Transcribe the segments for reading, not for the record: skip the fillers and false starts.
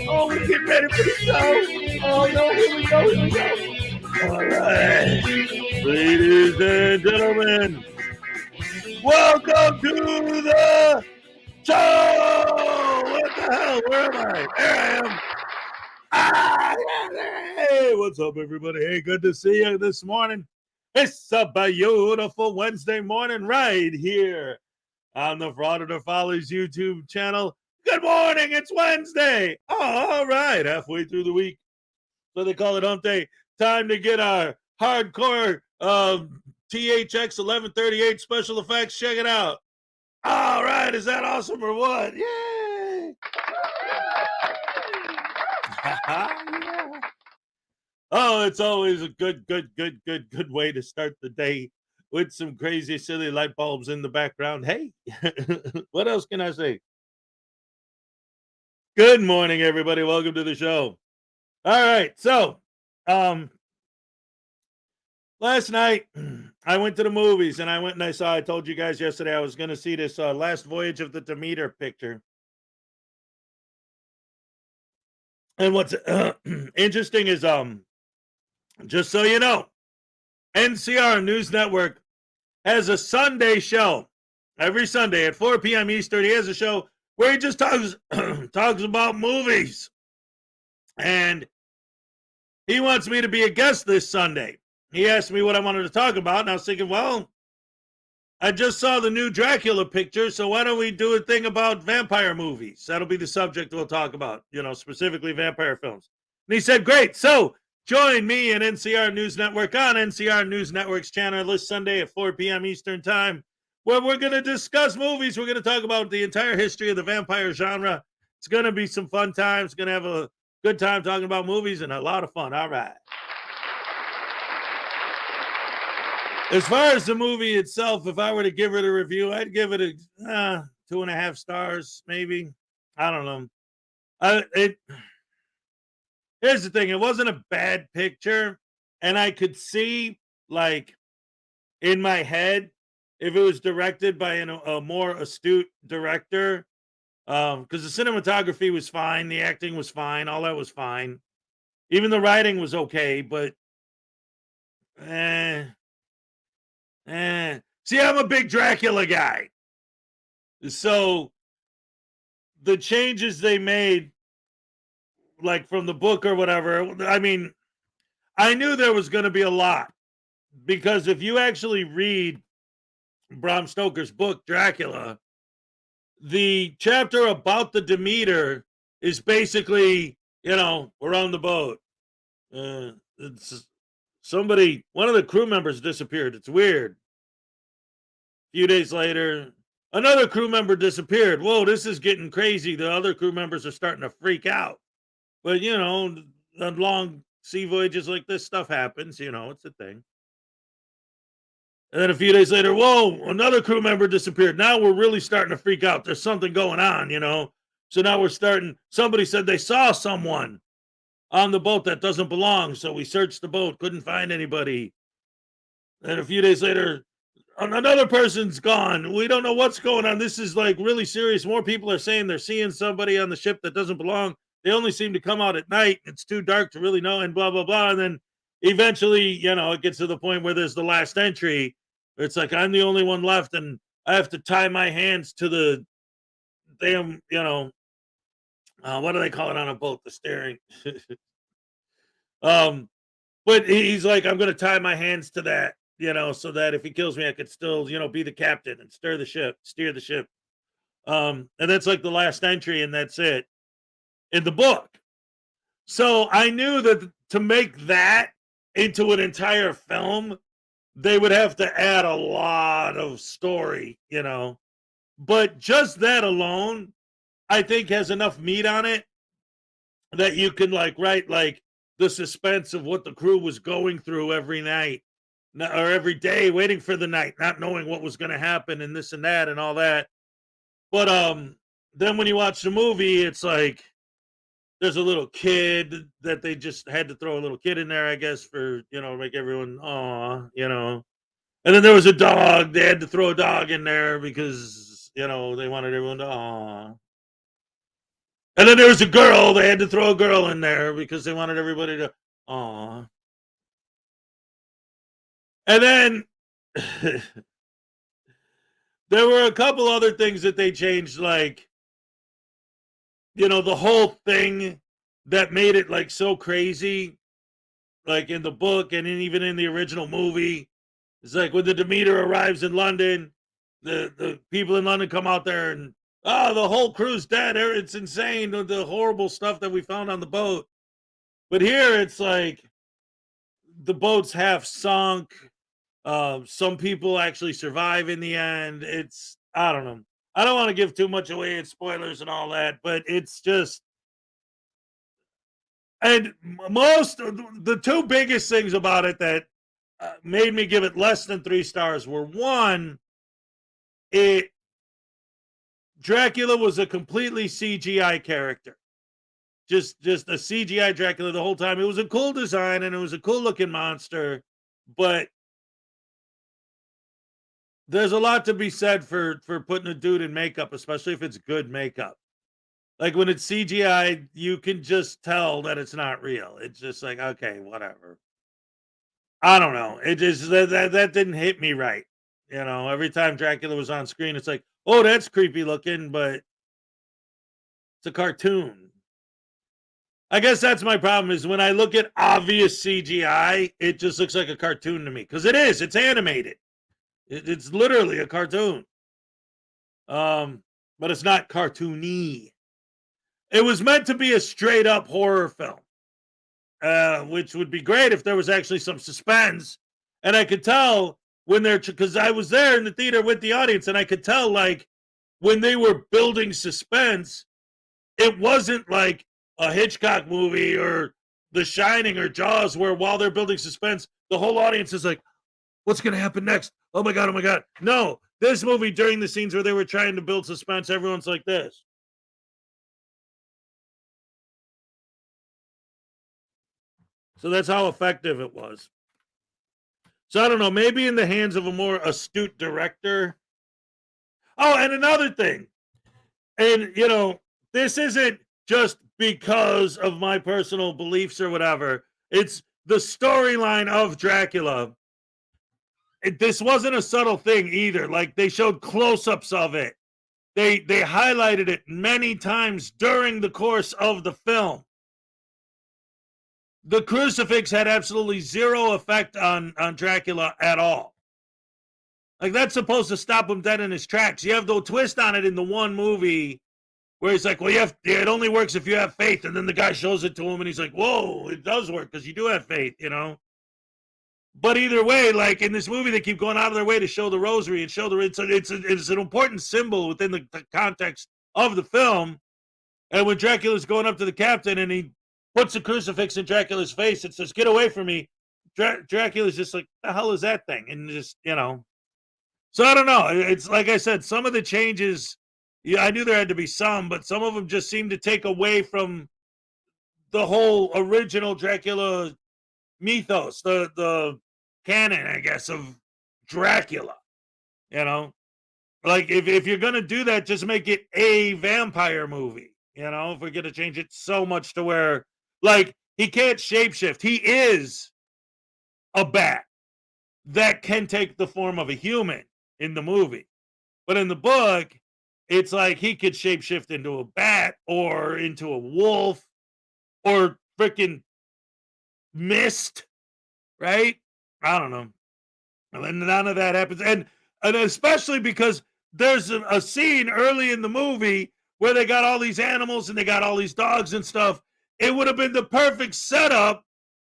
Oh, we're getting ready for the show. Oh, no, here we go. All right. Ladies and gentlemen, welcome to the show. What the hell? Where am I? There I am. Hey, what's up, everybody? Hey, good to see you this morning. It's a beautiful Wednesday morning right here on the Frauditor Follies YouTube channel. Good morning, it's Wednesday. All right, halfway through the week. So they call it hump day. Time to get our hardcore THX 1138 special effects. Check it out. All right, is that awesome or what? Yay! Yeah. Oh, it's always a good way to start the day with some crazy, silly light bulbs in the background. Hey, what else can I say? Good morning, everybody. Welcome to the show. All right, so last night I went to the movies and I told you guys yesterday I was going to see this Last Voyage of the Demeter picture. And what's interesting is just so you know, NCR News Network has a Sunday show every Sunday at 4 p.m. Eastern. He has a show where he just talks about movies. And he wants me to be a guest this Sunday. He asked me what I wanted to talk about, and I was thinking, well, I just saw the new Dracula picture, so why don't we do a thing about vampire movies? That'll be the subject we'll talk about, specifically vampire films. And he said, great. So join me and NCR News Network on NCR News Network's channel this Sunday at 4 p.m. Eastern Time, where we're going to discuss movies. We're going to talk about the entire history of the vampire genre. It's going to be some fun times. Going to have a good time talking about movies and a lot of fun. All right. As far as the movie itself, if I were to give it a review, I'd give it a 2 2.5 stars, maybe. I don't know. Here's the thing. It wasn't a bad picture. And I could see, like, in my head, if it was directed by a more astute director, because the cinematography was fine, the acting was fine, all that was fine. Even the writing was okay, but eh. See, I'm a big Dracula guy. So the changes they made, like from the book or whatever, I mean, I knew there was going to be a lot, because if you actually read Bram Stoker's book, Dracula, the chapter about the Demeter is basically, we're on the boat. It's one of the crew members disappeared. It's weird. A few days later, another crew member disappeared. Whoa, this is getting crazy. The other crew members are starting to freak out. But, on long sea voyages like this, stuff happens. It's a thing. And then a few days later, whoa, another crew member disappeared. Now we're really starting to freak out. There's something going on, So now somebody said they saw someone on the boat that doesn't belong. So we searched the boat, couldn't find anybody. And a few days later, another person's gone. We don't know what's going on. This is like really serious. More people are saying they're seeing somebody on the ship that doesn't belong. They only seem to come out at night. It's too dark to really know, and blah, blah, blah. And then eventually, it gets to the point where there's the last entry. It's like, I'm the only one left, and I have to tie my hands to the damn, what do they call it on a boat? The steering. But he's like, I'm going to tie my hands to that, so that if he kills me, I could still, be the captain and steer the ship. And that's like the last entry, and that's it in the book. So I knew that to make that into an entire film, they would have to add a lot of story, but just that alone, I think has enough meat on it that you can write the suspense of what the crew was going through every night or every day, waiting for the night, not knowing what was going to happen and this and that and all that. But then when you watch the movie, it's like there's a little kid that they just had to throw a little kid in there, I guess, for, make everyone, And then there was a dog. They had to throw a dog in there because, they wanted everyone to, And then there was a girl. They had to throw a girl in there because they wanted everybody to, And then there were a couple other things that they changed, like, the whole thing that made it so crazy, like in the book and even in the original movie. It's like when the Demeter arrives in London, the people in London come out there and, the whole crew's dead. It's insane, the horrible stuff that we found on the boat. But here it's like the boat's half sunk. Some people actually survive in the end. I don't know. I don't want to give too much away in spoilers and all that, but it's just, and the two biggest things about it that made me give it less than 3 stars were, one, Dracula was a completely CGI character. Just a CGI Dracula the whole time. It was a cool design and it was a cool looking monster, but there's a lot to be said for putting a dude in makeup, especially if it's good makeup. Like when it's CGI, you can just tell that it's not real. It's just like, okay, whatever. I don't know. It just that didn't hit me right. Every time Dracula was on screen, it's like, oh, that's creepy looking, but it's a cartoon. I guess that's my problem, is when I look at obvious CGI, it just looks like a cartoon to me. Because it is. It's animated. It's literally a cartoon. But it's not cartoony. It was meant to be a straight up horror film. Which would be great if there was actually some suspense. And I could tell because I was there in the theater with the audience, and I could tell, when they were building suspense, it wasn't like a Hitchcock movie or The Shining or Jaws, where while they're building suspense, the whole audience is like, what's going to happen next? Oh my God, oh my God. No, This movie, during the scenes where they were trying to build suspense, everyone's like this. So that's how effective it was. So I don't know, maybe in the hands of a more astute director. Oh, and another thing, and this isn't just because of my personal beliefs or whatever. It's the storyline of Dracula. This wasn't a subtle thing either. Like, they showed close-ups of it. They highlighted it many times during the course of the film. The crucifix had absolutely zero effect on Dracula at all. Like, that's supposed to stop him dead in his tracks. You have the twist on it in the one movie where he's like, well, it only works if you have faith. And then the guy shows it to him and he's like, whoa, it does work because you do have faith, But either way, like in this movie, they keep going out of their way to show the rosary and show it's an important symbol within the context of the film. And when Dracula's going up to the captain and he puts a crucifix in Dracula's face and says, get away from me, Dracula's just like, the hell is that thing? And just, So I don't know. It's like I said, some of the changes, I knew there had to be some, but some of them just seemed to take away from the whole original Dracula mythos, the canon, I guess, of Dracula. Like if you're gonna do that, just make it a vampire movie. If we're gonna change it so much to where, like, he can't shapeshift. He is a bat that can take the form of a human in the movie, but in the book, it's like he could shapeshift into a bat or into a wolf or freaking mist, right? I don't know. And none of that happens. And especially because there's a scene early in the movie where they got all these animals and they got all these dogs and stuff. It would have been the perfect setup,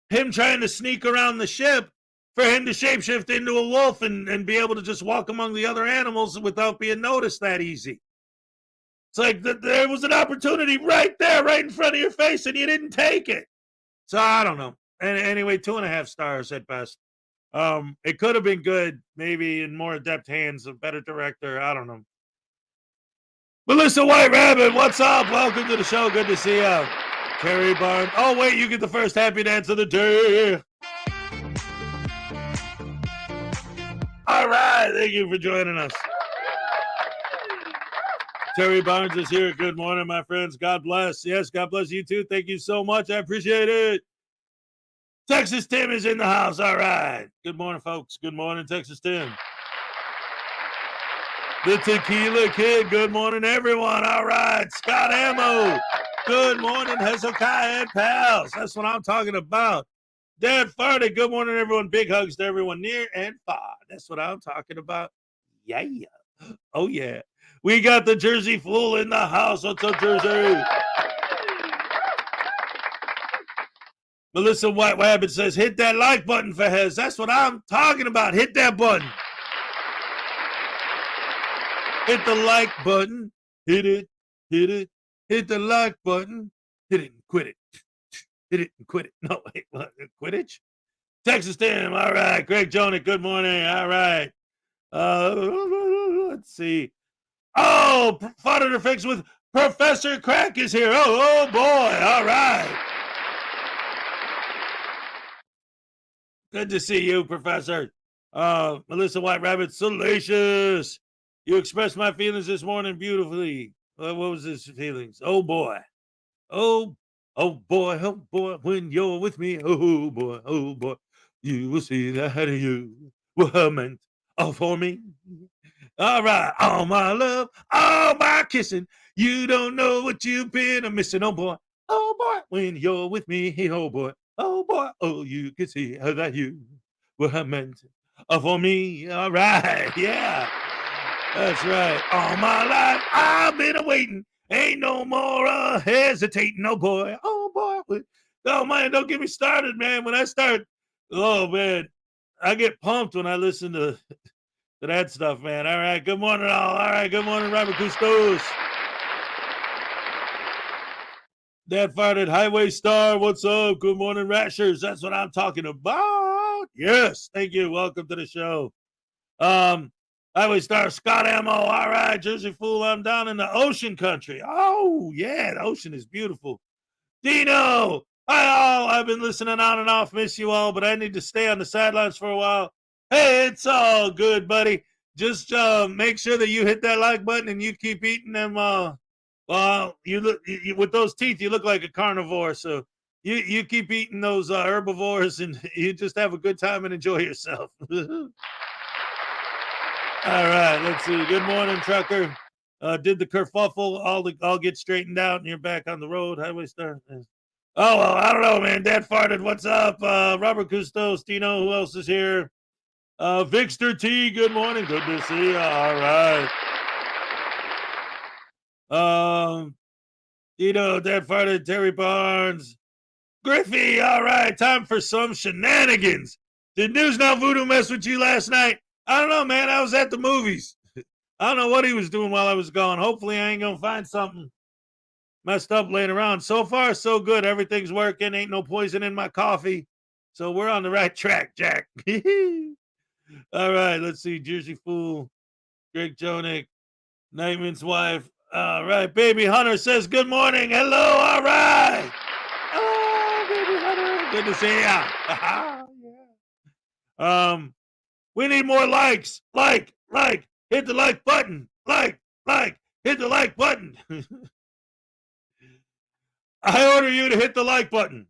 him trying to sneak around the ship, for him to shapeshift into a wolf and be able to just walk among the other animals without being noticed that easy. It's like there was an opportunity right there, right in front of your face, and you didn't take it. So I don't know. And anyway, 2.5 stars at best. It could have been good, maybe in more adept hands, a better director. I don't know. Melissa White Rabbit, what's up? Welcome to the show. Good to see you. Terry Barnes. Oh, wait, you get the first happy dance of the day. All right, thank you for joining us. Terry Barnes is here. Good morning, my friends. God bless. Yes, God bless you too. Thank you so much. I appreciate it. Texas Tim is in the house. All right. Good morning, folks. Good morning, Texas Tim. The Tequila Kid. Good morning, everyone. All right. Scott Ammo. Good morning, Hezokuai and pals. That's what I'm talking about. Dad Farty. Good morning, everyone. Big hugs to everyone near and far. That's what I'm talking about. Yeah. Oh, yeah. We got the Jersey Fool in the house. What's up, Jersey? Melissa White Rabbit says, hit that like button for Hez. That's what I'm talking about. Hit that button. Hit the like button. Hit it. Hit it. Hit the like button. Hit it and quit it. Hit it and quit it. No, wait, what? Quidditch? Texas Tim. All right. Greg Jonah. Good morning. All right. Let's see. Oh, Frauditer Fix with Professor Crack is here. Oh boy. All right. Good to see you, Professor. Melissa White Rabbit, salacious. You expressed my feelings this morning beautifully. What was his feelings? Oh boy. Oh boy, when you're with me. Oh boy, you will see that you were meant for me. All right, all my love, all my kissing. You don't know what you've been missing. Oh boy, when you're with me. Oh boy, oh, you can see that you were meant for me. All right, yeah, that's right. All my life I've been waiting. Ain't no more hesitating. Oh boy, oh man, don't get me started, man. When I start, oh man, I get pumped when I listen to that stuff, man. All right, good morning, all. All right, good morning, Robert Custos. Dad farted Highway Star. What's up? Good morning, Rashers. That's what I'm talking about. Yes, thank you. Welcome to the show. Highway Star, Scott Ammo. All right, Jersey Fool. I'm down in the ocean country. Oh, yeah, the ocean is beautiful. Dino, hi all. I've been listening on and off. Miss you all, but I need to stay on the sidelines for a while. Hey, it's all good, buddy. Just make sure that you hit that like button and you keep eating them. Well, you with those teeth, you look like a carnivore. So you keep eating those herbivores, and you just have a good time and enjoy yourself. All right, let's see. Good morning, trucker. Did the kerfuffle all get straightened out, and you're back on the road, Highway Star? Oh, well, I don't know, man. Dad farted. What's up? Robert Custos, Tino, who else is here? Vixter T, good morning. Good to see you. All right. Tino, Dad farted, Terry Barnes. Griffey, all right. Time for some shenanigans. Did News Now Voodoo mess with you last night? I don't know, man. I was at the movies. I don't know what he was doing while I was gone. Hopefully, I ain't going to find something messed up laying around. So far, so good. Everything's working. Ain't no poison in my coffee. So we're on the right track, Jack. All right, let's see. Jersey Fool, Greg Jonick, Nightman's wife. All right, Baby Hunter says good morning. Hello, all right. Oh, Baby Hunter. Good to see ya. We need more likes. Like. Hit the like button. Like. Hit the like button. I order you to hit the like button.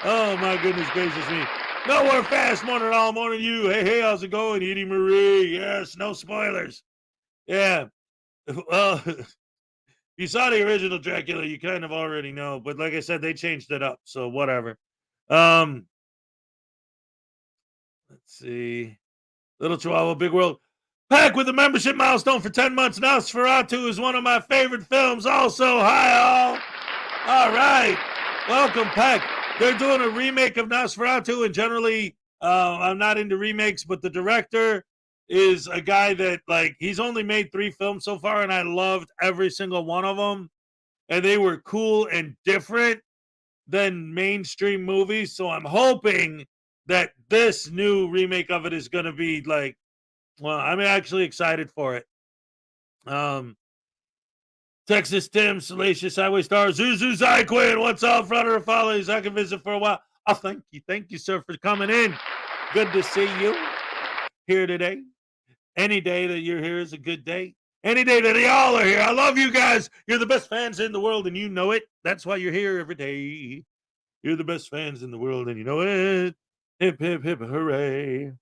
Oh, my goodness gracious me. Nowhere fast, morning all, morning you. Hey, how's it going, Edie Marie? Yes, no spoilers. Yeah. Well, if you saw the original Dracula, you kind of already know. But like I said, they changed it up, so whatever. Let's see. Little Chihuahua, Big World. Pack with a membership milestone for 10 months. Nosferatu is one of my favorite films. Also, hi all. All right. Welcome, Pack. They're doing a remake of Nosferatu, and generally, I'm not into remakes, but the director is a guy that, like, he's only made 3 films so far, and I loved every single one of them. And they were cool and different than mainstream movies. So I'm hoping that this new remake of it is going to be like, well, I'm actually excited for it. Texas Tim, Salacious Highway Star, Zuzu Zyquin, what's up, Frauditor Follies? I can visit for a while. Oh, thank you, sir, for coming in. Good to see you here today. Any day that you're here is a good day. Any day that y'all are here, I love you guys. You're the best fans in the world, and you know it. That's why you're here every day. You're the best fans in the world, and you know it. Hip, hip, hip, hooray.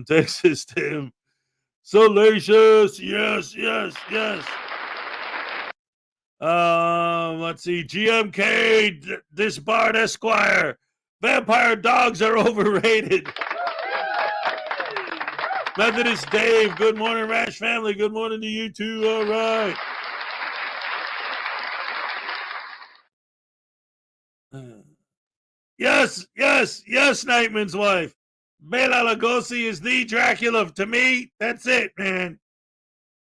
Texas Tim. Salacious. Yes. Let's see. GMK Disbarred Esquire. Vampire dogs are overrated. Methodist Dave. Good morning, Rash family. Good morning to you too. All right. Yes, Nightman's wife. Bela Lugosi is the Dracula. To me, that's it, man.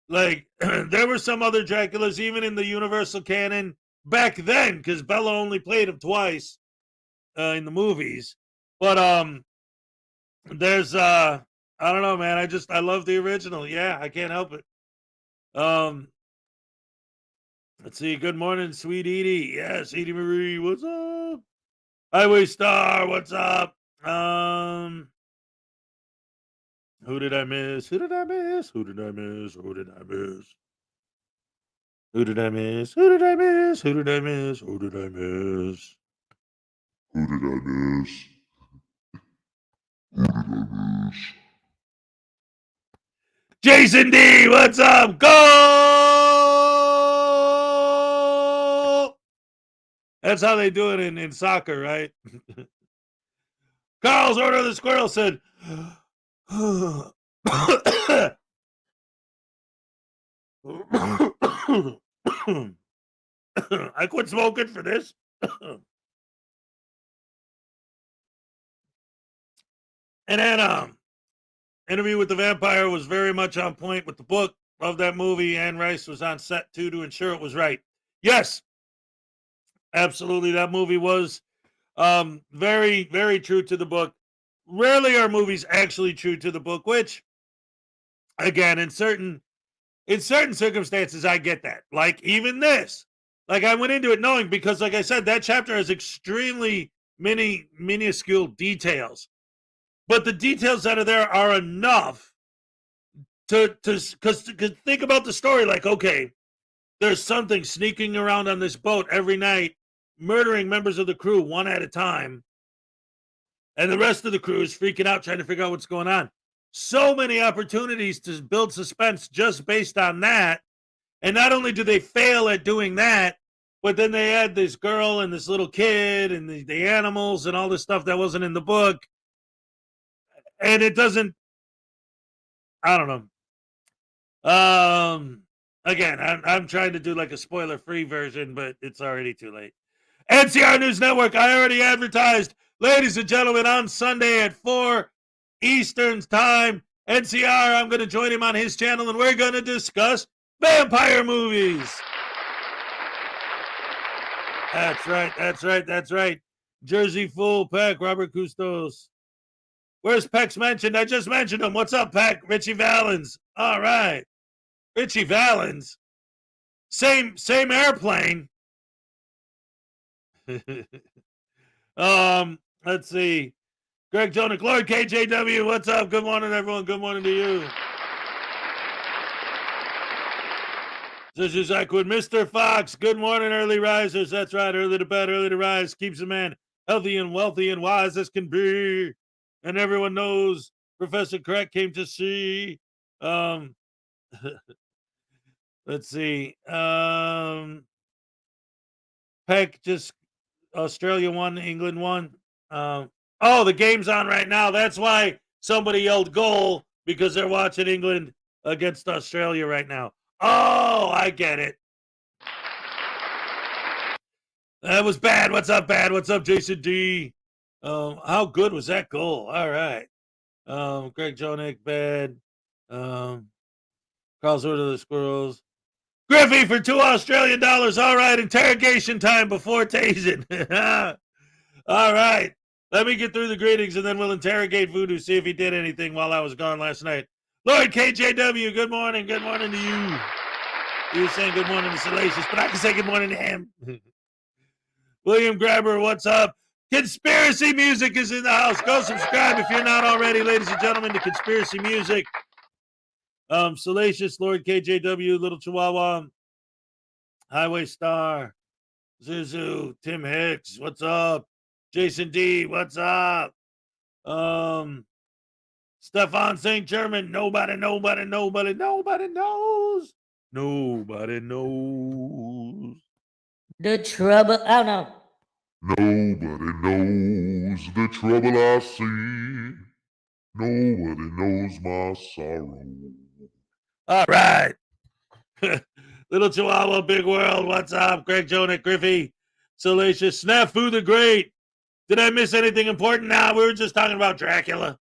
Like, there were some other Draculas, even in the Universal canon, back then, because Bela only played him twice in the movies. But there's I don't know, man. I love the original. Yeah, I can't help it. Let's see. Good morning, sweet Edie. Yes, Edie Marie. What's up? Highway Star. What's up? Who did I miss? Who did I miss? Who did I miss? Who did I miss? Who did I miss? Who did I miss? Who did I miss? Who did I miss? Who did I miss? Who did I miss? Jason D, what's up? Go! That's how they do it in soccer, right? Carl's Order of the Squirrel said, I quit smoking for this. And then Interview with the Vampire was very much on point with the book. Love that movie. Anne Rice was on set too to ensure it was right. Yes, absolutely. That movie was very, very true to the book. rarely are movies actually true to the book, which, again, in certain circumstances, I get that. Like even this, like I went into it knowing, because, like I said, that chapter has extremely minuscule details, but the details that are there are enough to think about the story. Like, okay, there's something sneaking around on this boat every night, murdering members of the crew one at a time, and the rest of the crew is freaking out trying to figure out what's going on. So many opportunities to build suspense just based on that. And not only do they fail at doing that, but then they add this girl and this little kid and the animals and all this stuff that wasn't in the book. And it doesn't, I don't know. Again, I'm trying to do like a spoiler-free version, but it's already too late. NCR News Network, I already advertised. Ladies and gentlemen, on Sunday at 4 Eastern Time, NCR, I'm going to join him on his channel, and we're going to discuss vampire movies. That's right. Jersey Fool, Peck, Robert Custos. Where's Peck's mentioned? I just mentioned him. What's up, Peck? Richie Valens. All right. Richie Valens. Same airplane. Let's see. Greg Jonick, Lord KJW, what's up? Good morning, everyone. Good morning to you. This is Equid. Mr. Fox, good morning, early risers. That's right, early to bed, early to rise. Keeps a man healthy and wealthy and wise as can be. And everyone knows Professor Crack came to see. Let's see. Peck just Australia won, England won. Oh, the game's on right now. That's why somebody yelled goal, because they're watching England against Australia right now. Oh, I get it. That was bad. What's up, bad? What's up, Jason D? How good was that goal? All right. Greg Jonick, bad. Carl Sort of the Squirrels. Griffey for $2 Australian. All right, interrogation time before tasing. All right. Let me get through the greetings, and then we'll interrogate Voodoo, see if he did anything while I was gone last night. Lord KJW, good morning. Good morning to you. He was saying good morning to Salacious, but I can say good morning to him. William Grabber, what's up? Conspiracy Music is in the house. Go subscribe if you're not already, ladies and gentlemen, to Conspiracy Music. Salacious, Lord KJW, Little Chihuahua, Highway Star, Zuzu, Tim Hicks, what's up? Jason D, what's up? Stefan St. German, nobody knows. Nobody knows. The trouble, oh no. Nobody knows the trouble I see. Nobody knows my sorrow. All right. Little Chihuahua, Big World, what's up? Greg Jonick, Griffey, Salacious, Snafu the Great. Did I miss anything important? Nah, we were just talking about Dracula.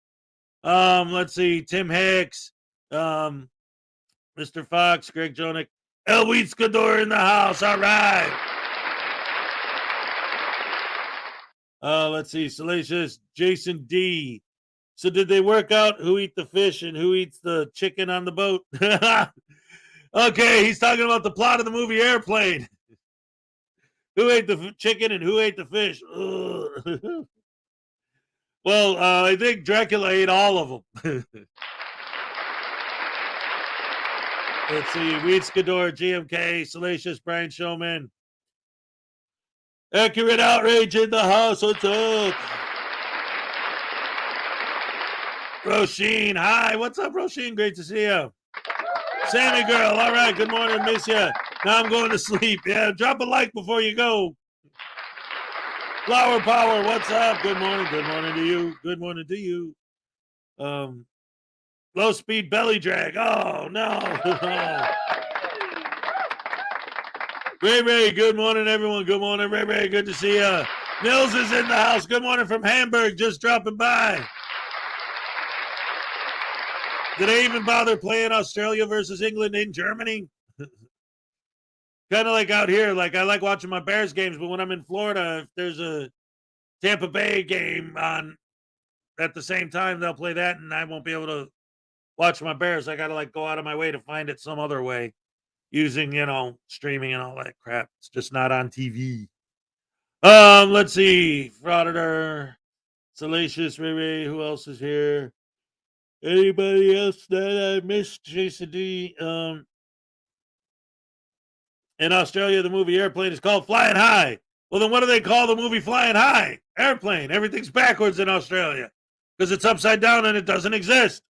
Let's see. Tim Hicks, Mr. Fox, Greg Jonick, El Wheatscador in the house. All right. Let's see. Salacious, Jason D. So did they work out who eat the fish and who eats the chicken on the boat? Okay, he's talking about the plot of the movie Airplane. Who ate the chicken and who ate the fish? Well, I think Dracula ate all of them. Let's see. Wheatscador, GMK, Salacious, Brian Showman. Accurate Outrage in the house. What's up? Roisin, hi. What's up, Roisin? Great to see you. Sammy Girl, all right. Good morning. Miss you. Now I'm going to sleep. Yeah, drop a like before you go. Flower Power, what's up? Good morning. Good morning to you. Good morning to you. Low Speed Belly Drag. Oh, no. Ray, good morning, everyone. Good morning, Ray. Good to see you. Nils is in the house. Good morning from Hamburg. Just dropping by. Did I even bother playing Australia versus England in Germany? Kind of like out here. Like, I like watching my Bears games, but when I'm in Florida, if there's a Tampa Bay game on, at the same time, they'll play that, and I won't be able to watch my Bears. I got to like go out of my way to find it some other way using, streaming and all that crap. It's just not on TV. Let's see. Frauditor, Salacious, Ray. Who else is here? Anybody else that I missed? Jason D. In Australia, the movie Airplane is called Flying High. Well, then what do they call the movie Flying High? Airplane. Everything's backwards in Australia because it's upside down and it doesn't exist.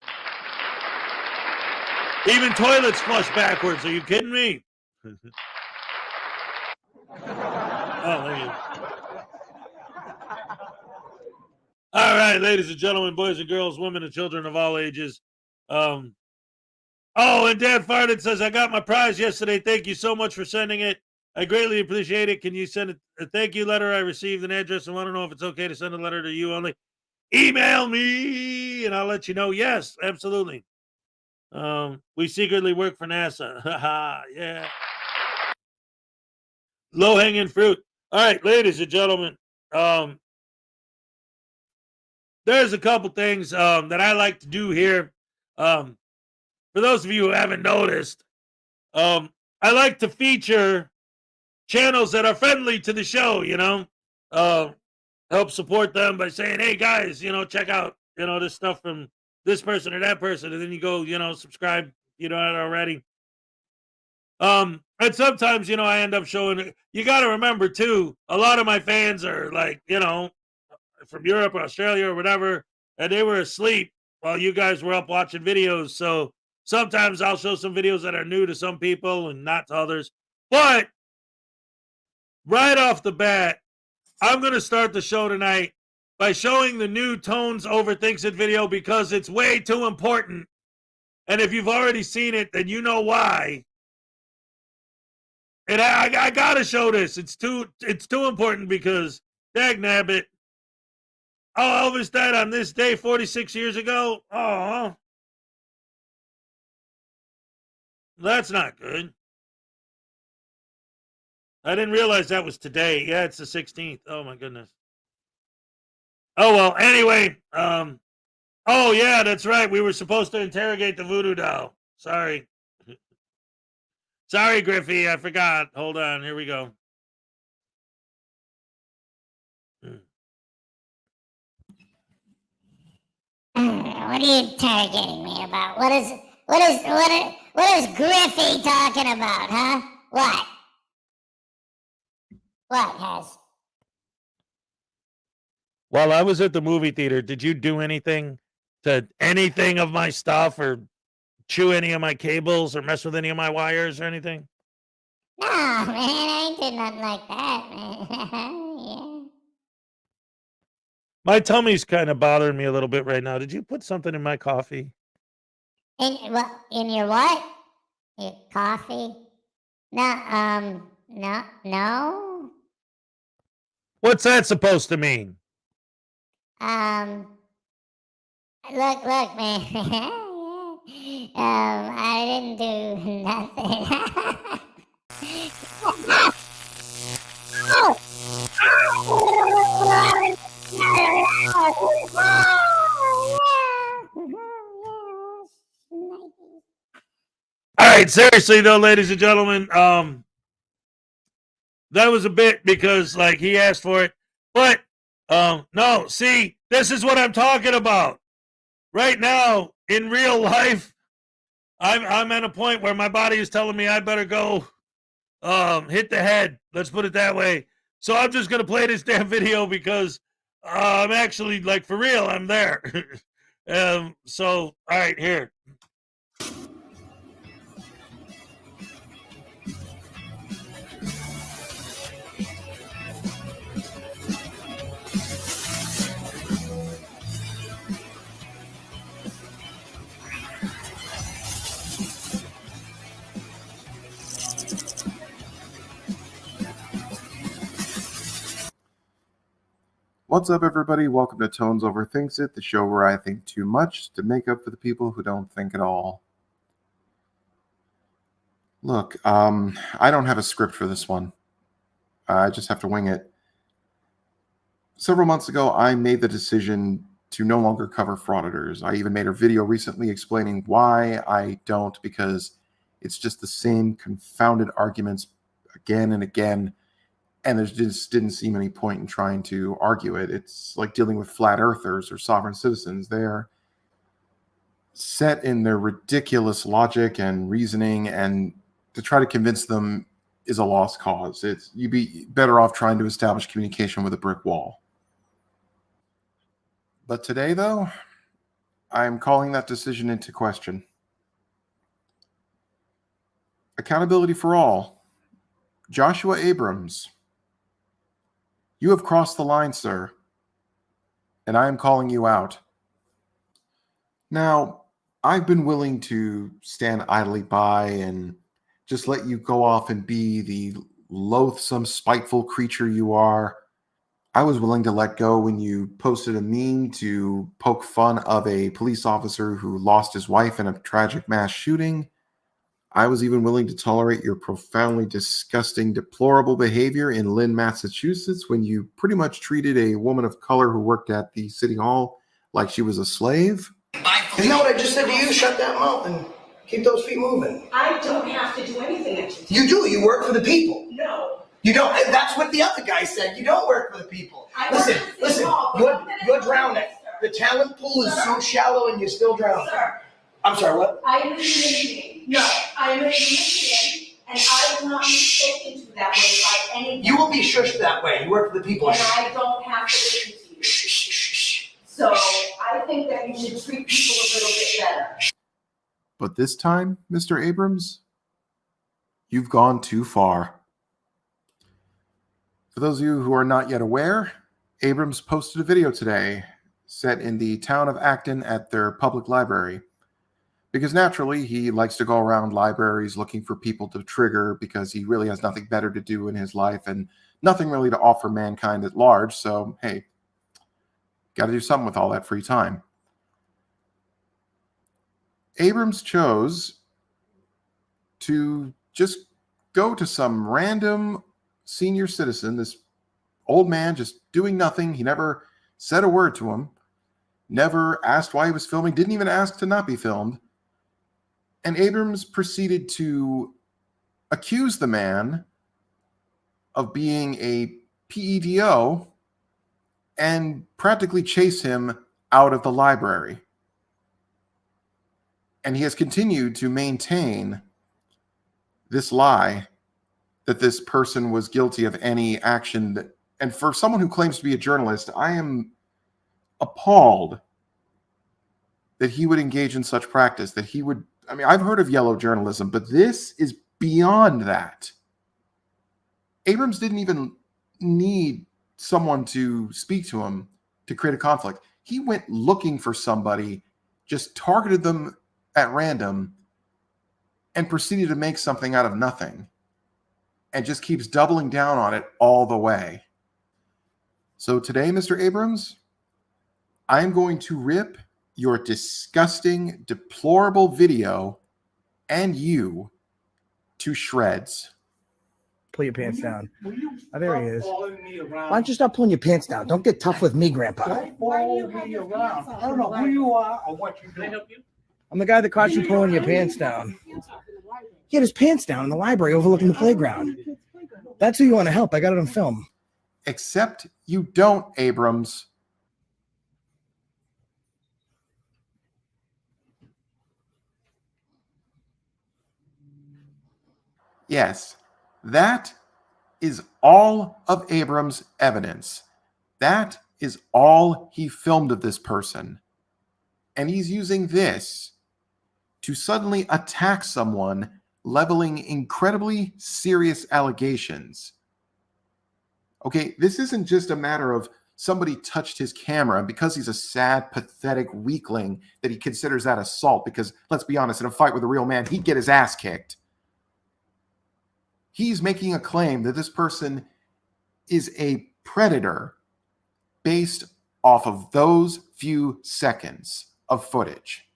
Even toilets flush backwards. Are you kidding me? Oh, there you go. All right, ladies and gentlemen, boys and girls, women and children of all ages. Oh, and Dan Farted says, I got my prize yesterday. Thank you so much for sending it. I greatly appreciate it. Can you send a thank you letter? I received an address and want to know if it's okay to send a letter to you only. Email me and I'll let you know. Yes, absolutely. We secretly work for NASA. Yeah. Low-hanging fruit. All right, ladies and gentlemen. There's a couple things that I like to do here. For those of you who haven't noticed, I like to feature channels that are friendly to the show, help support them by saying, hey, guys, check out, this stuff from this person or that person. And then you go, subscribe, you know it already. And sometimes, I end up showing, you got to remember, too, a lot of my fans are like, from Europe or Australia or whatever, and they were asleep while you guys were up watching videos. So sometimes I'll show some videos that are new to some people and not to others. But right off the bat, I'm going to start the show tonight by showing the new Tones Overthinks It video because it's way too important. And if you've already seen it, then you know why. And I got to show this. It's too important because, dagnabbit, oh, Elvis died on this day 46 years ago? Oh, that's not good. I didn't realize that was today. Yeah, it's the 16th. Oh, my goodness. Oh, well, anyway. Oh, yeah, that's right. We were supposed to interrogate the voodoo doll. Sorry. Sorry, Griffey. I forgot. Hold on. Here we go. What are you interrogating me about? What is Griffey talking about, huh? What? What, Hez? While I was at the movie theater, did you do anything to anything of my stuff or chew any of my cables or mess with any of my wires or anything? No, man, I ain't did nothing like that, man. Yeah. My tummy's kind of bothering me a little bit right now. Did you put something in my coffee? In your what? Your coffee? No, no. What's that supposed to mean? Look, man. I didn't do nothing. All right, seriously though, ladies and gentlemen, that was a bit because like he asked for it, but no, see, this is what I'm talking about. Right now, in real life, I'm at a point where my body is telling me I better go hit the head. Let's put it that way. So I'm just gonna play this damn video because I'm actually like for real. I'm there. So all right, here. What's up, everybody? Welcome to Tones Overthinks It, the show where I think too much to make up for the people who don't think at all. Look, I don't have a script for this one. I just have to wing it. Several months ago, I made the decision to no longer cover frauditors. I even made a video recently explaining why I don't, because it's just the same confounded arguments again and again, and there just didn't seem any point in trying to argue it. It's like dealing with flat earthers or sovereign citizens. They're set in their ridiculous logic and reasoning, and to try to convince them is a lost cause. You'd be better off trying to establish communication with a brick wall. But today, though, I'm calling that decision into question. Accountability for all. Joshua Abrams, you have crossed the line, sir, and I am calling you out. Now, I've been willing to stand idly by and just let you go off and be the loathsome, spiteful creature you are. I was willing to let go when you posted a meme to poke fun of a police officer who lost his wife in a tragic mass shooting. I was even willing to tolerate your profoundly disgusting, deplorable behavior in Lynn, Massachusetts, when you pretty much treated a woman of color who worked at the city hall like she was a slave. Isn't that what I just said to you? Shut that mouth and keep those feet moving. I don't have to do anything that you do. You do. You work for the people. No. You don't. And that's what the other guy said. You don't work for the people. Listen. You're drowning. The talent pool is so shallow and you're still drowning. Sir. I'm sorry, what? I am an Canadian. No, I am an Canadian, and I will not be spoken to that way by anyone. You will be shushed that way. You work for the people. And I don't have to listen to you. So I think that you should treat people a little bit better. But this time, Mr. Abrams, you've gone too far. For those of you who are not yet aware, Abrams posted a video today set in the town of Acton at their public library. Because naturally, he likes to go around libraries looking for people to trigger because he really has nothing better to do in his life and nothing really to offer mankind at large. So, hey, got to do something with all that free time. Abrams chose to just go to some random senior citizen, this old man just doing nothing. He never said a word to him, never asked why he was filming, didn't even ask to not be filmed. And Abrams proceeded to accuse the man of being a PEDO and practically chase him out of the library. And he has continued to maintain this lie that this person was guilty of any action that, and for someone who claims to be a journalist, I am appalled that he would engage in such practice, that he would, I mean, I've heard of yellow journalism, but this is beyond that. Abrams didn't even need someone to speak to him to create a conflict. He went looking for somebody, just targeted them at random, and proceeded to make something out of nothing, and just keeps doubling down on it all the way. So today, Mr. Abrams, I'm going to rip your disgusting, deplorable video and you to shreds. Pull your pants down. Oh, there he is. Why don't you stop pulling your pants down? Don't get tough with me, Grandpa. Don't follow me around. I don't know who you are or what you do. Can I help you? I'm the guy that caught you pulling your pants down. He had his pants down in the library overlooking the playground. That's who you want to help. I got it on film. Except you don't, Abrams. Yes, that is all of Abrams' evidence. That is all he filmed of this person. And he's using this to suddenly attack someone, leveling incredibly serious allegations. Okay, this isn't just a matter of somebody touched his camera, and because he's a sad, pathetic weakling that he considers that assault, because let's be honest, in a fight with a real man, he'd get his ass kicked. He's making a claim that this person is a predator based off of those few seconds of footage.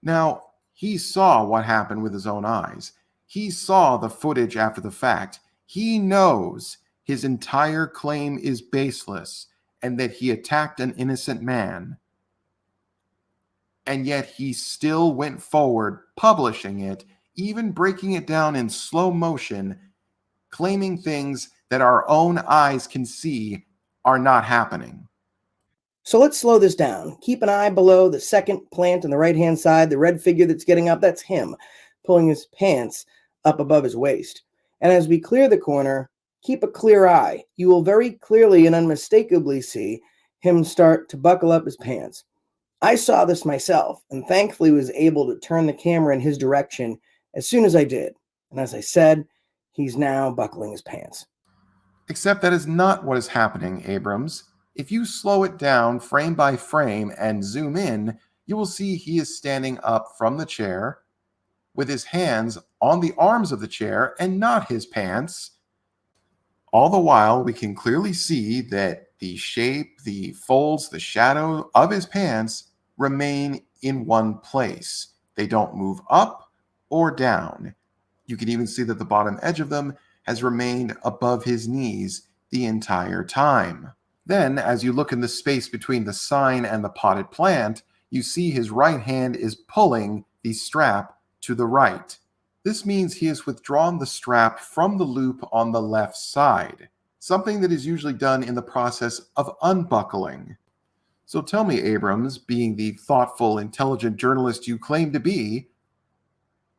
Now, he saw what happened with his own eyes. He saw the footage after the fact. He knows his entire claim is baseless and that he attacked an innocent man. And yet he still went forward publishing it, even breaking it down in slow motion, claiming things that our own eyes can see are not happening. So let's slow this down. Keep an eye below the second plant on the right-hand side. The red figure that's getting up, that's him, pulling his pants up above his waist. And as we clear the corner, keep a clear eye. You will very clearly and unmistakably see him start to buckle up his pants. I saw this myself and thankfully was able to turn the camera in his direction as soon as I did. And as I said, he's now buckling his pants. Except that is not what is happening, Abrams. If you slow it down frame by frame and zoom in, you will see he is standing up from the chair with his hands on the arms of the chair and not his pants. All the while, we can clearly see that the shape, the folds, the shadow of his pants remain in one place. They don't move up or down. You can even see that the bottom edge of them has remained above his knees the entire time. Then, as you look in the space between the sign and the potted plant, you see his right hand is pulling the strap to the right. This means he has withdrawn the strap from the loop on the left side, something that is usually done in the process of unbuckling. So tell me, Abrams, being the thoughtful, intelligent journalist you claim to be,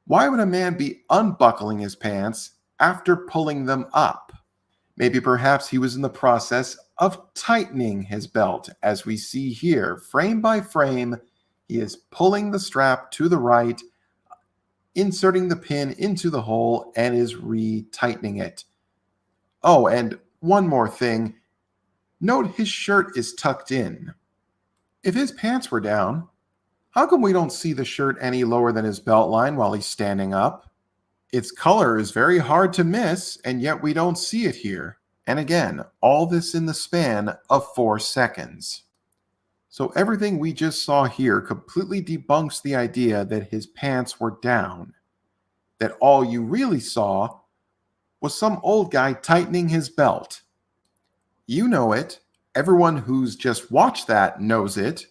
why would a man be unbuckling his pants after pulling them up? Maybe perhaps he was in the process of tightening his belt. As we see here, frame by frame, he is pulling the strap to the right, inserting the pin into the hole, and is retightening it. Oh, and one more thing. Note his shirt is tucked in. If his pants were down, how come we don't see the shirt any lower than his belt line while he's standing up? Its color is very hard to miss, and yet we don't see it here. And again, all this in the span of 4 seconds. So everything we just saw here completely debunks the idea that his pants were down. That all you really saw was some old guy tightening his belt. You know it. Everyone who's just watched that knows it.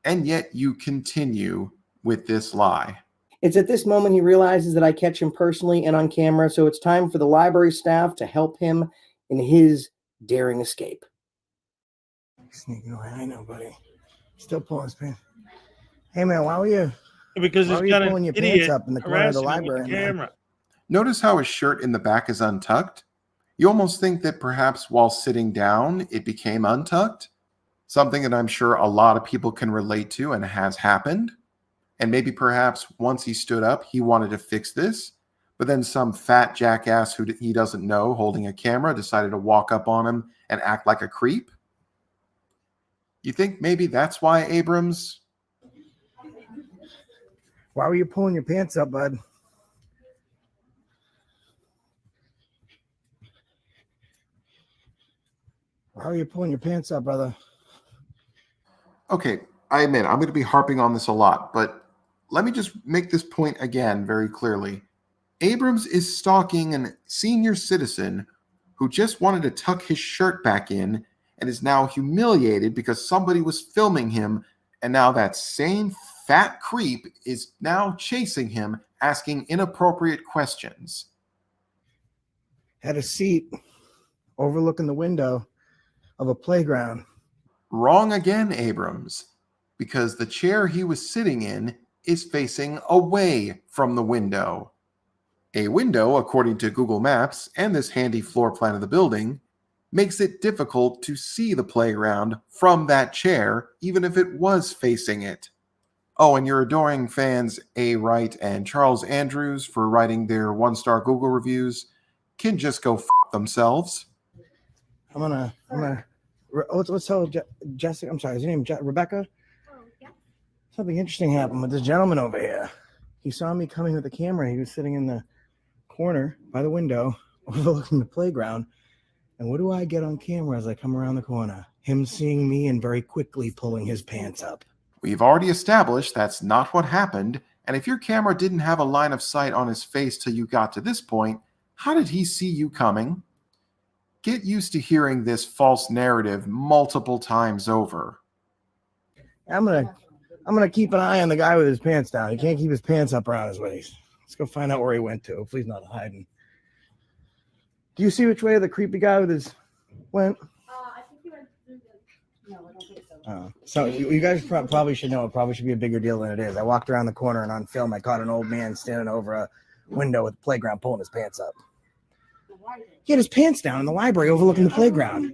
And yet you continue with this lie. It's at this moment he realizes that I catch him personally and on camera, so it's time for the library staff to help him in his daring escape. Sneaking away, I know, buddy. Still pulling his pants. Hey, man, why were you Because Why he's were you got pulling an your pants idiot up in the corner of the harassing him with library, the man? camera. Notice how his shirt in the back is untucked? You almost think that perhaps while sitting down, it became untucked. Something that I'm sure a lot of people can relate to and has happened. And maybe perhaps once he stood up, he wanted to fix this, but then some fat jackass who he doesn't know holding a camera decided to walk up on him and act like a creep. You think maybe that's why Abrams? Why were you pulling your pants up, bud? Why are you pulling your pants up, brother? Okay, I admit I'm going to be harping on this a lot, but let me just make this point again very clearly. Abrams is stalking a senior citizen who just wanted to tuck his shirt back in and is now humiliated because somebody was filming him, and now that same fat creep is now chasing him, asking inappropriate questions. Had a seat overlooking the window of a playground. Wrong again, Abrams, because the chair he was sitting in is facing away from the window. A window, according to Google Maps and this handy floor plan of the building, makes it difficult to see the playground from that chair, even if it was facing it. Oh, and your adoring fans A. Wright and Charles Andrews for writing their 1-star Google reviews can just go themselves. Let's tell Jessica, I'm sorry, is her name Rebecca? Something interesting happened with this gentleman over here. He saw me coming with the camera. He was sitting in the corner by the window overlooking the playground. And what do I get on camera as I come around the corner? Him seeing me and very quickly pulling his pants up. We've already established that's not what happened. And if your camera didn't have a line of sight on his face till you got to this point, how did he see you coming? get used to hearing this false narrative multiple times over. I'm gonna keep an eye on the guy with his pants down. He can't keep his pants up around his waist. Let's go find out where he went to. Hopefully he's not hiding. Do you see which way the creepy guy with his went? I think he went through the... No, I don't think so. So you guys probably should know. It probably should be a bigger deal than it is. I walked around the corner and on film I caught an old man standing over a window with the playground pulling his pants up. He had his pants down in the library overlooking the playground.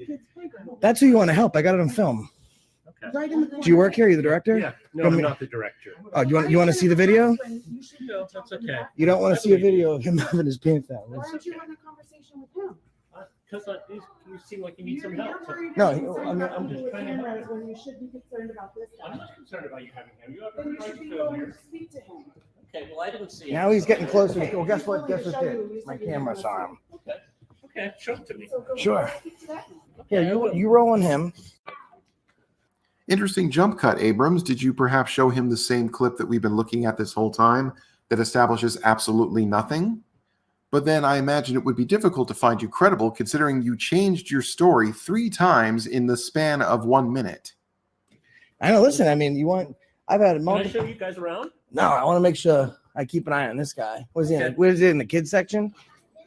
That's who you want to help. I got it on film. Okay. Do you work here? Are you the director? Yeah, no, I'm not the director. Oh, you want to see the video? No, that's okay. You don't want to see a video of him having his pants down. Why aren't you having a conversation with him? Because you seem like you need some help. So I'm just trying to help. When you should be concerned about this guy. I'm not concerned about you having him. You have Then every you right should to be film willing here. to speak to him. Okay, well, I didn't see it. Now he's getting closer. Well, guess what? Guess what did? My camera saw him. Okay, show it to me. So go Sure. speak to that man. Yeah, you roll on him. Interesting jump cut, Abrams. Did you perhaps show him the same clip that we've been looking at this whole time that establishes absolutely nothing? But then I imagine it would be difficult to find you credible considering you changed your story 3 times in the span of 1 minute. I know. Listen, I mean, I've had Can I show you guys around? No, I want to make sure I keep an eye on this guy. What is it in the kids section?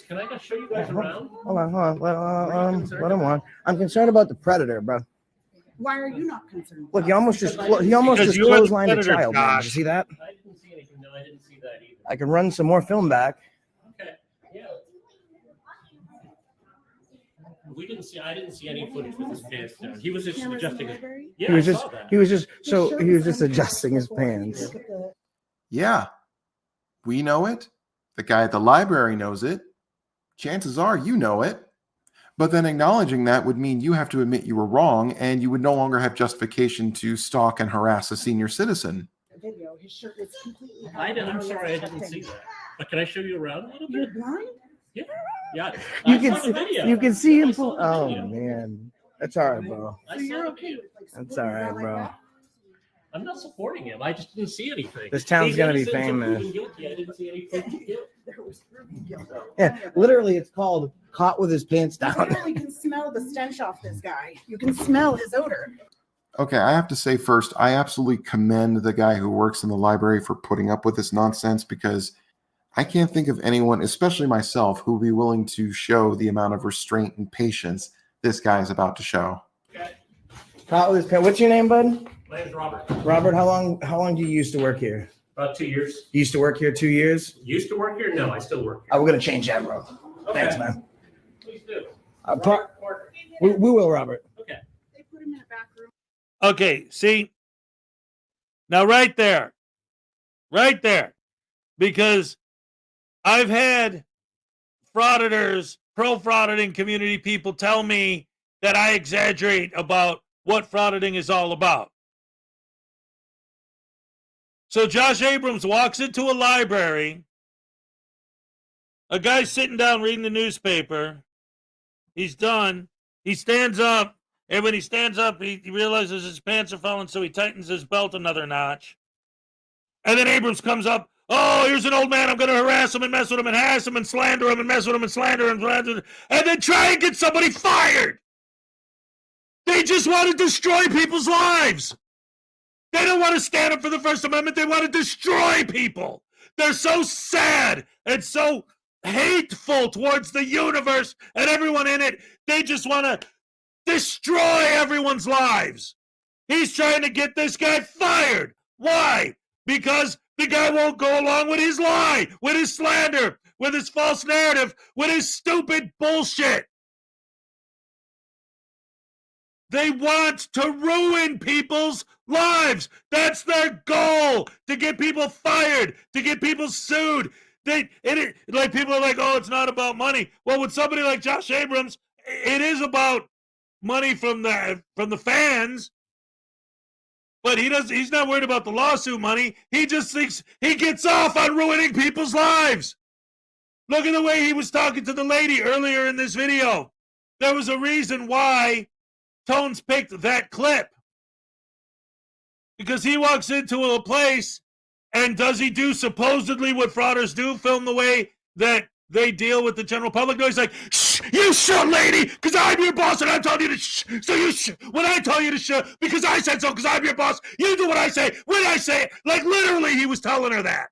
Can I go show you guys around? Hold on. Let him on. I'm concerned about the predator, bro. Why are you not concerned? Look, he almost just Because you are the clotheslined a predator, child. Man. Did you Josh. see that? I didn't see anything. No, I didn't see that either. I can run some more film back. Okay, yeah. I didn't see any footage with his pants down. He was just adjusting his. Yeah, He was I just saw that. he was just adjusting his pants. Yeah, we know it. The guy at the library knows it. Chances are you know it. But then acknowledging that would mean you have to admit you were wrong and you would no longer have justification to stalk and harass a senior citizen. Video. His shirt is completely. I'm sorry, I didn't see that. But can I show you around a little bit? You're blind? Yeah. Yeah. You I saw the video. you can see him. I saw the Oh video. man, that's all right, bro. I So saw you're the okay video. with like That's supporting all right, a guy like bro. that? I'm not supporting him. I just didn't see anything. This town's He's gonna be innocent until famous. proven guilty. I didn't see any proof of guilt. There was proof of guilt. Yeah, literally, it's called caught with his pants You down. literally can smell the stench off this guy. You can smell his odor. Okay, I have to say first, I absolutely commend the guy who works in the library for putting up with this nonsense because I can't think of anyone, especially myself, who would be willing to show the amount of restraint and patience this guy is about to show. Caught with his pants. What's your name, bud? My name's Robert. Robert. How long do you used to work here? About 2 years. You used to work here 2 years. Used to work here? No, I still work Oh, here. we're gonna change that, bro. Okay. Thanks, man. Please do. Parker, Parker. we will, Robert. Okay. They put him in a back room. Okay, see? Now, right there. Because I've had frauditors, pro-frauditing community people tell me that I exaggerate about what frauditing is all about. So Josh Abrams walks into a library. A guy's sitting down reading the newspaper. He's done. He stands up. And when he stands up, he realizes his pants are falling, so he tightens his belt another notch. And then Abrams comes up. Oh, here's an old man. I'm going to harass him and mess with him and harass him and slander him and mess with him and slander him and then try and get somebody fired. They just want to destroy people's lives. They don't want to stand up for the First Amendment. They want to destroy people. They're so sad and so hateful towards the universe and everyone in it. They just want to destroy everyone's lives. He's trying to get this guy fired. Why? Because the guy won't go along with his lie, with his slander, with his false narrative, with his stupid bullshit. They want to ruin people's lives. That's their goal, to get people fired, to get people sued. Like people are like, oh, it's not about money. Well, with somebody like Josh Abrams, it is about money from the fans. But he's not worried about the lawsuit money. He just thinks he gets off on ruining people's lives. Look at the way he was talking to the lady earlier in this video. There was a reason why Tones picked that clip. Because he walks into a place, and does he do supposedly what frauders do, film the way that they deal with the general public. No, he's like, shh, you shut, lady, because I'm your boss and I'm telling you to shh. So you shh when I tell you to shh because I said so, because I'm your boss. You do what I say when I say it. Like, literally, he was telling her that.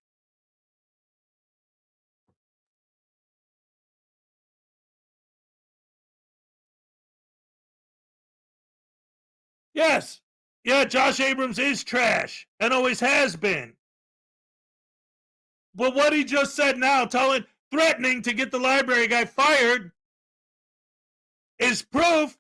Yes. Yeah, Josh Abrams is trash and always has been. But what he just said now, threatening to get the library guy fired, is proof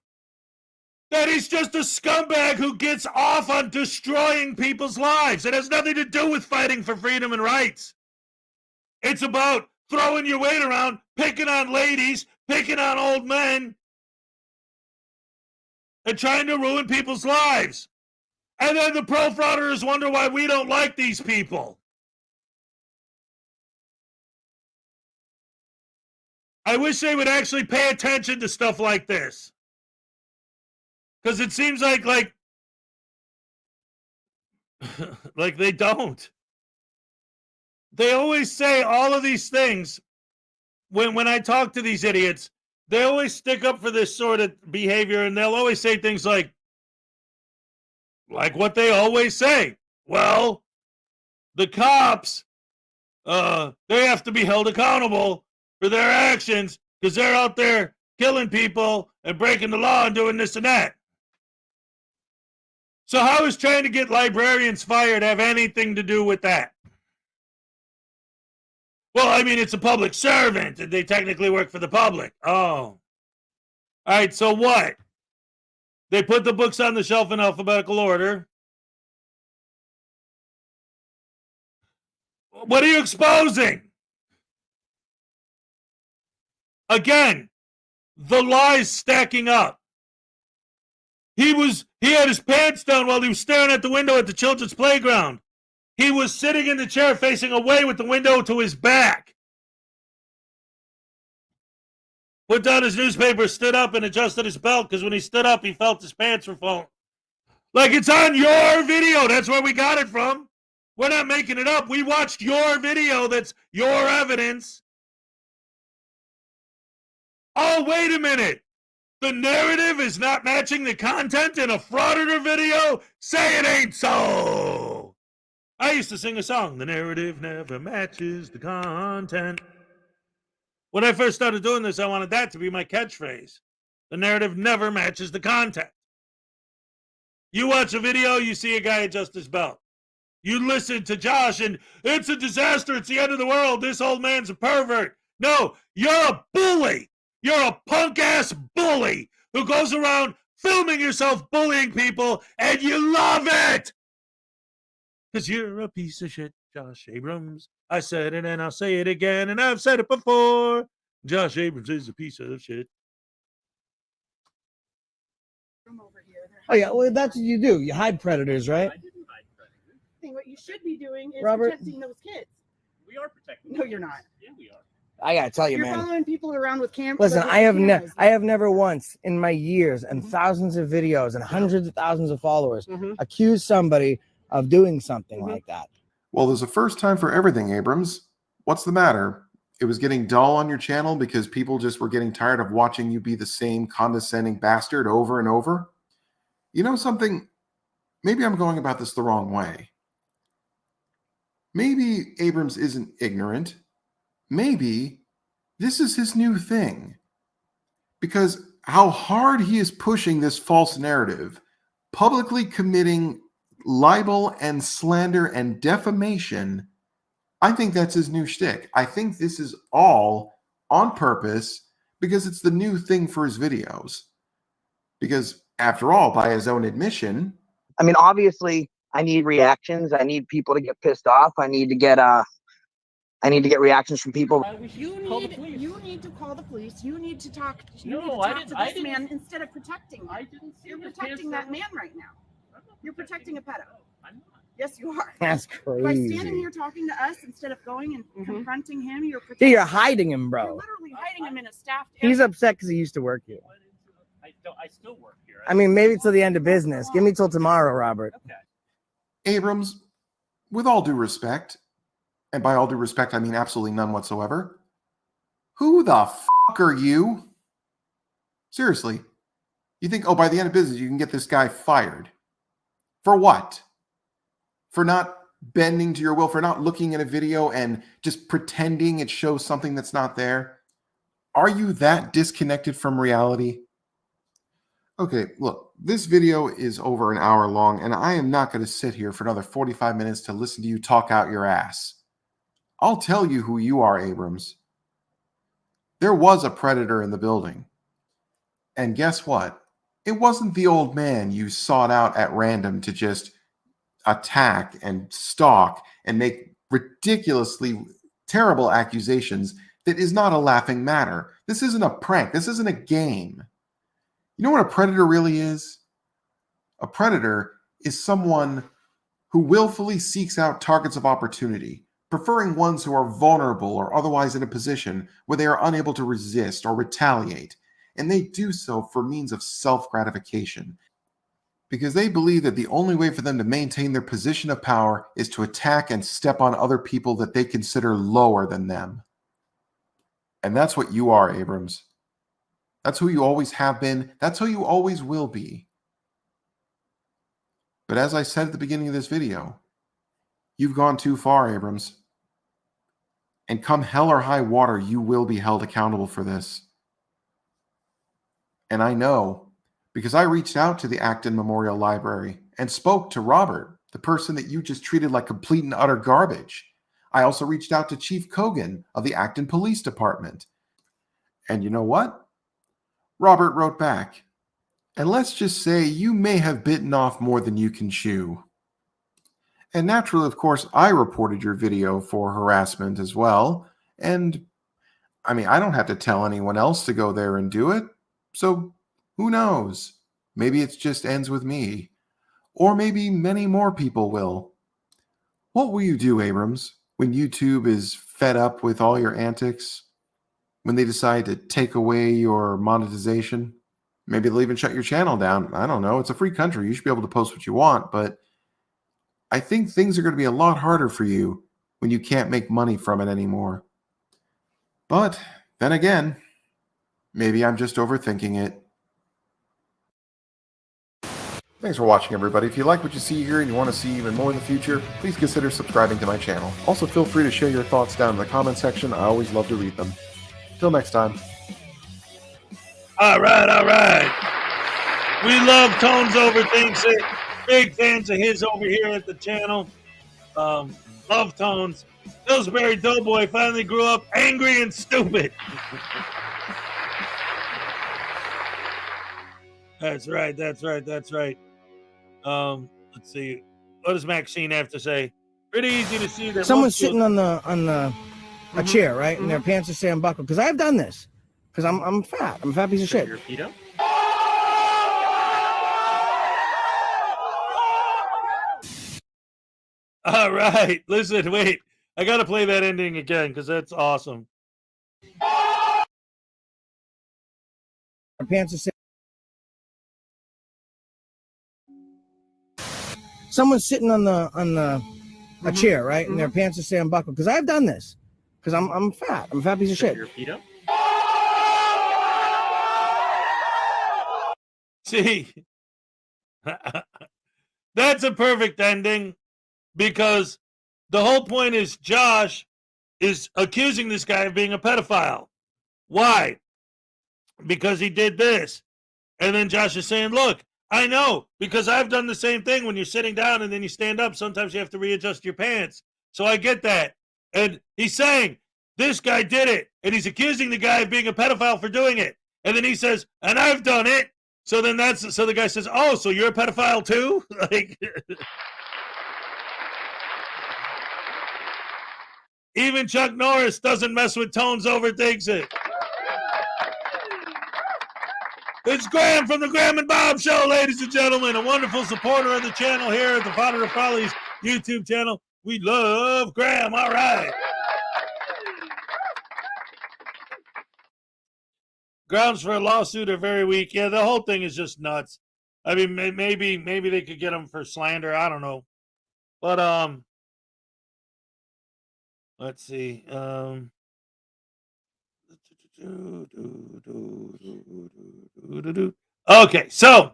that he's just a scumbag who gets off on destroying people's lives. It has nothing to do with fighting for freedom and rights. It's about throwing your weight around, picking on ladies, picking on old men, and trying to ruin people's lives. And then the pro-frauditors wonder why we don't like these people. I wish they would actually pay attention to stuff like this. Because it seems like they don't. They always say all of these things. When I talk to these idiots, they always stick up for this sort of behavior, and they'll always say things like what they always say. Well, the cops, they have to be held accountable for their actions because they're out there killing people and breaking the law and doing this and that. So how is trying to get librarians fired have anything to do with that? Well, I mean, it's a public servant, and they technically work for the public. Oh. All right, so what? They put the books on the shelf in alphabetical order. What are you exposing? Again, the lies stacking up. He had his pants down while he was staring at the window at the children's playground. He was sitting in the chair facing away with the window to his back. Put down his newspaper, stood up, and adjusted his belt because when he stood up, he felt his pants were falling. Like, it's on your video. That's where we got it from. We're not making it up. We watched your video. That's your evidence. Oh, wait a minute. The narrative is not matching the content in a Frauditor video? Say it ain't so. I used to sing a song, the narrative never matches the content. When I first started doing this, I wanted that to be my catchphrase. The narrative never matches the content. You watch a video, you see a guy adjust his belt. You listen to Josh and it's a disaster, it's the end of the world, this old man's a pervert. No, you're a bully. You're a punk-ass bully who goes around filming yourself bullying people, and you love it! Because you're a piece of shit, Josh Abrams. I said it and I'll say it again, and I've said it before. Josh Abrams is a piece of shit. Oh, yeah, well, that's what you do. You hide predators, right? I didn't hide predators. What you should be doing is Robert? protecting those kids. We are protecting. No, you're not. Yeah, we are. I gotta tell you, You're man. following people around with cameras. Listen, I have never once in my years and thousands of videos and hundreds of thousands of followers accused somebody of doing something like that. Well, there's a first time for everything, Abrams. What's the matter? It was getting dull on your channel because people just were getting tired of watching you be the same condescending bastard over and over? You know something? Maybe I'm going about this the wrong way. Maybe Abrams isn't ignorant. Maybe this is his new thing. Because how hard he is pushing this false narrative, publicly committing libel and slander and defamation, I think that's his new shtick. I think this is all on purpose because it's the new thing for his videos. Because after all, by his own admission, I mean, obviously, I need reactions. I need people to get pissed off. I need to get reactions from people. You need to call the police. You need to talk. No, I to didn't. this man instead of protecting. I didn't see You're his protecting pants that man right now. I'm not You're protecting a pedo. I'm not. Yes, you are. That's By standing crazy. here talking to us instead of going and confronting him, you're Yeah, protecting. you're hiding him, You're bro. literally hiding him in a staffed He's area. upset because he used to work here. I still work here. I mean, maybe till the end of business. Give me till tomorrow, Robert. Okay. Abrams, with all due respect, and by all due respect, I mean absolutely none whatsoever, Who the fuck are you? Seriously. You think, oh, by the end of business, you can get this guy fired. For what? For not bending to your will, for not looking at a video and just pretending it shows something that's not there? Are you that disconnected from reality? Okay, look, this video is over an hour long, and I am not going to sit here for another 45 minutes to listen to you talk out your ass. I'll tell you who you are, Abrams. There was a predator in the building. And guess what? It wasn't the old man you sought out at random to just attack and stalk and make ridiculously terrible accusations that is not a laughing matter. This isn't a prank. This isn't a game. You know what a predator really is? A predator is someone who willfully seeks out targets of opportunity, preferring ones who are vulnerable or otherwise in a position where they are unable to resist or retaliate, and they do so for means of self-gratification, because they believe that the only way for them to maintain their position of power is to attack and step on other people that they consider lower than them. And that's what you are, Abrams. That's who you always have been. That's who you always will be. But as I said at the beginning of this video, you've gone too far, Abrams. And come hell or high water, you will be held accountable for this. And I know, because I reached out to the Acton Memorial Library and spoke to Robert, the person that you just treated like complete and utter garbage. I also reached out to Chief Kogan of the Acton Police Department. And you know what? Robert wrote back. And let's just say you may have bitten off more than you can chew. And naturally, of course, I reported your video for harassment as well. And I mean, I don't have to tell anyone else to go there and do it. So who knows? Maybe it just ends with me. Or maybe many more people will. What will you do, Abrams, when YouTube is fed up with all your antics? When they decide to take away your monetization? Maybe they'll even shut your channel down. I don't know. It's a free country. You should be able to post what you want. But I think things are going to be a lot harder for you when you can't make money from it anymore. But then again, maybe I'm just overthinking it. Thanks for watching, everybody. If you like what you see here and you want to see even more in the future, please consider subscribing to my channel. Also, feel free to share your thoughts down in the comment section. I always love to read them. Till next time. All right, all right. We love Tones Overthinks It. Big fans of his over here at the channel. Love Tones. Pillsbury Doughboy finally grew up angry and stupid. That's right, that's right, that's right. Let's see. What does Maxine have to say? Pretty easy to see that Someone's sitting on a chair, right? And their pants are saying buckle. Because I've done this. Because I'm fat. I'm a fat piece of shit. Your feet up? All right. Listen, wait. I got to play that ending again because that's awesome. Our pants are saying. Someone's sitting on a chair, right? And their pants are saying buckle. Because I've done this. Because I'm fat. I'm a fat piece of shit. Your feet up? See, that's a perfect ending because the whole point is Josh is accusing this guy of being a pedophile. Why? Because he did this. And then Josh is saying, look, I know, because I've done the same thing when you're sitting down and then you stand up. Sometimes you have to readjust your pants. So I get that. And he's saying, this guy did it. And he's accusing the guy of being a pedophile for doing it. And then he says, and I've done it. So then so the guy says, oh, so you're a pedophile too? Like, even Chuck Norris doesn't mess with Tones Overthinks It. It's Graham from the Graham and Bob Show, ladies and gentlemen, a wonderful supporter of the channel here at the Frauditer Follies YouTube channel. We love Graham. All right. Grounds for a lawsuit are very weak. Yeah, the whole thing is just nuts. I mean, maybe they could get him for slander. I don't know. But let's see. Okay, so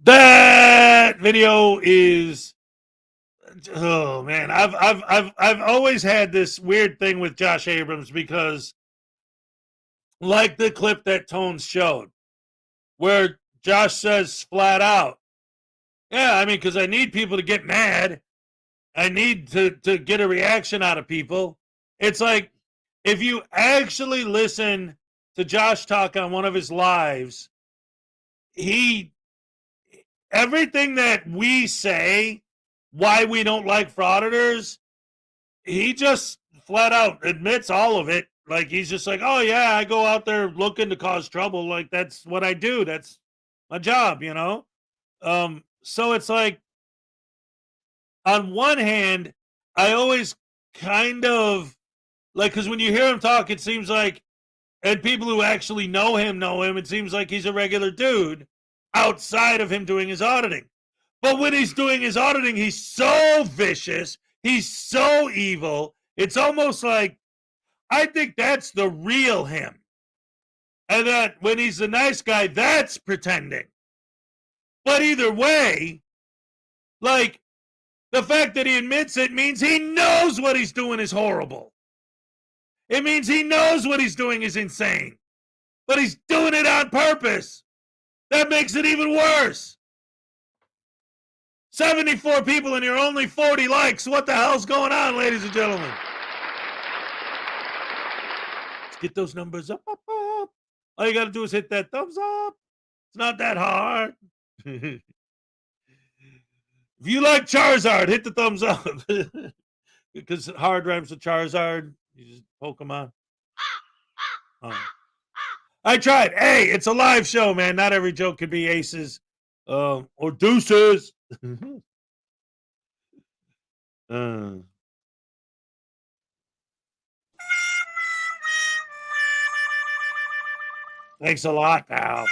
that video is, oh man, I've always had this weird thing with Josh Abrams because, like the clip that Tones showed, where Josh says flat out, yeah, I mean, because I need people to get mad. I need to get a reaction out of people. It's like, if you actually listen to Josh talk on one of his lives, everything that we say, why we don't like frauditors, he just flat out admits all of it. Like, he's just like, oh yeah, I go out there looking to cause trouble. Like, that's what I do. That's my job, you know? So it's like, on one hand, I always kind of like, because when you hear him talk, it seems like, and people who actually know him, it seems like he's a regular dude outside of him doing his auditing. But when he's doing his auditing, he's so vicious, he's so evil. It's almost like, I think that's the real him. And that when he's the nice guy, that's pretending. But either way, like, the fact that he admits it means he knows what he's doing is horrible. It means he knows what he's doing is insane. But he's doing it on purpose. That makes it even worse. 74 people and you're only 40 likes. What the hell's going on, ladies and gentlemen? Let's get those numbers up. All you got to do is hit that thumbs up. It's not that hard. If you like Charizard, hit the thumbs up. Because hard rhymes with Charizard. You just Pokemon. Oh. I tried. Hey, it's a live show, man. Not every joke could be aces or deuces. Thanks a lot, pal.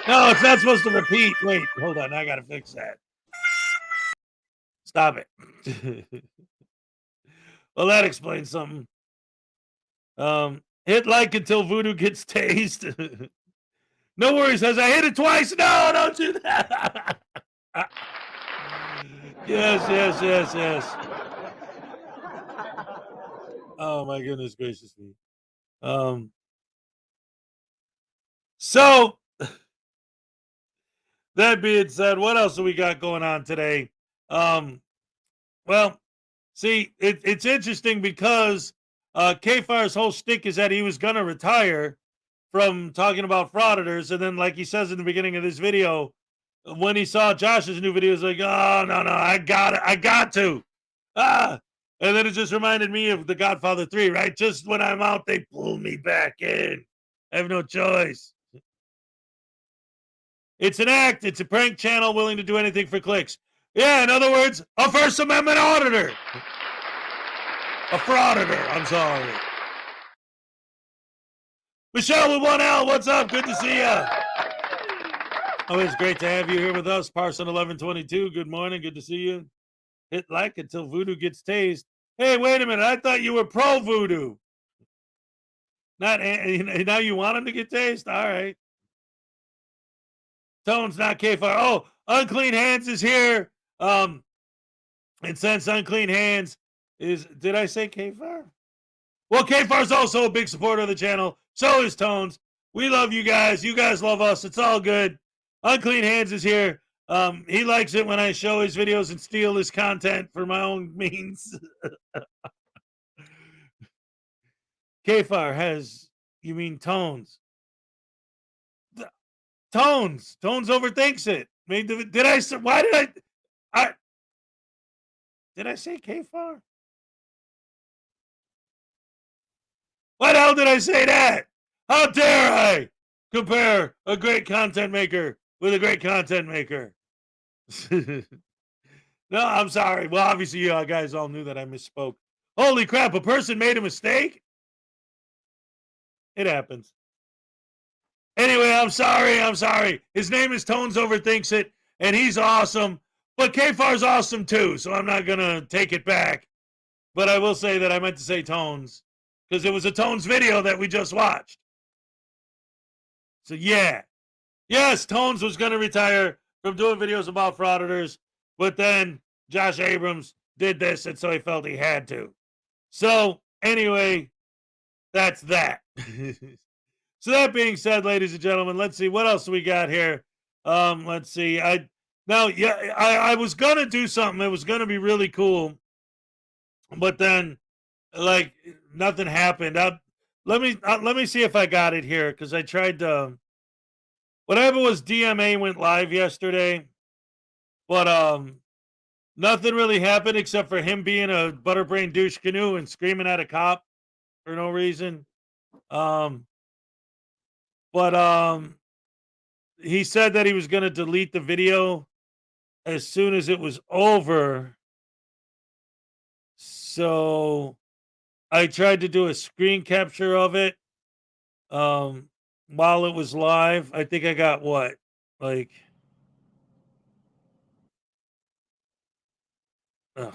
No, it's not supposed to repeat. Wait, hold on. I got to fix that. Stop it. Well, that explains something. Hit like until Voodoo gets tased. No worries, as I hit it twice. No, don't do that. Yes. Oh my goodness gracious me. So that being said, what else do we got going on today? Well, see, it's interesting because K-Fire's whole shtick is that he was going to retire from talking about frauditors. And then, like he says in the beginning of this video, when he saw Josh's new video, he's like, oh, no, I got to. And then it just reminded me of The Godfather 3, right? Just when I'm out, they pull me back in. I have no choice. It's an act. It's a prank channel willing to do anything for clicks. Yeah, in other words, a First Amendment auditor. A frauditor, I'm sorry. Michelle with 1L, what's up? Good to see you. Always great to have you here with us. Parson 1122, good morning. Good to see you. Hit like until Voodoo gets tased. Hey, wait a minute. I thought you were pro Voodoo. Not now you want him to get tased? All right. Tone's not K-Fire. Oh, Unclean Hands is here. And since Unclean Hands is, did I say K-Fire? Well, K-Fire's also a big supporter of the channel. So is Tones. We love you guys. You guys love us. It's all good. Unclean Hands is here. He likes it when I show his videos and steal his content for my own means. K-Fire has, you mean Tones? Tones overthinks it. I mean, did I say, why did did I say K-Fire? Why the hell did I say that? How dare I compare a great content maker with a great content maker? No, I'm sorry. Well, obviously, you guys all knew that I misspoke. Holy crap, a person made a mistake? It happens. Anyway, I'm sorry. His name is Tones Overthinks It, and he's awesome. But K-Far's awesome too, so I'm not going to take it back. But I will say that I meant to say Tones. because it was a Tones video that we just watched. So yeah. Yes, Tones was going to retire from doing videos about frauditors, but then Josh Abrams did this, and so he felt he had to. So anyway, that's that. So that being said, ladies and gentlemen, let's see what else we got here. Let's see. I was gonna do something. It was gonna be really cool, but then like nothing happened. Let me see if I got it here, because I tried to. What happened was DMA went live yesterday, but nothing really happened except for him being a butterbrain douche canoe and screaming at a cop for no reason. But he said that he was going to delete the video as soon as it was over. So I tried to do a screen capture of it while it was live. I think I got what? Like, ugh.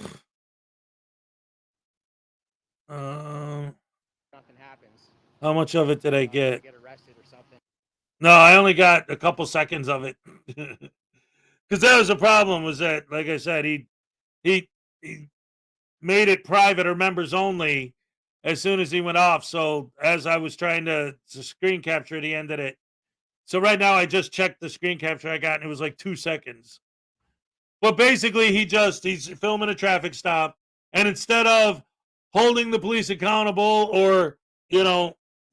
Nothing happens. How much of it did I get? Get arrested or something. No, I only got a couple seconds of it. Because that was the problem, was that, like I said, he made it private or members only as soon as he went off. So as I was trying to screen capture it, he ended it. So right now I just checked the screen capture I got, and it was like 2 seconds. But basically he's filming a traffic stop, and instead of holding the police accountable or,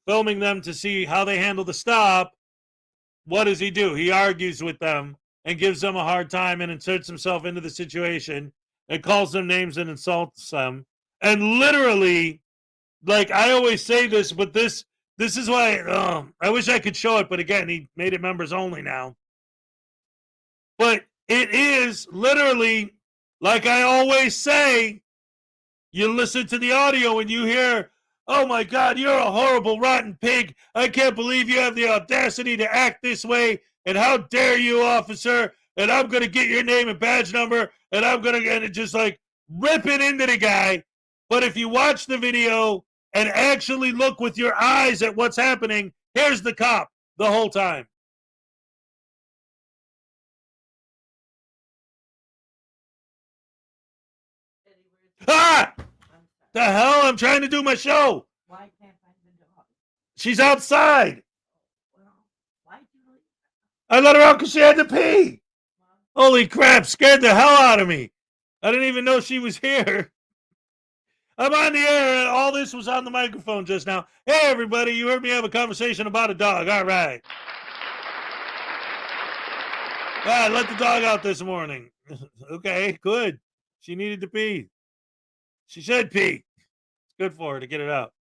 filming them to see how they handle the stop, what does he do? He argues with them and gives them a hard time and inserts himself into the situation and calls them names and insults them. And literally, like I always say this, but this is why I wish I could show it, but again, he made it members only now. But it is literally, like I always say, you listen to the audio and you hear, "Oh my God, you're a horrible, rotten pig. I can't believe you have the audacity to act this way. And how dare you, officer? And I'm going to get your name and badge number. And I'm going to get it," just like ripping into the guy. But if you watch the video and actually look with your eyes at what's happening, here's the cop the whole time. Ah! The hell? I'm trying to do my show. Why can't I find the dog? She's outside. Well, why'd you leave? I let her out because she had to pee. Holy crap, scared the hell out of me. I didn't even know she was here. I'm on the air, and all this was on the microphone just now. Hey, everybody, you heard me have a conversation about a dog. All right. I let the dog out this morning. Okay, good. She needed to pee. She said pee. It's good for her to get it out.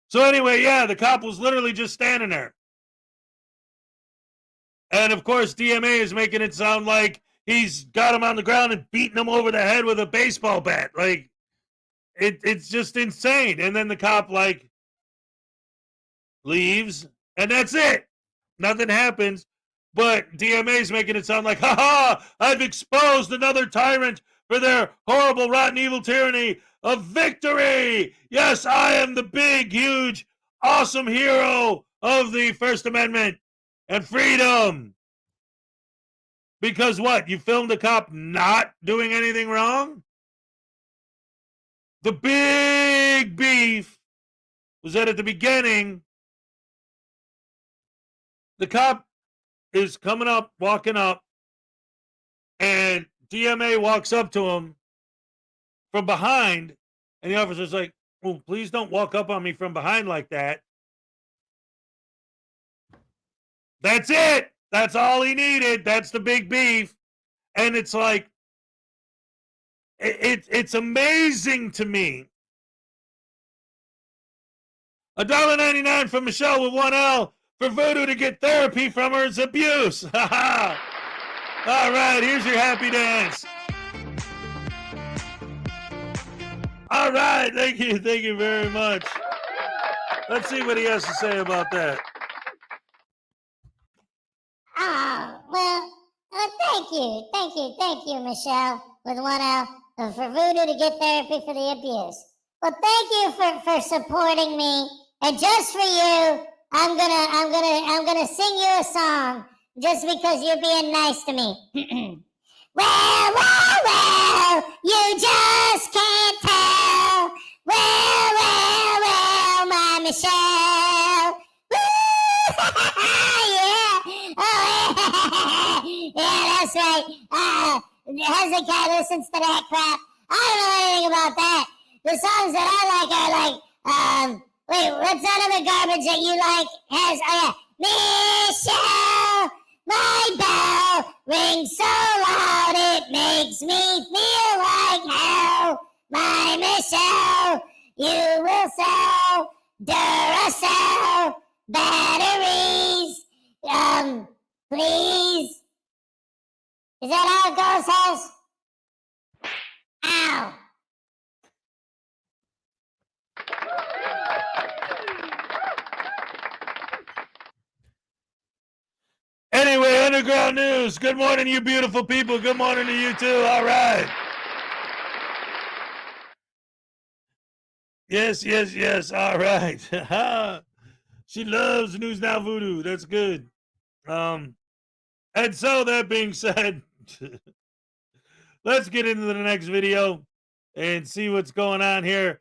So anyway, yeah, the cop was literally just standing there. And of course, DMA is making it sound like he's got him on the ground and beating him over the head with a baseball bat. Like, it's just insane. And then the cop, like, leaves, and that's it. Nothing happens. But DMA is making it sound like, I've exposed another tyrant for their horrible, rotten, evil tyranny of victory. Yes, I am the big, huge, awesome hero of the First Amendment and freedom. Because what? You filmed a cop not doing anything wrong? The big beef was that at the beginning, the cop is coming up, walking up, and DMA walks up to him from behind, and the officer's like, "Oh, please don't walk up on me from behind like that." That's it. That's all he needed. That's the big beef. And it's like, it's amazing to me. $1.99 from Michelle with 1L for Voodoo to get therapy from her abuse. All right, here's your happy dance. All right, thank you very much. Let's see what he has to say about that. Oh, well, thank you, Michelle, with 1L for Voodoo to get therapy for the abuse. Well, thank you for supporting me. And just for you, I'm gonna sing you a song just because you're being nice to me. Well, you just can't tell. Well, my Michelle. Yeah. Oh, yeah, that's right. Hezekiah listens to that crap. I don't know anything about that. The songs that I like are like, wait, what's that other garbage that you like? Michelle, my bell rings so loud it makes me feel like hell. My Michelle, you will sell Duracell batteries. Please. Is that how it goes, Hez? Ow. Anyway, Underground News. Good morning, you beautiful people. Good morning to you too. All right. Yes. All right. She loves News Now Voodoo. That's good. And so that being said, let's get into the next video and see what's going on here.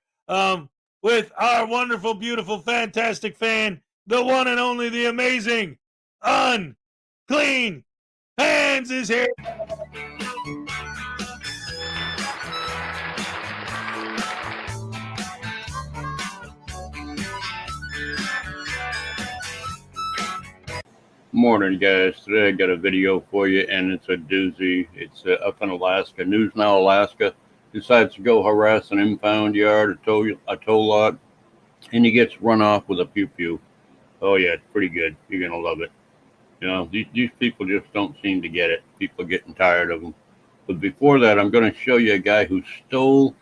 With our wonderful, beautiful, fantastic fan, the one and only, the amazing, Unclean Hands is here. Morning, guys. Today I got a video for you, and it's a doozy. It's up in Alaska. News Now Alaska decides to go harass an impound yard, a tow lot, and he gets run off with a pew-pew. Oh, yeah, it's pretty good. You're going to love it. You know, these people just don't seem to get it. People are getting tired of them. But before that, I'm going to show you a guy who stole,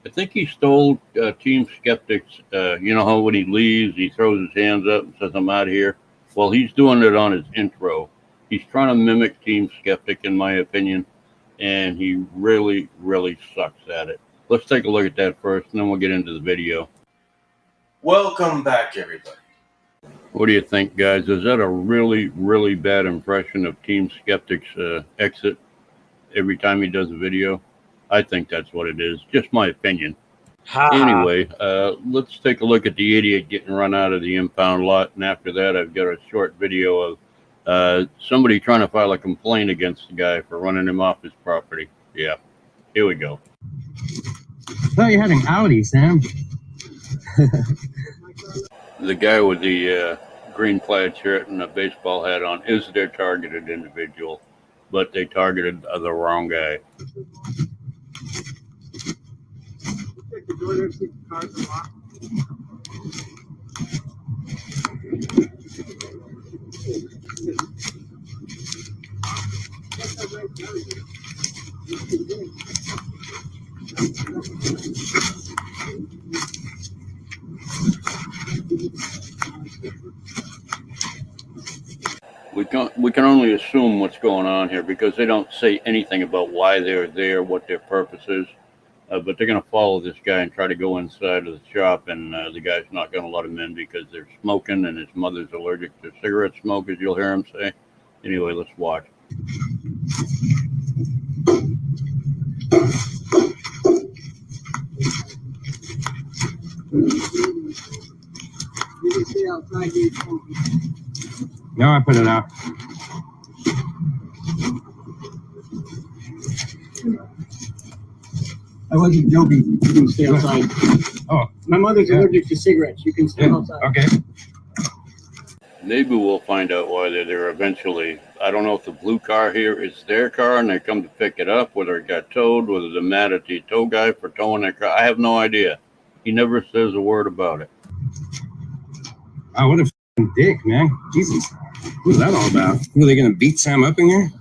I think he stole Team Skeptic's, you know how when he leaves, he throws his hands up and says, I'm out of here. Well, he's doing it on his intro. He's trying to mimic Team Skeptic, in my opinion, and he really, really sucks at it. Let's take a look at that first, and then we'll get into the video. Welcome back, everybody. What do you think, guys? Is that a really, really bad impression of Team Skeptic's exit every time he does a video? I think that's what it is. Just my opinion. Anyway, let's take a look at the idiot getting run out of the impound lot. And after that, I've got a short video of somebody trying to file a complaint against the guy for running him off his property. Yeah, here we go. I thought you had an Audi, Sam. The guy with the green plaid shirt and a baseball hat on is their targeted individual, but they targeted the wrong guy. We can only assume what's going on here because they don't say anything about why they're there, what their purpose is. But they're going to follow this guy and try to go inside of the shop, and the guy's not going to let him in because they're smoking, and his mother's allergic to cigarette smoke, as you'll hear him say. Anyway, let's watch. No, I put it out. I wasn't joking. You can stay outside. Oh, my mother's allergic to cigarettes. You can stay outside. Okay. Maybe we'll find out why they're there eventually. I don't know if the blue car here is their car and they come to pick it up, whether it got towed, whether they're mad at the tow guy for towing their car. I have no idea. He never says a word about it. Oh, what a f***ing dick, man. Jesus. What's that all about? Were they going to beat Sam up in here?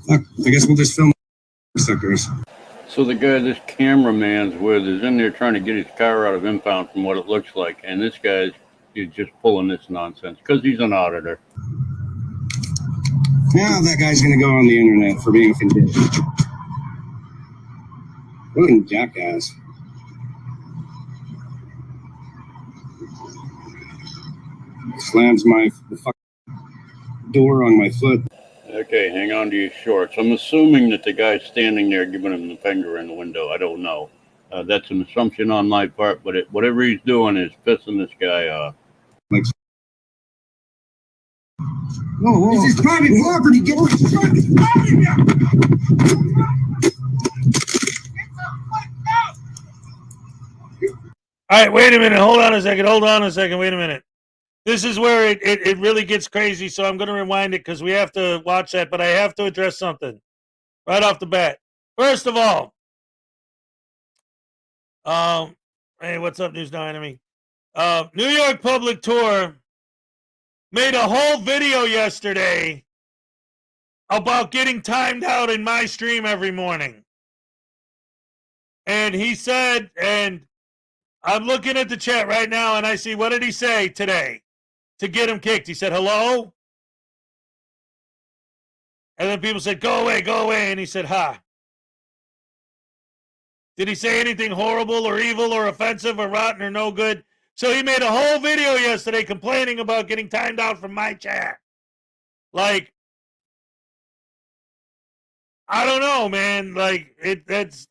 Fuck, I guess we'll just film suckers. So the guy this cameraman's with is in there trying to get his car out of impound from what it looks like. And this guy's just pulling this nonsense because he's an auditor. Now that guy's going to go on the internet for being a dick. Fucking jackass. slams the fucking door on my foot. Okay, hang on to your shorts. I'm assuming that the guy's standing there giving him the finger in the window. I don't know. That's an assumption on my part, but whatever he's doing is pissing this guy off. Like, whoa. This is private property. Get the All right, wait a minute. Hold on a second. Wait a minute. This is where it really gets crazy, so I'm going to rewind it because we have to watch that, but I have to address something right off the bat. First of all, hey, what's up, News Now Enemy? New York Public Tour made a whole video yesterday about getting timed out in my stream every morning. And he said, and I'm looking at the chat right now, and I see, what did he say today to get him kicked? He said, hello? And then people said, go away, and he said, ha. Did he say anything horrible or evil or offensive or rotten or no good? So he made a whole video yesterday complaining about getting timed out from my chat. Like, I don't know, man. Like, that's...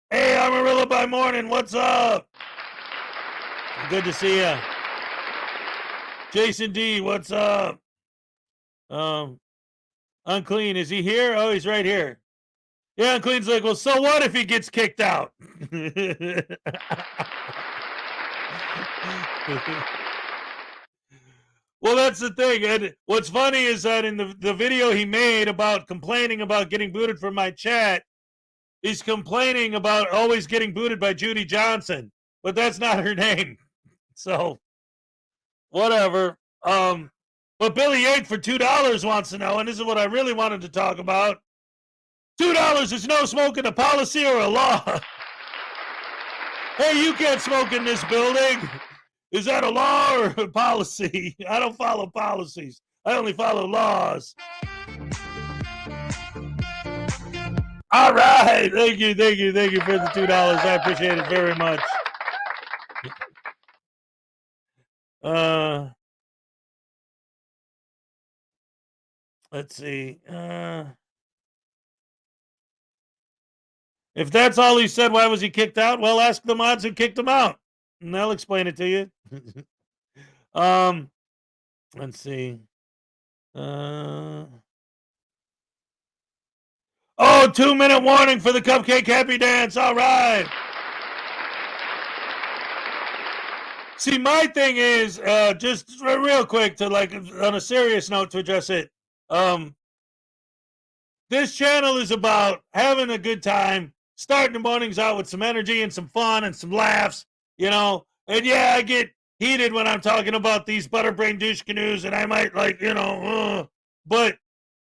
Hey, Amarillo by morning. What's up? Good to see ya. Jason D, what's up? Unclean, is he here? Oh, he's right here. Yeah, Unclean's like, well, so what if he gets kicked out? Well, that's the thing. And what's funny is that in the video he made about complaining about getting booted from my chat, he's complaining about always getting booted by Judy Johnson, but that's not her name. So, whatever. But Billy 8 for $2 wants to know, and this is what I really wanted to talk about. $2 is no smoking, a policy or a law. Hey, you can't smoke in this building. Is that a law or a policy? I don't follow policies. I only follow laws. All right. Thank you for the $2. I appreciate it very much. Let's see. If that's all he said, why was he kicked out? Well, ask the mods who kicked him out, and they'll explain it to you. Let's see. Oh, 2-minute warning for the Cupcake Happy Dance. All right. See, my thing is, just real quick to like on a serious note to address it. This channel is about having a good time, starting the mornings out with some energy and some fun and some laughs, you know. And yeah, I get heated when I'm talking about these butterbrain douche canoes, and I might like, you know, but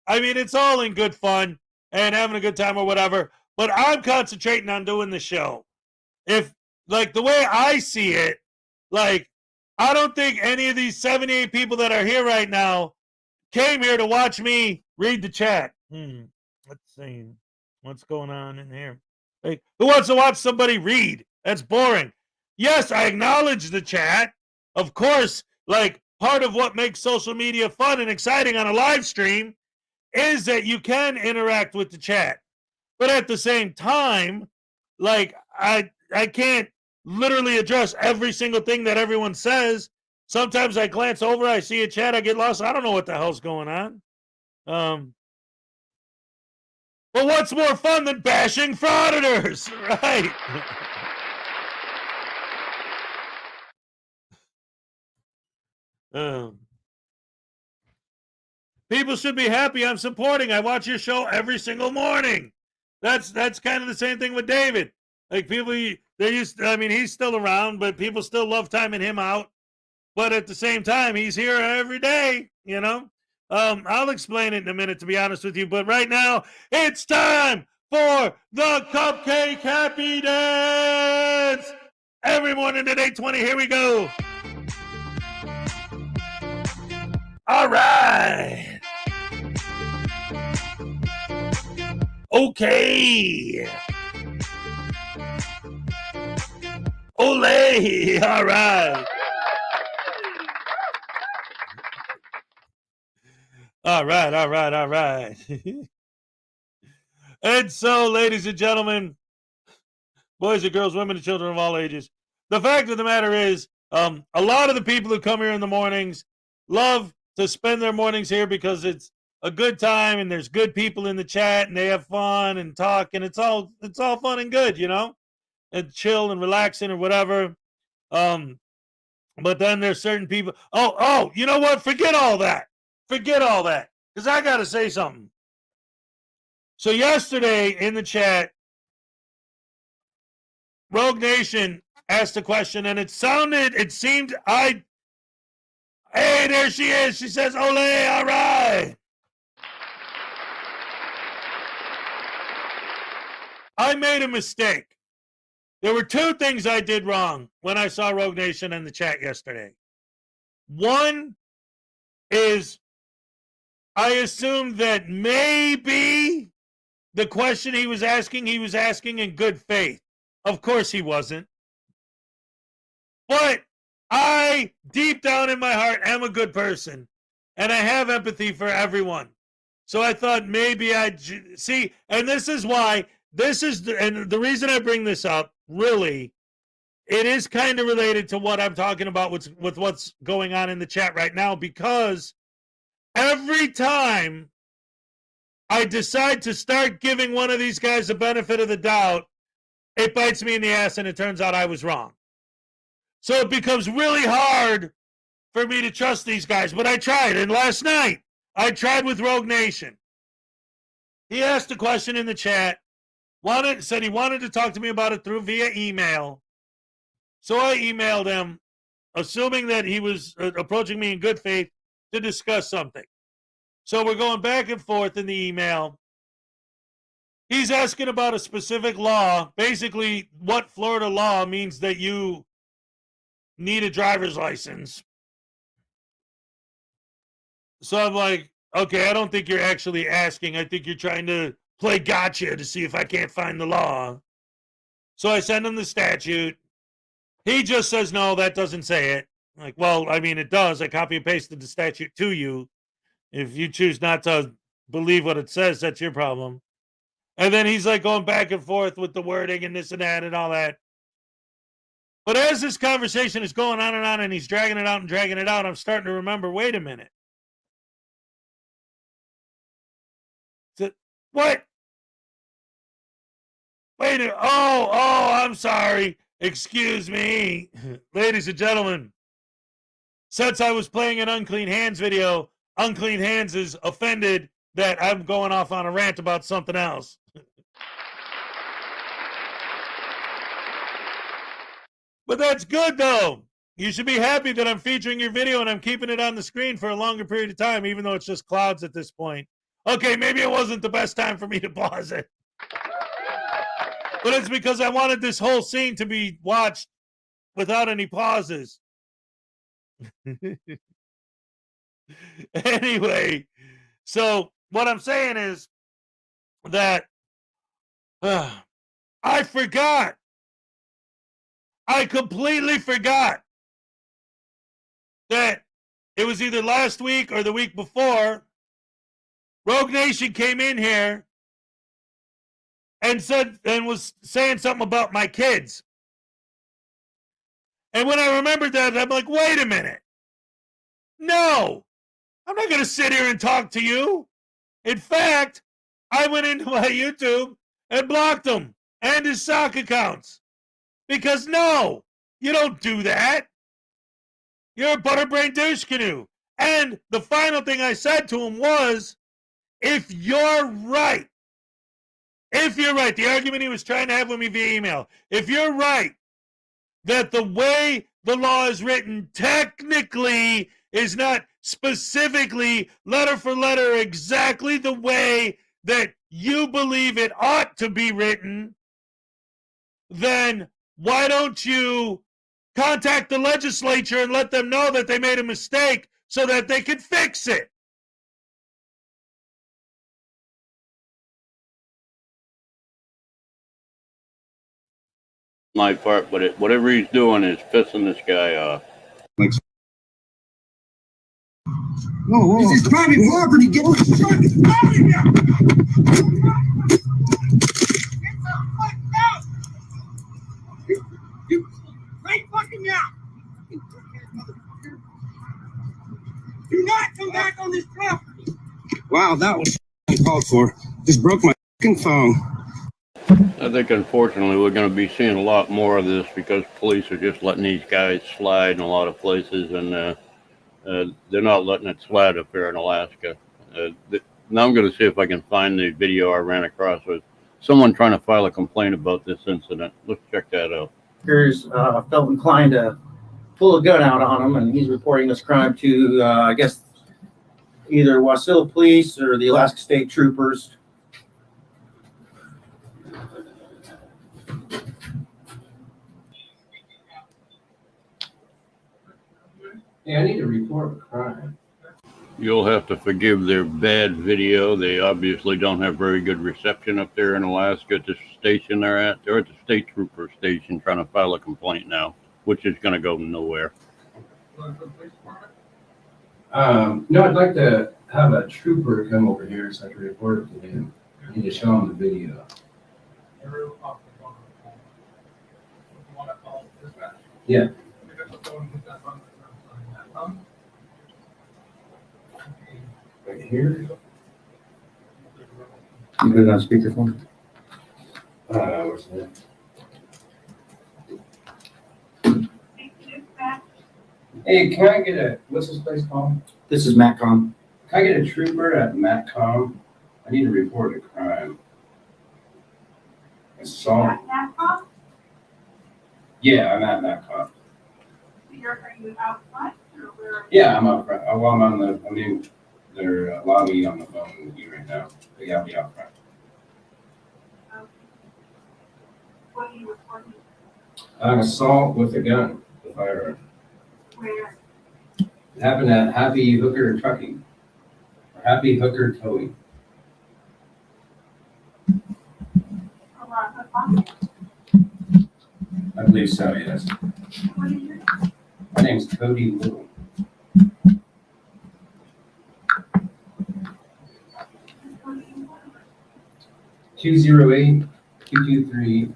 I mean, it's all in good fun and having a good time or whatever. But I'm concentrating on doing the show. If like the way I see it, like I don't think any of these 78 people that are here right now came here to watch me read the chat. Let's see what's going on in here. Like, who wants to watch somebody read? That's boring. Yes, I acknowledge the chat. Of course, like part of what makes social media fun and exciting on a live stream is that you can interact with the chat. But at the same time, like I can't literally address every single thing that everyone says. Sometimes I glance over, I see a chat, I get lost. I don't know what the hell's going on. But what's more fun than bashing frauditors, right? People should be happy I'm supporting. I watch your show every single morning. That's kind of the same thing with David. Like people, I mean, he's still around, but people still love timing him out. But at the same time, he's here every day, you know? I'll explain it in a minute, to be honest with you. But right now, it's time for the Cupcake Happy Dance. Every morning at 8:20, here we go. All right. Okay. Olay. All right. All right, all right, all right. And so, ladies and gentlemen, boys and girls, women and children of all ages, the fact of the matter is, a lot of the people who come here in the mornings love to spend their mornings here because it's a good time and there's good people in the chat and they have fun and talk and it's all fun and good, you know, and chill and relaxing or whatever. But then there's certain people. Oh, you know what? Forget all that. Forget all that. Because I got to say something. So yesterday in the chat, Rogue Nation asked a question, and it seemed, hey, there she is. She says, ole, all right. I made a mistake. There were two things I did wrong when I saw Rogue Nation in the chat yesterday. One is I assumed that maybe the question he was asking in good faith. Of course he wasn't. But I, deep down in my heart, am a good person. And I have empathy for everyone. So I thought maybe I'd see, and this is why, and the reason I bring this up, really, it is kind of related to what I'm talking about with what's going on in the chat right now, because every time I decide to start giving one of these guys the benefit of the doubt, it bites me in the ass and it turns out I was wrong. So it becomes really hard for me to trust these guys, but I tried. And last night, I tried with Rogue Nation. He asked a question in the chat, said he wanted to talk to me about it via email. So I emailed him, assuming that he was approaching me in good faith to discuss something. So we're going back and forth in the email. He's asking about a specific law, basically what Florida law means that you need a driver's license. So I'm like, okay, I don't think you're actually asking. I think you're trying to play gotcha to see if I can't find the law. So I send him the statute. He just says, no, that doesn't say it. I'm like, well, I mean, it does. I copy and pasted the statute to you. If you choose not to believe what it says, that's your problem. And then he's like going back and forth with the wording and this and that and all that. But as this conversation is going on and he's dragging it out, I'm starting to remember, wait a minute. What? Wait a I'm sorry. Excuse me. Ladies and gentlemen, since I was playing an Unclean Hands video, Unclean Hands is offended that I'm going off on a rant about something else. But that's good, though. You should be happy that I'm featuring your video and I'm keeping it on the screen for a longer period of time, even though it's just clouds at this point. Okay, maybe it wasn't the best time for me to pause it. But it's because I wanted this whole scene to be watched without any pauses. Anyway, so what I'm saying is that I forgot. I completely forgot that it was either last week or the week before. Rogue Nation came in here and was saying something about my kids. And when I remembered that, I'm like, wait a minute. No, I'm not going to sit here and talk to you. In fact, I went into my YouTube and blocked him and his sock accounts. Because no, you don't do that. You're a butterbrain douche canoe. And the final thing I said to him was, if you're right, the argument he was trying to have with me via email, if you're right that the way the law is written technically is not specifically letter for letter exactly the way that you believe it ought to be written, then why don't you contact the legislature and let them know that they made a mistake so that they can fix it? My part, but whatever he's doing is pissing this guy off. Whoa. This is private property. Get the fuck out of here! Get the fuck out! You right fucking now! Do not come back on this property! Wow, that was uncalled for. Just broke my fucking phone. I think unfortunately we're going to be seeing a lot more of this because police are just letting these guys slide in a lot of places, and they're not letting it slide up here in Alaska. Now I'm going to see if I can find the video I ran across with someone trying to file a complaint about this incident. Let's check that out. Felt inclined to pull a gun out on him, and he's reporting this crime to, I guess, either Wasilla Police or the Alaska State Troopers. Yeah, I need to report a crime. You'll have to forgive their bad video. They obviously don't have very good reception up there in Alaska at the station they're at. They're at the state trooper station trying to file a complaint now, which is going to go nowhere. No, I'd like to have a trooper come over here so I can report it to him. I need to show him the video. Yeah. Right here. You put it on speakerphone? Where's that? Hey, can I get what's this place called? This is MatCom. Can I get a trooper at MatCom? I need to report a crime. Assault. MatCom? Yeah, I'm at MatCom. Are you out front or where? Yeah, I'm out front. Well, they're allowing me on the phone with you right now. But yeah, I'll be out front. Okay. What are you reporting? An assault with a gun, the firearm. Where? It happened at Happy Hooker Trucking. Or Happy Hooker Towing. Around the phone? I believe so, yes. What is your name? My name's Cody Little. What do you want? 208-223.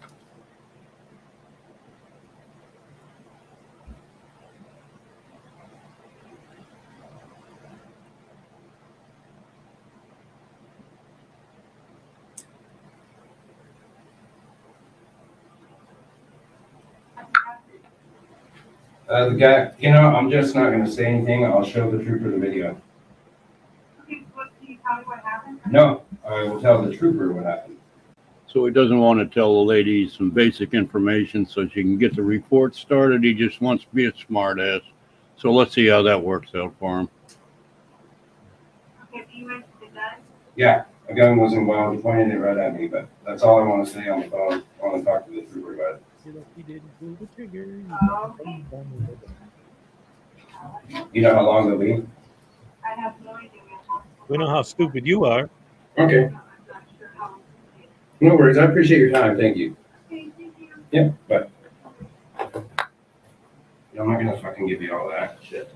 The guy, I'm just not going to say anything. I'll show the trooper the video. Okay, what, can you tell me what happened? No, I will tell the trooper what happened. So he doesn't want to tell the lady some basic information so she can get the report started. He just wants to be a smart ass. So let's see how that works out for him. Okay, do you mention the gun? Yeah, a gun was involved. He pointed it right at me, but that's all I want to say on the phone. I want to talk to the trooper about it. Oh, okay. You know how long they'll be? I have no idea. We know how stupid you are. Okay. I'm not sure how. No worries. I appreciate your time. Thank you. Okay, thank you. Yep, but I'm not gonna fucking give you all that shit.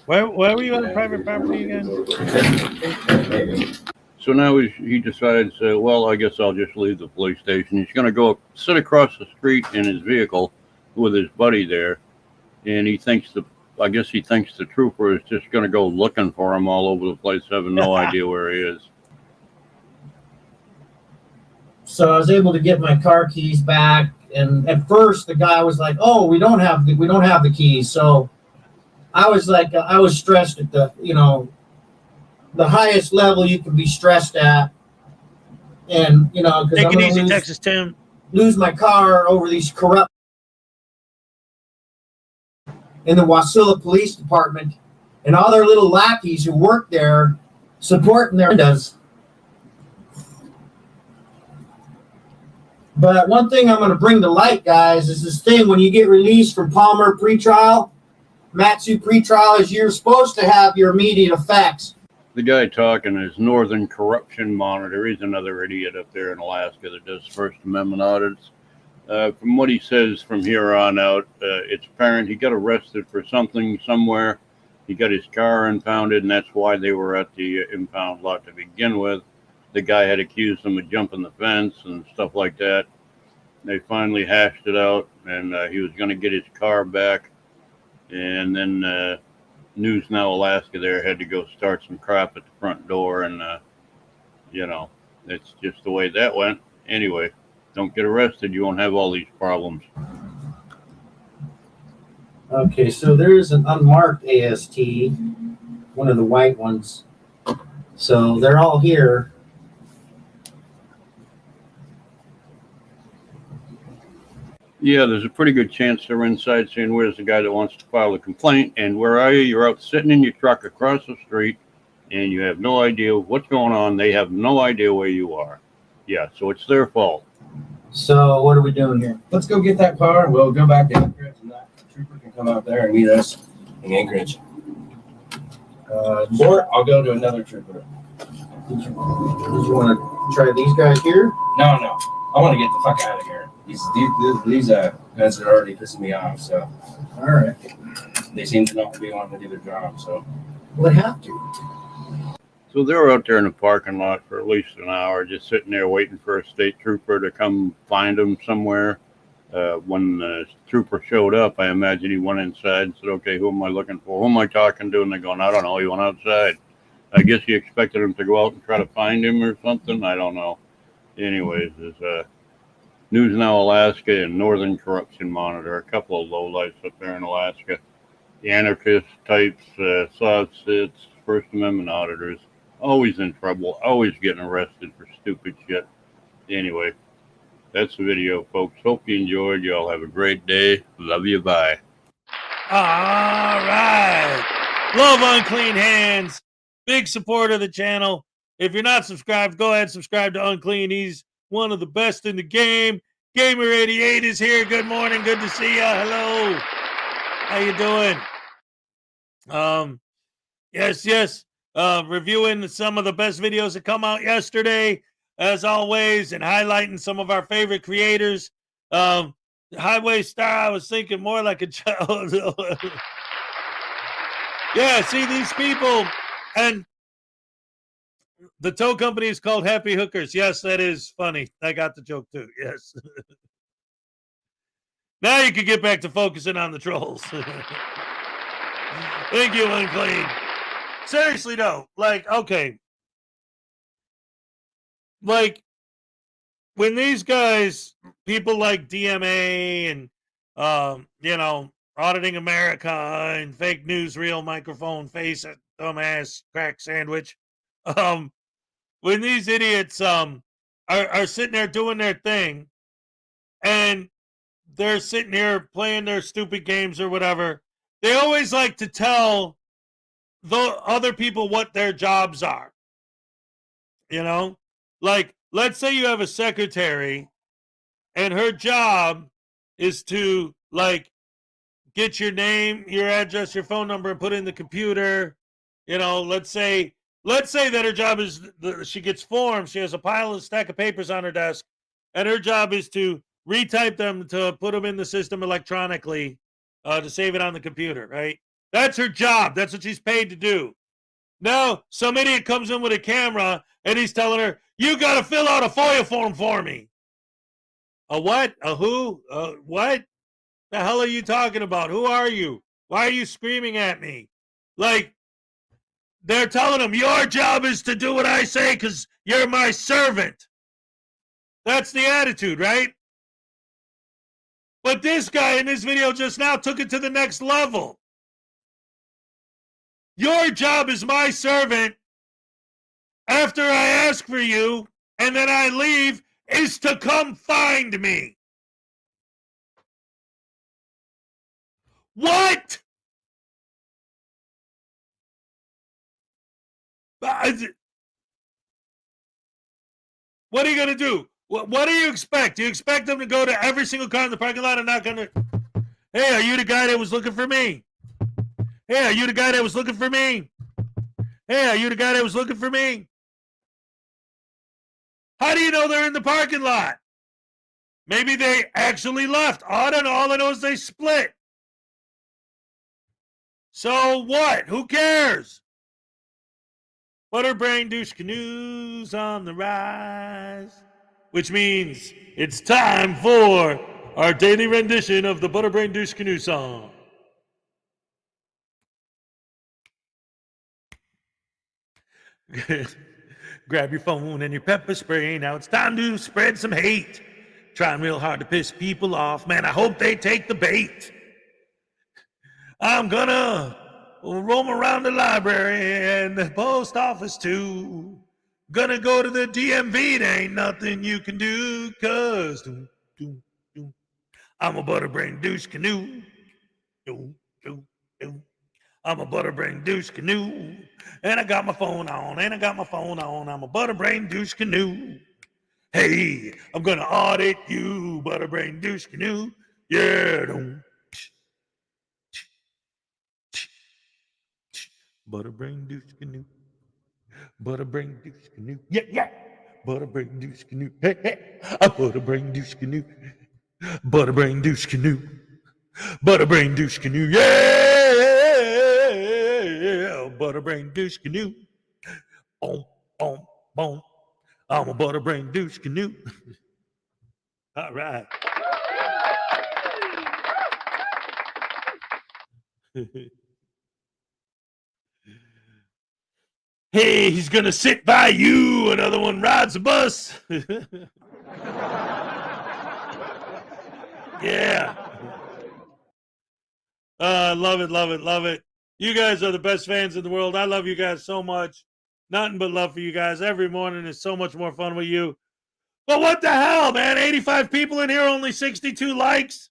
Where were you on private property again? So now he decided to say, well, I guess I'll just leave the police station. He's going to go sit across the street in his vehicle with his buddy there. And he thinks I guess he thinks the trooper is just going to go looking for him all over the place, having no idea where he is. So I was able to get my car keys back. And at first the guy was like, oh, we don't have the keys. So I was like, I was stressed at the highest level you can be stressed at. And, because Take I'm it going easy, to Texas Tim. lose my car over these corrupt in the Wasilla Police Department and all their little lackeys who work there supporting their agendas. But one thing I'm going to bring to light, guys, is this thing when you get released from Palmer pretrial, Matsu pretrial, is you're supposed to have your immediate effects. The guy talking is Northern Corruption Monitor. He's another idiot up there in Alaska that does First Amendment audits. From what he says from here on out, it's apparent he got arrested for something somewhere. He got his car impounded, and that's why they were at the impound lot to begin with. The guy had accused him of jumping the fence and stuff like that. They finally hashed it out, and he was going to get his car back. And then News Now Alaska there had to go start some crap at the front door, and, you know, that's just the way that went. Anyway, don't get arrested. You won't have all these problems. Okay, so there's an unmarked AST, one of the white ones. So they're all here. Yeah, there's a pretty good chance they're inside saying, where's the guy that wants to file a complaint? And where are you? You're out sitting in your truck across the street, and you have no idea what's going on. They have no idea where you are. Yeah, so it's their fault. So what are we doing here? Let's go get that car, and we'll go back to Anchorage, and that trooper can come out there and meet us in Anchorage. Or I'll go to another trooper. Did you want to try these guys here? No. I want to get the fuck out of here. These guys are already pissing me off, so. All right. They seem to not be wanting to do their job, so. Well, they have to. So they were out there in the parking lot for at least an hour, just sitting there waiting for a state trooper to come find them somewhere. When the trooper showed up, I imagine he went inside and said, okay, who am I looking for? Who am I talking to? And they're going, I don't know. He went outside. I guess he expected him to go out and try to find him or something. I don't know. Anyways, there's News Now Alaska and Northern Corruption Monitor, a couple of lowlights up there in Alaska. The anarchist types, soft-sits, First Amendment auditors, always in trouble, always getting arrested for stupid shit. Anyway, that's the video, folks. Hope you enjoyed. Y'all have a great day. Love you. Bye. All right. Love Unclean Hands. Big supporter of the channel. If you're not subscribed, go ahead and subscribe to Unclean. He's one of the best in the game. Gamer88 is here. Good morning. Good to see you. Hello. How you doing? Yes. Reviewing some of the best videos that come out yesterday, as always, and highlighting some of our favorite creators. Highway Star, I was thinking more like a child. Yeah, see these people, and the tow company is called Happy Hookers. Yes, that is funny. I got the joke too. Yes. Now you can get back to focusing on the trolls. Thank you, Unclean. Seriously, though, like, okay. Like, when these guys, people like DMA and, Auditing America and Fake News, Real Microphone, Face It, Dumbass, Crack Sandwich, when these idiots are sitting there doing their thing and they're sitting here playing their stupid games or whatever, they always like to tell the other people what their jobs are. Like, let's say you have a secretary and her job is to, like, get your name, your address, your phone number, and put it in the computer. Let's say that her job is, she gets forms. She has a stack of papers on her desk, and her job is to retype them to put them in the system electronically to save it on the computer, right? That's her job. That's what she's paid to do. Now, some idiot comes in with a camera, and he's telling her, you got to fill out a FOIA form for me. A what? A who? What? The hell are you talking about? Who are you? Why are you screaming at me? Like, they're telling him, your job is to do what I say because you're my servant. That's the attitude, right? But this guy in this video just now took it to the next level. Your job as my servant, after I ask for you and then I leave, is to come find me. What? What are you going to do? What do you expect? Do you expect them to go to every single car in the parking lot and not going to, hey, are you the guy that was looking for me? Hey, are you the guy that was looking for me? Hey, are you the guy that was looking for me? How do you know they're in the parking lot? Maybe they actually left. I don't know. All I know is they split. So what? Who cares? Butterbrain douche canoes on the rise. Which means it's time for our daily rendition of the Butterbrain douche canoe song. Grab your phone and your pepper spray. Now it's time to spread some hate. Trying real hard to piss people off. Man, I hope they take the bait. I'm gonna roam around the library and the post office too. Gonna go to the DMV. There ain't nothing you can do, cause I'm a butterbrain douche canoe. I'm a butterbrain douche canoe. And I got my phone on, I'm a butterbrain douche canoe. Hey, I'm gonna audit you, butterbrain douche canoe. Yeah, butterbrain douche canoe. Butterbrain douche canoe. Yeah. Butterbrain douche canoe. Hey. A butterbrain douche canoe. Butterbrain douche canoe. Butterbrain douche canoe. Yeah. Butterbrain douche canoe. Boom. I'm a butterbrain douche canoe. All right. Hey, he's gonna sit by you. Another one rides the bus. Yeah. Love it. You guys are the best fans in the world. I love you guys so much. Nothing but love for you guys. Every morning is so much more fun with you. But what the hell, man? 85 people in here, only 62 likes.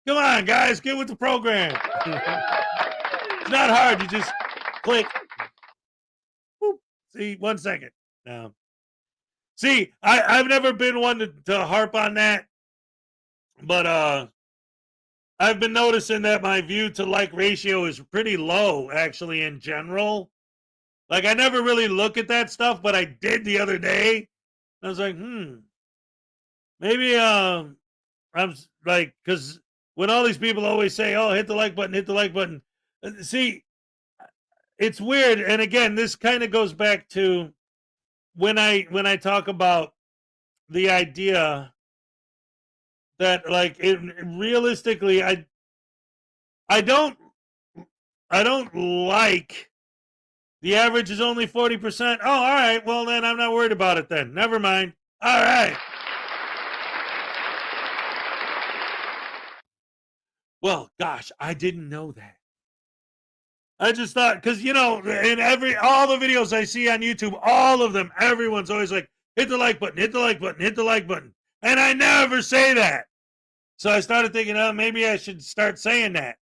Come on, guys, get with the program. It's not hard. You just click. Boop. See, 1 second. Now, see, I've never been one to harp on that, but I've been noticing that my view to like ratio is pretty low, actually, in general. Like, I never really look at that stuff, but I did the other day. I was like, maybe I'm like, because when all these people always say, oh, hit the like button. See, it's weird. And again, this kind of goes back to when I talk about the idea that, like, realistically, I don't like the average is only 40%. Oh, all right. Well, then I'm not worried about it then. Never mind. All right. Well, gosh, I didn't know that. I just thought, because, in all the videos I see on YouTube, all of them, everyone's always like, hit the like button. And I never say that. So I started thinking, oh, maybe I should start saying that.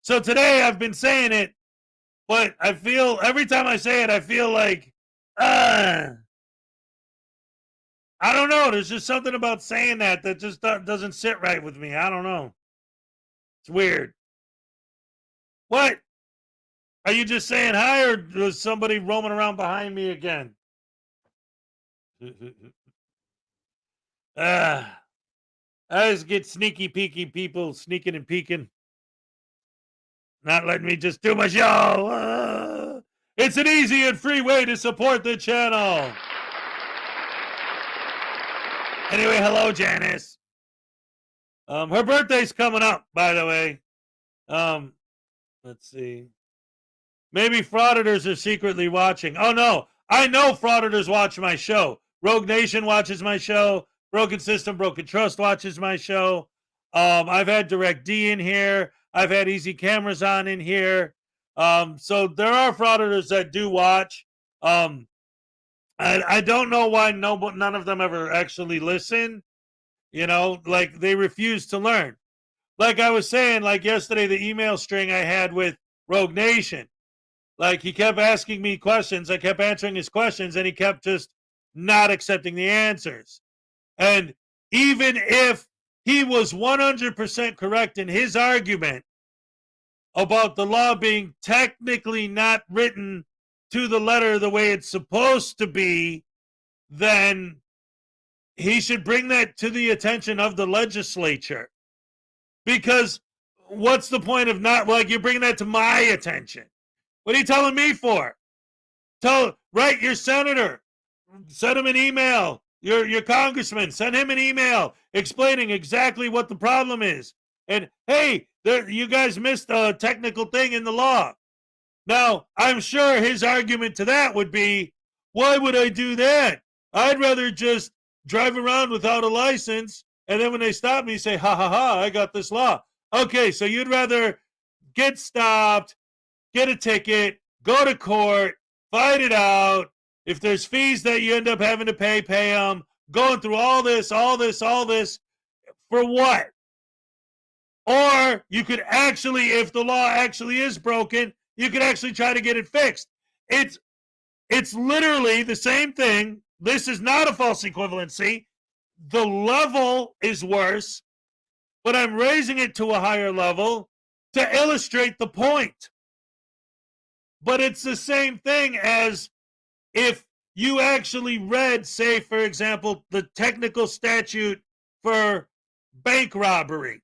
So today I've been saying it, but I feel, every time I say it, I feel like, I don't know. There's just something about saying that just doesn't sit right with me. I don't know. It's weird. What? Are you just saying hi, or was somebody roaming around behind me again? I just get sneaky peeky people sneaking and peeking. Not letting me just do my show. It's an easy and free way to support the channel. Anyway, hello, Janice. Her birthday's coming up, by the way. Let's see. Maybe Frauditors are secretly watching. Oh, no. I know Frauditors watch my show. Rogue Nation watches my show. Broken System, Broken Trust watches my show. I've had Direct D in here. I've had Easy Cameras on in here. So there are Frauditors that do watch. I don't know why none of them ever actually listen. Like, they refuse to learn. Like I was saying, like yesterday, the email string I had with Rogue Nation. Like, he kept asking me questions. I kept answering his questions, and he kept just not accepting the answers. And even if he was 100% correct in his argument about the law being technically not written to the letter the way it's supposed to be, then he should bring that to the attention of the legislature. Because what's the point of not, like, you're bringing that to my attention? What are you telling me for? Write your senator, send him an email. Your congressman, send him an email explaining exactly what the problem is. And hey, you guys missed a technical thing in the law. Now, I'm sure his argument to that would be, why would I do that? I'd rather just drive around without a license, and then when they stop me, say, ha, ha, ha, I got this law. Okay, so you'd rather get stopped, get a ticket, go to court, fight it out. If there's fees that you end up having to pay them. Going through all this for what? Or you could actually, if the law actually is broken, you could actually try to get it fixed. It's literally the same thing. This is not a false equivalency. The level is worse, but I'm raising it to a higher level to illustrate the point. But it's the same thing as if you actually read, say, for example, the technical statute for bank robbery.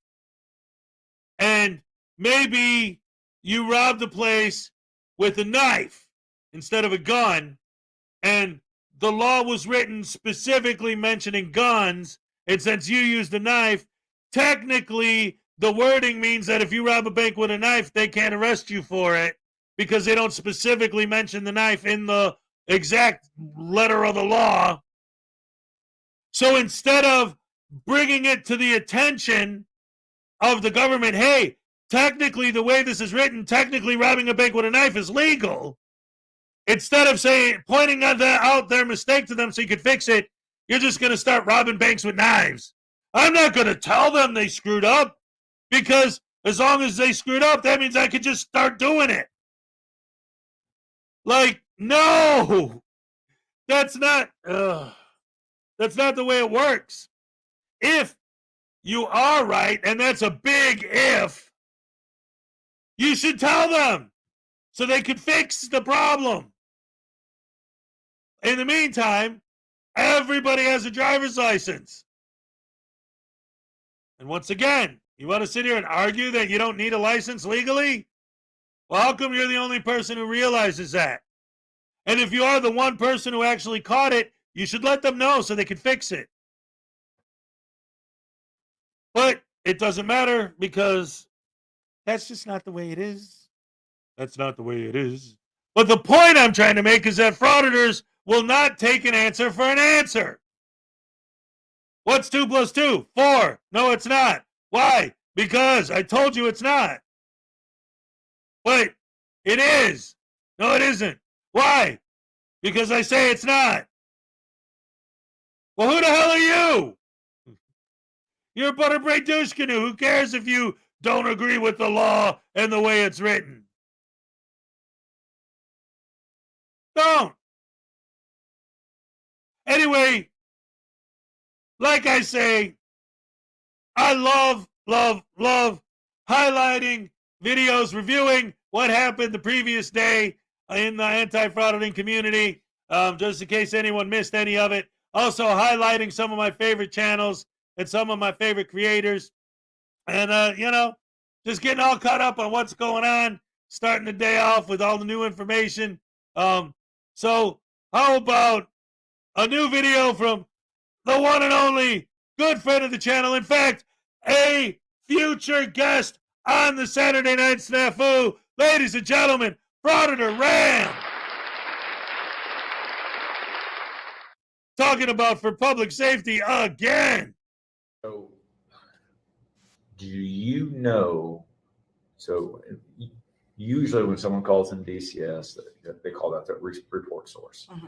And maybe you robbed the place with a knife instead of a gun, and the law was written specifically mentioning guns, and since you used a knife, technically the wording means that if you rob a bank with a knife, they can't arrest you for it because they don't specifically mention the knife in the exact letter of the law. So instead of bringing it to the attention of the government, hey, technically the way this is written, technically robbing a bank with a knife is legal. Instead of pointing out their mistake to them so you can fix it, you're just going to start robbing banks with knives. I'm not going to tell them they screwed up, because as long as they screwed up, that means I could just start doing it. Like, no, that's not the way it works. If you are right, and that's a big if, you should tell them so they could fix the problem. In the meantime, everybody has a driver's license. And once again, you want to sit here and argue that you don't need a license legally? Well, how come you're the only person who realizes that? And if you are the one person who actually caught it, you should let them know so they can fix it. But it doesn't matter because that's just not the way it is. That's not the way it is. But the point I'm trying to make is that frauditors will not take an answer for an answer. What's 2 + 2? 4. No, it's not. Why? Because I told you it's not. But it is. No, it isn't. Why? Because I say it's not. Well, who the hell are you? You're a butterbrain douche canoe. Who cares if you don't agree with the law and the way it's written? Don't. Anyway, like I say, I love highlighting videos, reviewing what happened the previous day in the anti-frauditing community, just in case anyone missed any of it. Also highlighting some of my favorite channels and some of my favorite creators. And, just getting all caught up on what's going on, starting the day off with all the new information. So how about a new video from the one and only good friend of the channel. In fact, a future guest on the Saturday Night Snafu. Ladies and gentlemen, Frauditor Ram. Talking about for public safety again. So, do you know? So, usually when someone calls in DCS, they call that the report source. Mm-hmm.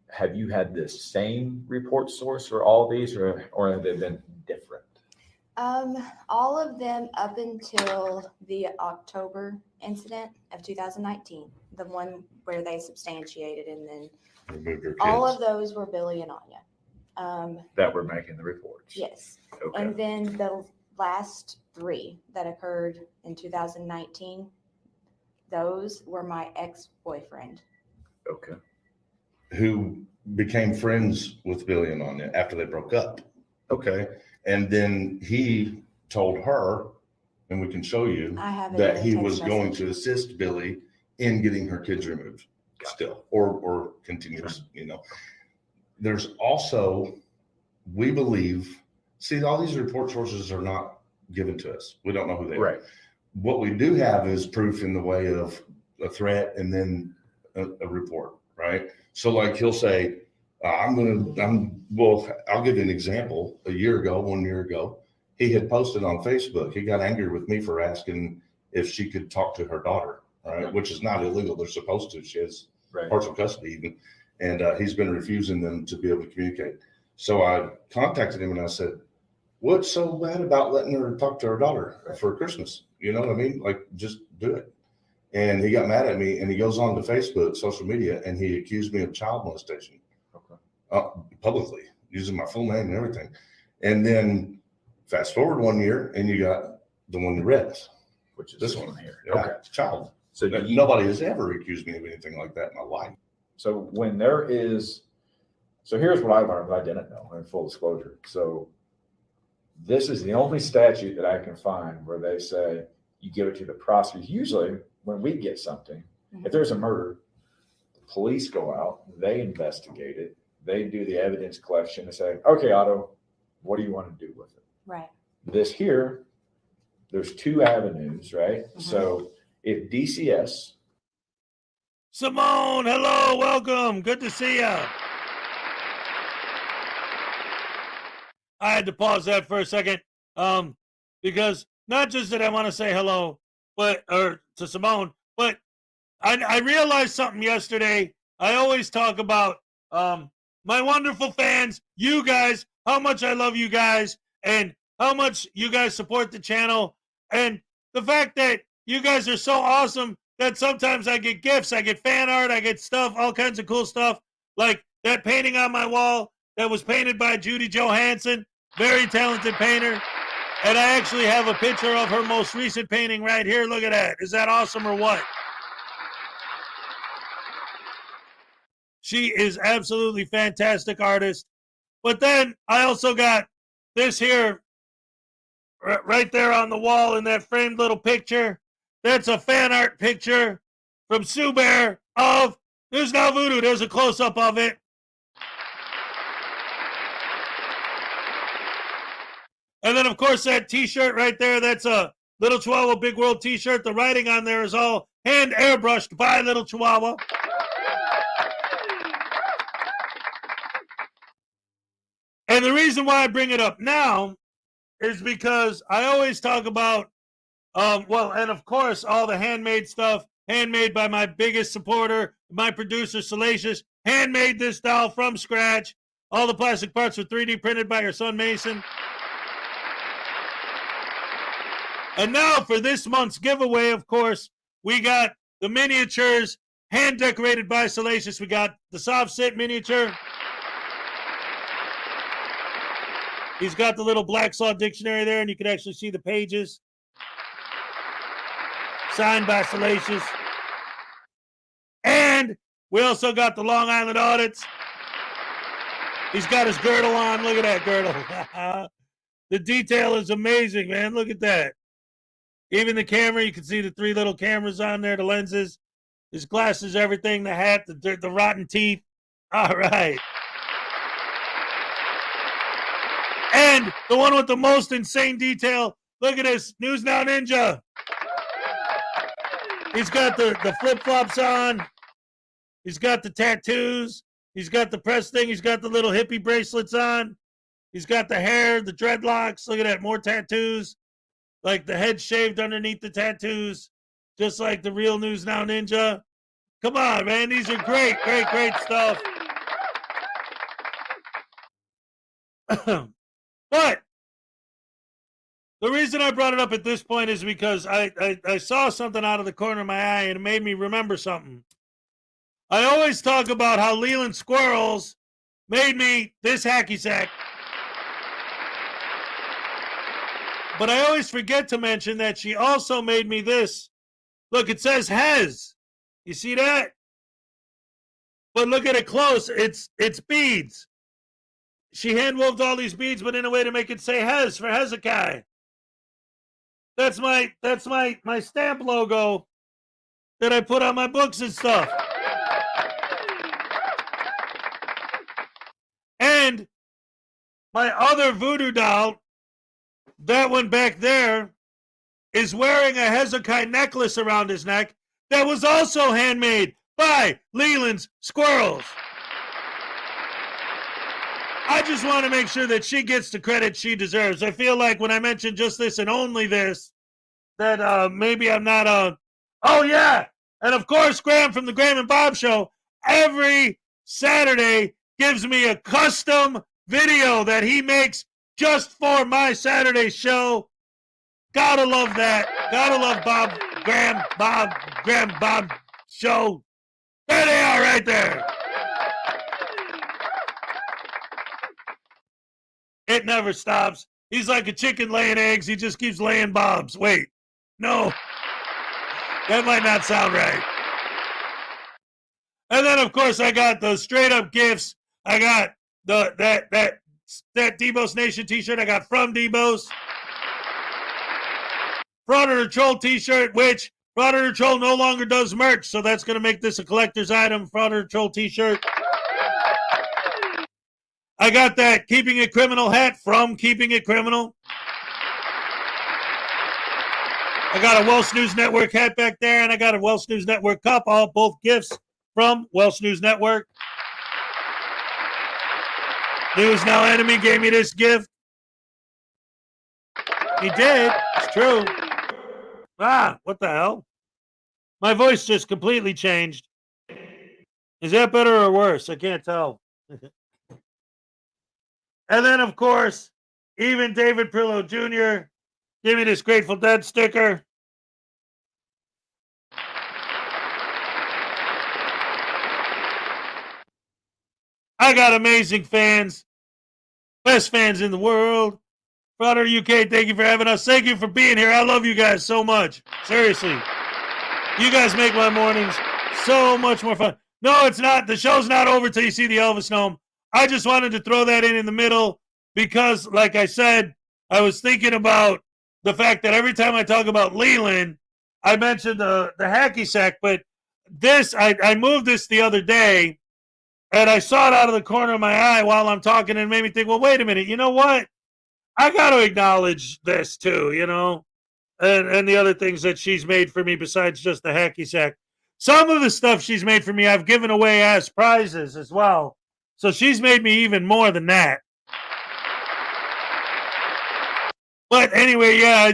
Have you had the same report source for all these, or have they been different? All of them up until the October incident of 2019, the one where they substantiated, and then all of those were Billy and Anya. That were making the reports. Yes. Okay. And then the last 3 that occurred in 2019, those were my ex-boyfriend. Okay. Who became friends with Billy and Anya after they broke up. Okay. And then he told her, and we can show you, I have it that in he a was text going message. to assist Billy in getting her kids removed still, or continues, you know. There's also, we believe, see, all these report sources are not given to us. We don't know who they are. What we do have is proof in the way of a threat and then a report, right? So like he'll say, I'll give you an example. 1 year ago, he had posted on Facebook, he got angry with me for asking if she could talk to her daughter, right? Which is not illegal. They're supposed to. She has partial custody even. And he's been refusing them to be able to communicate. So I contacted him and I said, what's so bad about letting her talk to her daughter for Christmas? You know what I mean? Like, just do it. And he got mad at me, and he goes on to Facebook, social media, and he accused me of child molestation publicly, using my full name and everything. And then fast forward 1 year, and you got the one you read, which is this one here. Yeah, okay. It's child. So nobody has ever accused me of anything like that in my life. So when there is, so here's what I learned that I didn't know, in full disclosure. So this is the only statute that I can find where they say you give it to the prosecutor. Usually when we get something, if there's a murder, the police go out, they investigate it, they do the evidence collection and say, okay, Otto, what do you want to do with it? Right. This here, there's two avenues, right? So if DCS. Simone, hello, welcome. Good to see you. I had to pause that for a second, because not just that I want to say hello, or to Simone, but I realized something yesterday. I always talk about my wonderful fans, you guys, how much I love you guys, and how much you guys support the channel, and the fact that you guys are so awesome that sometimes I get gifts, I get fan art, I get stuff, all kinds of cool stuff, like that painting on my wall that was painted by Judy Johansson, very talented painter. And I actually have a picture of her most recent painting right here. Look at that. Is that awesome or what? She is absolutely fantastic artist. But then I also got this here right there on the wall in that framed little picture. That's a fan art picture from Sue Bear of News Now Voodoo. There's a close-up of it. And then, of course, that T-shirt right there, that's a Little Chihuahua Big World T-shirt. The writing on there is all hand airbrushed by Little Chihuahua. And the reason why I bring it up now is because I always talk about, and of course, all the handmade stuff, handmade by my biggest supporter, my producer, Salacious, handmade this doll from scratch. All the plastic parts were 3D printed by her son, Mason. And now for this month's giveaway, of course, we got the miniatures hand decorated by Salacious. We got the soft sit miniature. He's got the little Black Saw dictionary there, and you can actually see the pages. Signed by Salacious. And we also got the Long Island audits. He's got his girdle on. Look at that girdle. The detail is amazing, man. Look at that. Even the camera, you can see the 3 little cameras on there, the lenses, his glasses, everything, the hat, the rotten teeth. All right. And the one with the most insane detail, look at this, News Now Ninja. He's got the flip-flops on. He's got the tattoos. He's got the press thing. He's got the little hippie bracelets on. He's got the hair, the dreadlocks. Look at that, more tattoos. Like the head shaved underneath the tattoos, just like the real News Now Ninja. Come on, man. These are great, great, great stuff. But the reason I brought it up at this point is because I saw something out of the corner of my eye and it made me remember something. I always talk about how Leland Squirrels made me this hacky sack. But I always forget to mention that she also made me this. Look, it says Hez. You see that? But look at it close. It's beads. She hand-wove all these beads, but in a way to make it say Hez for Hezokuai. That's my stamp logo that I put on my books and stuff. And my other voodoo doll, that one back there, is wearing a Hezokuai necklace around his neck that was also handmade by Leland's Squirrels. I just want to make sure that she gets the credit she deserves. I feel like when I mention just this and only this, that maybe I'm not a... Oh, yeah! And of course, Graham from the Graham and Bob Show, every Saturday gives me a custom video that he makes just for my Saturday show. Gotta love that. Gotta love Graham Bob Show. There they are right there. It never stops. He's like a chicken laying eggs. He just keeps laying bobs. Wait, no. That might not sound right. And then, of course, I got the straight up gifts. I got that Debo's Nation t-shirt I got from Debo's. Frauditor Troll t-shirt, which Frauditor Troll no longer does merch, so that's going to make this a collector's item. Frauditor Troll t-shirt. I got that Keeping It Criminal hat from Keeping It Criminal. I got a Welsh News Network hat back there, and I got a Welsh News Network cup, both gifts from Welsh News Network. News Now Enemy gave me this gift. He did. It's true. Ah, what the hell? My voice just completely changed. Is that better or worse? I can't tell. And then, of course, even David Prillo Jr. gave me this Grateful Dead sticker. I got amazing fans. Best fans in the world. Frauditor UK, thank you for having us. Thank you for being here. I love you guys so much. Seriously. You guys make my mornings so much more fun. No, it's not. The show's not over till you see the Elvis Gnome. I just wanted to throw that in the middle because, like I said, I was thinking about the fact that every time I talk about Leland, I mentioned the hacky sack, but this, I moved this the other day, and I saw it out of the corner of my eye while I'm talking, and it made me think, well, wait a minute, you know what? I got to acknowledge this too, you know, and the other things that she's made for me besides just the hacky sack. Some of the stuff she's made for me, I've given away as prizes as well. So she's made me even more than that. But anyway, yeah,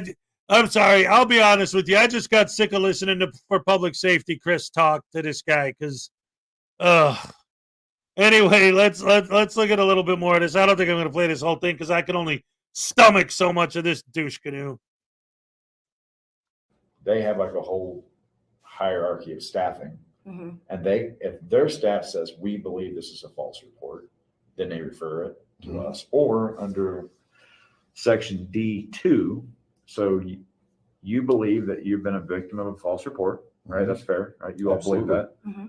I'm sorry. I'll be honest with you. I just got sick of listening to for public safety Chris talk to this guy because, anyway, let's look at a little bit more of this. I don't think I'm going to play this whole thing because I can only stomach so much of this douche canoe. They have like a whole hierarchy of staffing. Mm-hmm. And if their staff says, we believe this is a false report, then they refer it to us. Or under section D2, so you believe that you've been a victim of a false report, right? That's fair, right? You all believe that. Mm-hmm.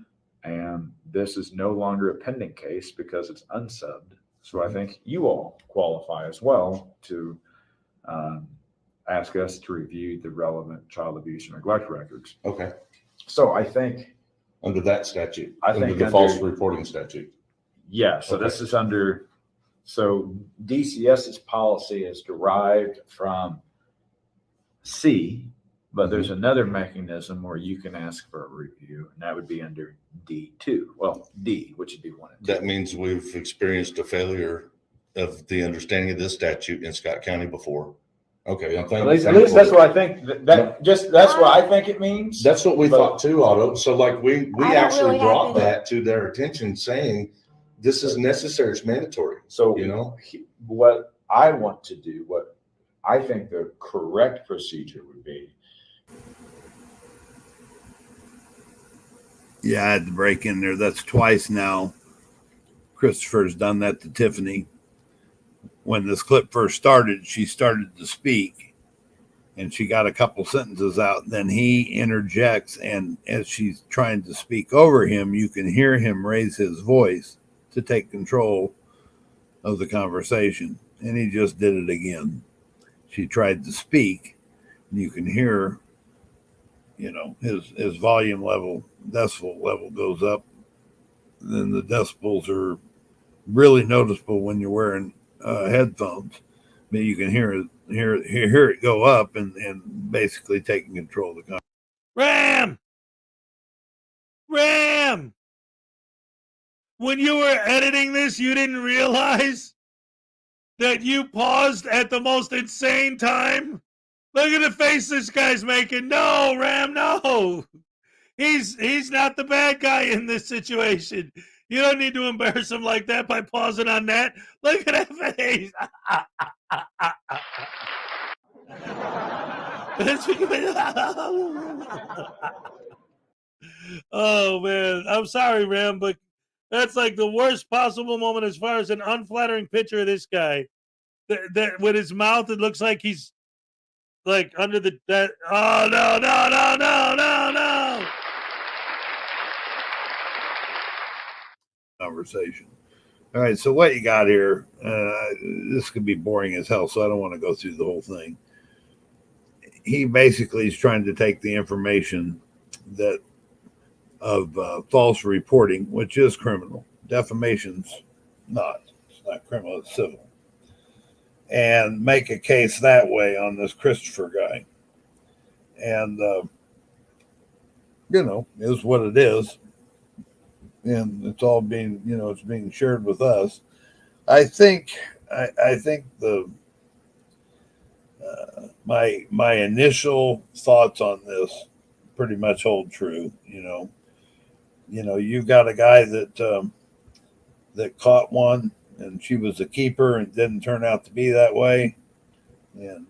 And this is no longer a pending case because it's unsubbed. So I think you all qualify as well to ask us to review the relevant child abuse and neglect records. Okay. So I think under that statute, I under think the false reporting statute. Yeah. So this is under. So DCS's policy is derived from C, but there's another mechanism where you can ask for a review, and that would be under D2. Well, D, which would be 1 and 2. That means we've experienced a failure of the understanding of this statute in Scott County before. Okay, At least that's what I think. That's what I think it means. That's what we thought too, Otto. So like we actually really brought have any- that to their attention, saying this is necessary, it's mandatory. So you know what I want to do, what I think the correct procedure would be. Yeah, I had to break in there. That's twice now. Christopher's done that to Tiffany. When this clip first started, she started to speak. and she got a couple sentences out. Then he interjects, and as she's trying to speak over him, you can hear him raise his voice to take control of the conversation. And he just did it again. She tried to speak, and you can hear, his volume level, decibel level goes up. Then the decibels are really noticeable when you're wearing headphones. But you can hear it go up, and basically taking control of the conversation. Ram! When you were editing this, you didn't realize that you paused at the most insane time? Look at the face this guy's making. No, Ram, no. He's not the bad guy in this situation. You don't need to embarrass him like that by pausing on that. Look at that face. Oh man, I'm sorry, Ram, but that's like the worst possible moment as far as an unflattering picture of this guy. That with his mouth, it looks like he's like under the that. Oh no! Conversation. All right, so what you got here? This could be boring as hell, so I don't want to go through the whole thing. He basically is trying to take the information that of false reporting, which is criminal. Defamation's not. It's not criminal. It's civil. And make a case that way on this Christopher guy. And, is what it is. And it's all being, it's being shared with us. I think the my initial thoughts on this pretty much hold true. You've got a guy that caught one, and she was a keeper, and didn't turn out to be that way. And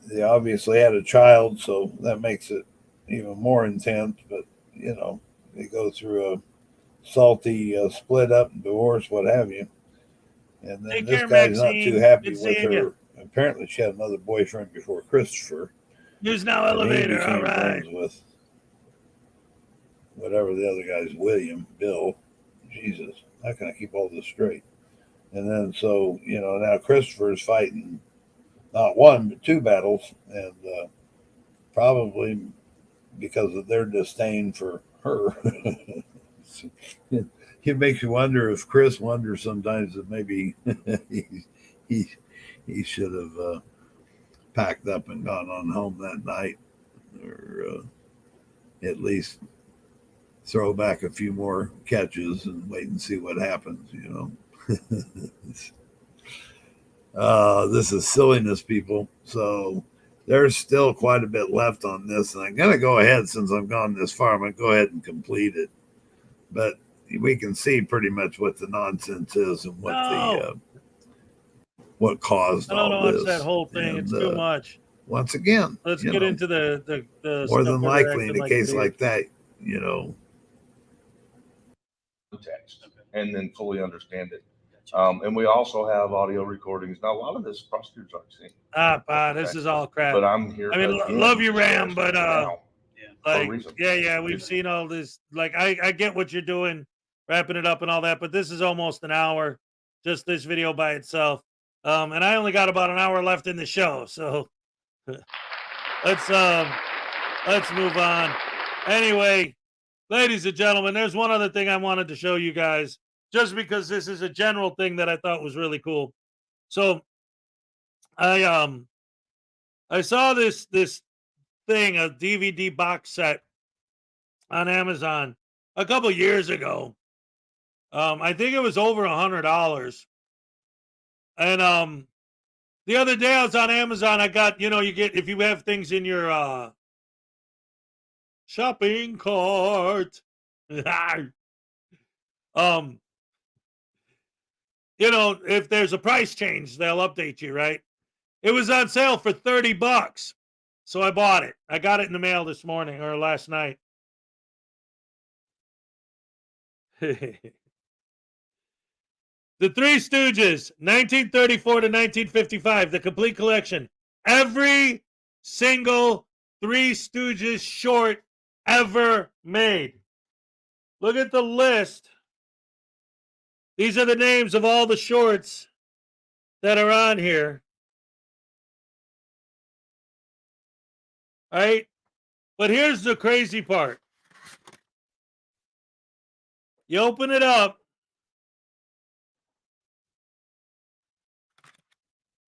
they obviously had a child, so that makes it even more intense. But they go through a salty split up, divorce, what have you. And then Take this care, guy's Maxine. not too happy Good with seeing her. you. Apparently, she had another boyfriend before Christopher. News Now And he elevator. All became right. friends with whatever the other guy's, Bill. Jesus, how can I keep all this straight? And then so now Christopher is fighting not one but two battles, and probably because of their disdain for her. It makes you wonder if Chris wonders sometimes that maybe he should have packed up and gone on home that night, or at least throw back a few more catches and wait and see what happens. This is silliness, people. So there's still quite a bit left on this, and I'm going to go ahead, since I've gone this far, I'm going to go ahead and complete it. But we can see pretty much what the nonsense is and what caused I don't all know. this. It's that whole thing. And, it's too much. Once again, Let's get into the more stuff than where they're likely in acting a case idiots. like that, text and then fully understand it. And we also have audio recordings. Now, a lot of this prosecutors aren't seeing. This is all crap. But I'm here. I mean, again love you, to Ram, stress but now for a like, reason. yeah, we've seen all this. Like, I get what you're doing, wrapping it up and all that, but this is almost an hour, just this video by itself. And I only got about an hour left in the show, so let's move on. Anyway, ladies and gentlemen, there's one other thing I wanted to show you guys, just because this is a general thing that I thought was really cool. So I saw this thing, a DVD box set on Amazon a couple years ago. I think it was over $100. And the other day I was on Amazon, I got, you get, if you have things in your shopping cart. If there's a price change, they'll update you, right? It was on sale for $30. So I bought it. I got it in the mail this morning or last night. The Three Stooges, 1934 to 1955, the complete collection. Every single Three Stooges short ever made. Look at the list. These are the names of all the shorts that are on here. All right? But here's the crazy part. You open it up.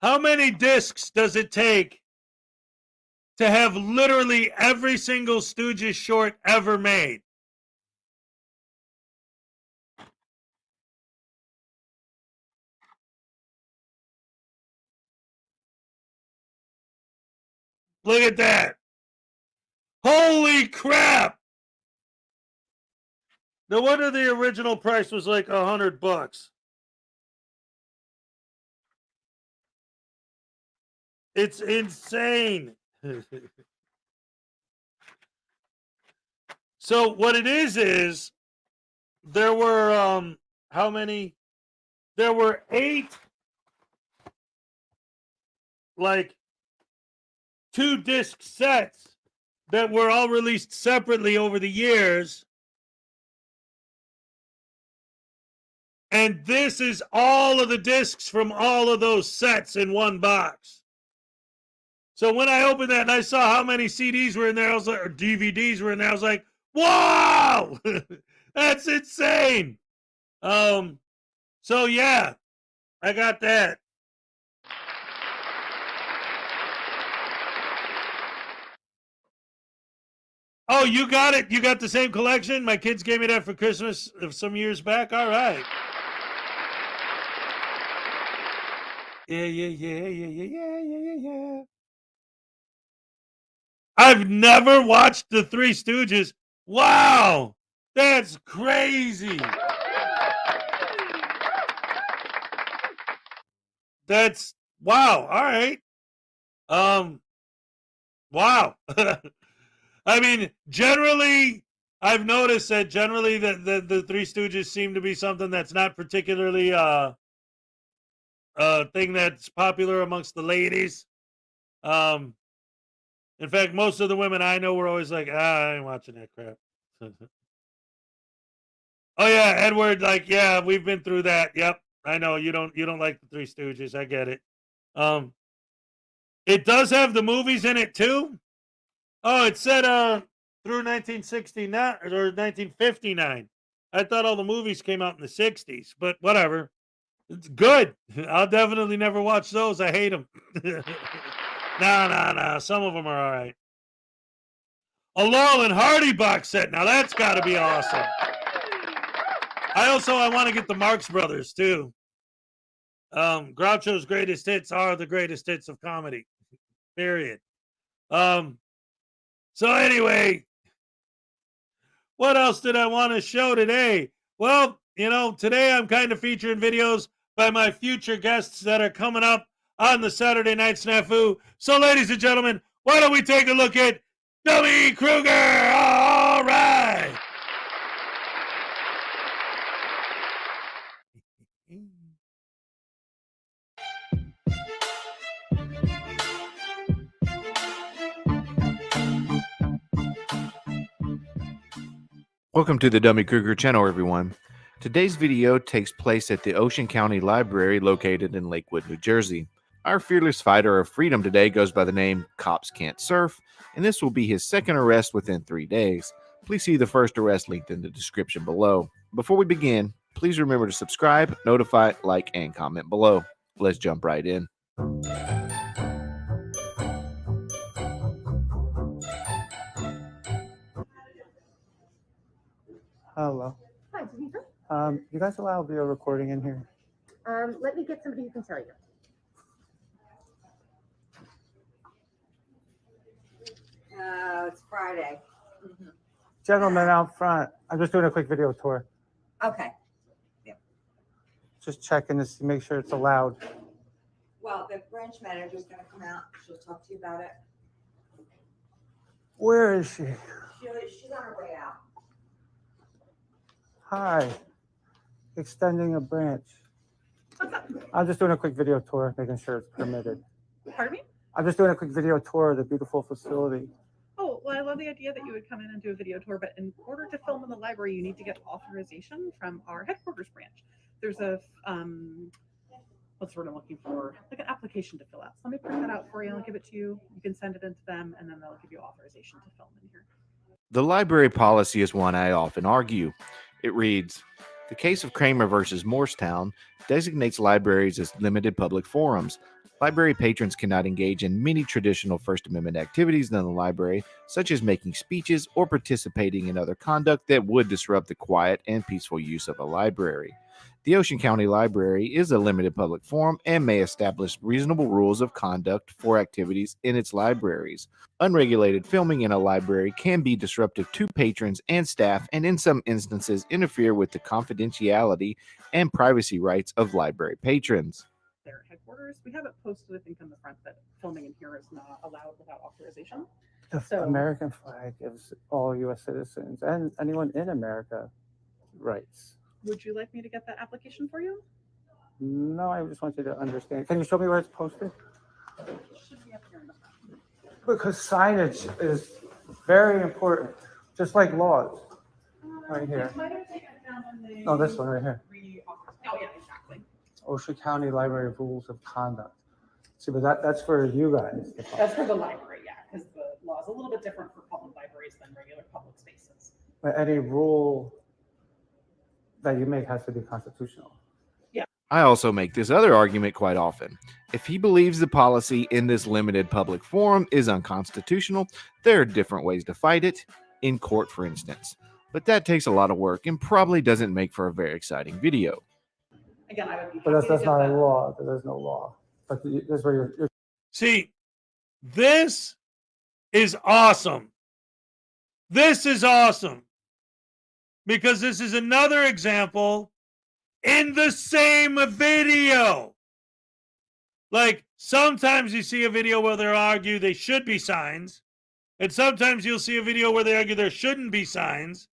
How many discs does it take to have literally every single Stooges short ever made? Look at that. Holy crap. No wonder the original price was like $100. It's insane. So what it is there were how many? There were 8 like 2-disc sets that were all released separately over the years. And this is all of the discs from all of those sets in one box. So when I opened that and I saw how many CDs were in there, I was like, or DVDs were in there, I was like, wow, that's insane. So yeah, I got that. Oh, you got it? You got the same collection? My kids gave me that for Christmas some years back. All right. Yeah. I've never watched the Three Stooges. Wow, that's crazy. That's wow. All right. Wow. I mean, generally, I've noticed that generally the Three Stooges seem to be something that's not particularly a thing that's popular amongst the ladies. In fact, most of the women I know were always like, I ain't watching that crap. Oh yeah, Edward, like, yeah, we've been through that. Yep. I know you don't like the Three Stooges. I get it. It does have the movies in it too. Oh, it said through 1969 or 1959. I thought all the movies came out in the 60s, but whatever. It's good. I'll definitely never watch those. I hate them. Nah. Some of them are all right. A Laurel and Hardy box set. Now that's got to be awesome. I want to get the Marx Brothers too. Groucho's greatest hits are the greatest hits of comedy. Period. So anyway, what else did I want to show today? Well, today I'm kind of featuring videos by my future guests that are coming up on the Saturday Night Snafu. So, ladies and gentlemen, why don't we take a look at Dummy Kruger? All right. Welcome to the Dummy Kruger channel, everyone. Today's video takes place at the Ocean County Library located in Lakewood, New Jersey. Our fearless fighter of freedom today goes by the name Cops Can't Surf, and this will be his second arrest within 3 days. Please see the first arrest linked in the description below. Before we begin, please remember to subscribe, notify, like, and comment below. Let's jump right in. Hello. Hi, Denise. You guys allow video recording in here? Let me get somebody who can tell you. It's Friday. Gentlemen out front. I'm just doing a quick video tour. Okay. Just checking to make sure it's allowed. Well, the branch manager's gonna come out. She'll talk to you about it. Where is she? She's on her way out. Hi. Extending a branch. I'm just doing a quick video tour, making sure it's permitted. Pardon me? I'm just doing a quick video tour of the beautiful facility. Oh, well, I love the idea that you would come in and do a video tour, but in order to film in the library, you need to get authorization from our headquarters branch. There's a, what's the word I'm looking for? Like an application to fill out. So let me print that out for you. I'll give it to you. You can send it into them, and then they'll give you authorization to film in here. The library policy is one I often argue. It reads, the case of Kramer versus Morristown designates libraries as limited public forums. Library patrons cannot engage in many traditional First Amendment activities in the library, such as making speeches or participating in other conduct that would disrupt the quiet and peaceful use of a library. The Ocean County Library is a limited public forum and may establish reasonable rules of conduct for activities in its libraries. Unregulated filming in a library can be disruptive to patrons and staff, and in some instances interfere with the confidentiality and privacy rights of library patrons. Their headquarters. We have it posted, I think, on the front that filming in here is not allowed without authorization. The American flag gives all U.S. citizens and anyone in America rights. Would you like me to get that application for you? No, I just want you to understand. Can you show me where it's posted? It should be up here in the front. Because signage is very important, just like laws. Right here. Might have taken it down when they No, this one right here. Oh, yeah, exactly. Ocean County Library Rules of Conduct. See, but that's for you guys. That's for the library, yeah, because the law is a little bit different for public libraries than regular public spaces. But any rule that you make has to be constitutional. I also make this other argument quite often. If he believes the policy in this limited public forum is unconstitutional, there are different ways to fight it, in court for instance. But that takes a lot of work and probably doesn't make for a very exciting video. Again, I would be But that's not a law. There's no law. But that's where you're. See, this is awesome. This is awesome. Because this is another example in the same video. Like, sometimes you see a video where they argue they should be signs, and sometimes you'll see a video where they argue there shouldn't be signs.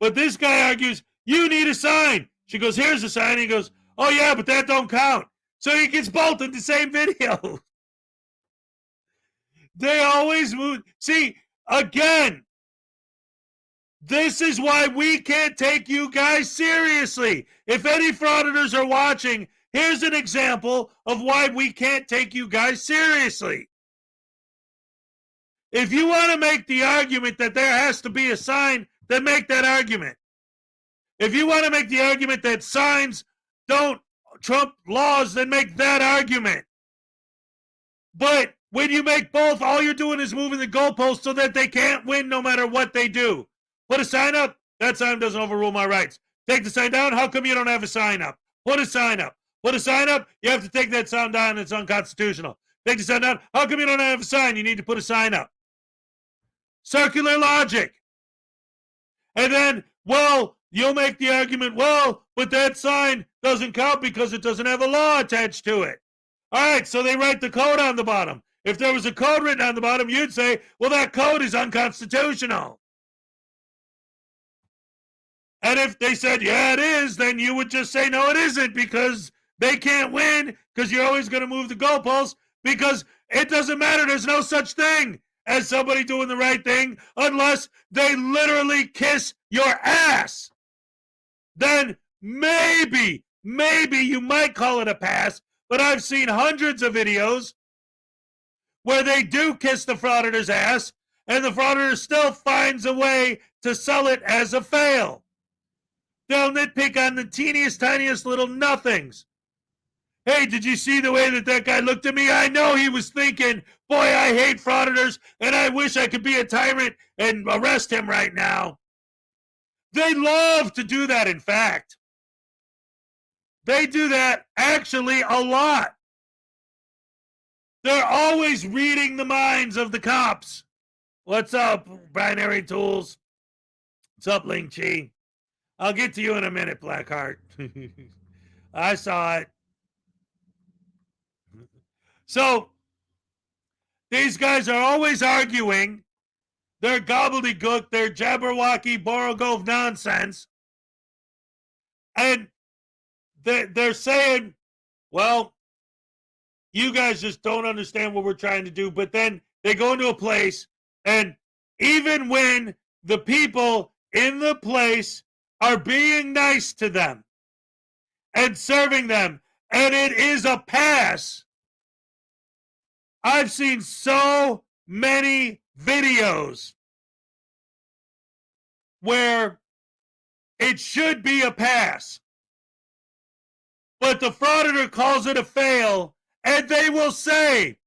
But this guy argues, you need a sign. She goes, here's a sign. He goes, oh yeah, but that don't count. So he gets both in the same video. They always move. See, again, this is why we can't take you guys seriously. If any frauditors are watching, here's an example of why we can't take you guys seriously. If you want to make the argument that there has to be a sign, then make that argument. If you want to make the argument that signs don't trump laws, then make that argument. But when you make both, all you're doing is moving the goalposts so that they can't win no matter what they do. Put a sign up, that sign doesn't overrule my rights. Take the sign down, how come you don't have a sign up? Put a sign up. Put a sign up, you have to take that sign down, it's unconstitutional. Take the sign down, how come you don't have a sign? You need to put a sign up. Circular logic. And then, well, you'll make the argument, well, but that sign doesn't count because it doesn't have a law attached to it. All right, so they write the code on the bottom. If there was a code written on the bottom, you'd say, well, that code is unconstitutional. And if they said, yeah, it is, then you would just say, no, it isn't, because they can't win, because you're always going to move the goalposts, because it doesn't matter. There's no such thing as somebody doing the right thing unless they literally kiss your ass. Then maybe you might call it a pass, but I've seen hundreds of videos where they do kiss the frauditor's ass, and the frauditor still finds a way to sell it as a fail. They'll nitpick on the teeniest, tiniest little nothings. Hey, did you see the way that guy looked at me? I know he was thinking, boy, I hate frauditors, and I wish I could be a tyrant and arrest him right now. They love to do that, in fact. They do that actually a lot. They're always reading the minds of the cops. What's up, Binary Tools? What's up, Ling Chi? I'll get to you in a minute, Blackheart. I saw it. So, these guys are always arguing their gobbledygook, their Jabberwocky, Borough nonsense. And they're saying, Well, you guys just don't understand what we're trying to do. But then they go into a place, and even when the people in the place are being nice to them and serving them, and it is a pass. I've seen so many videos where it should be a pass, but the frauditor calls it a fail, and they will say,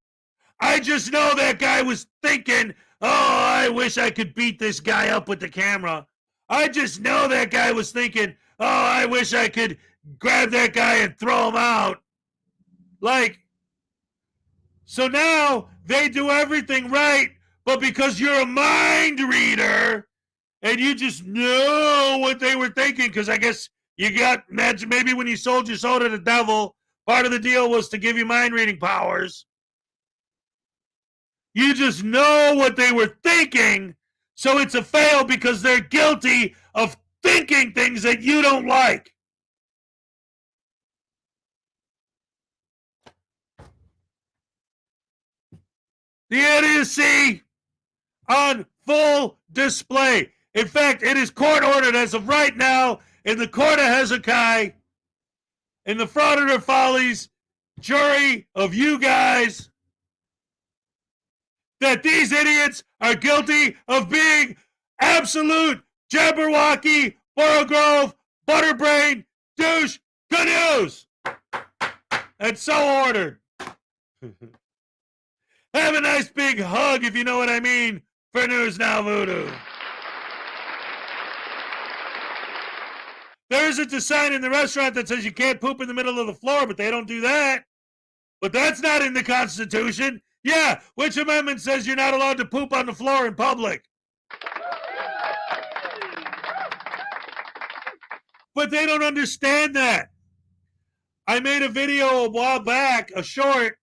I just know that guy was thinking, oh, I wish I could beat this guy up with the camera. I just know that guy was thinking, oh, I wish I could grab that guy and throw him out. Like, so now they do everything right, but because you're a mind reader and you just know what they were thinking, because I guess you got, maybe when you sold your soul to the devil, part of the deal was to give you mind reading powers. You just know what they were thinking, so it's a fail because they're guilty of thinking things that you don't like. The idiocy on full display. In fact, it is court ordered as of right now in the court of Hezokuai, in the Frauditor Follies jury of you guys, that these idiots are guilty of being absolute Jabberwocky, Borough Butterbrain, douche, canoes. And so ordered. Have a nice big hug, if you know what I mean, for News Now Voodoo. There isn't a sign in the restaurant that says you can't poop in the middle of the floor, but they don't do that. But that's not in the Constitution. Yeah, which amendment says you're not allowed to poop on the floor in public? But they don't understand that. I made a video a while back, a short,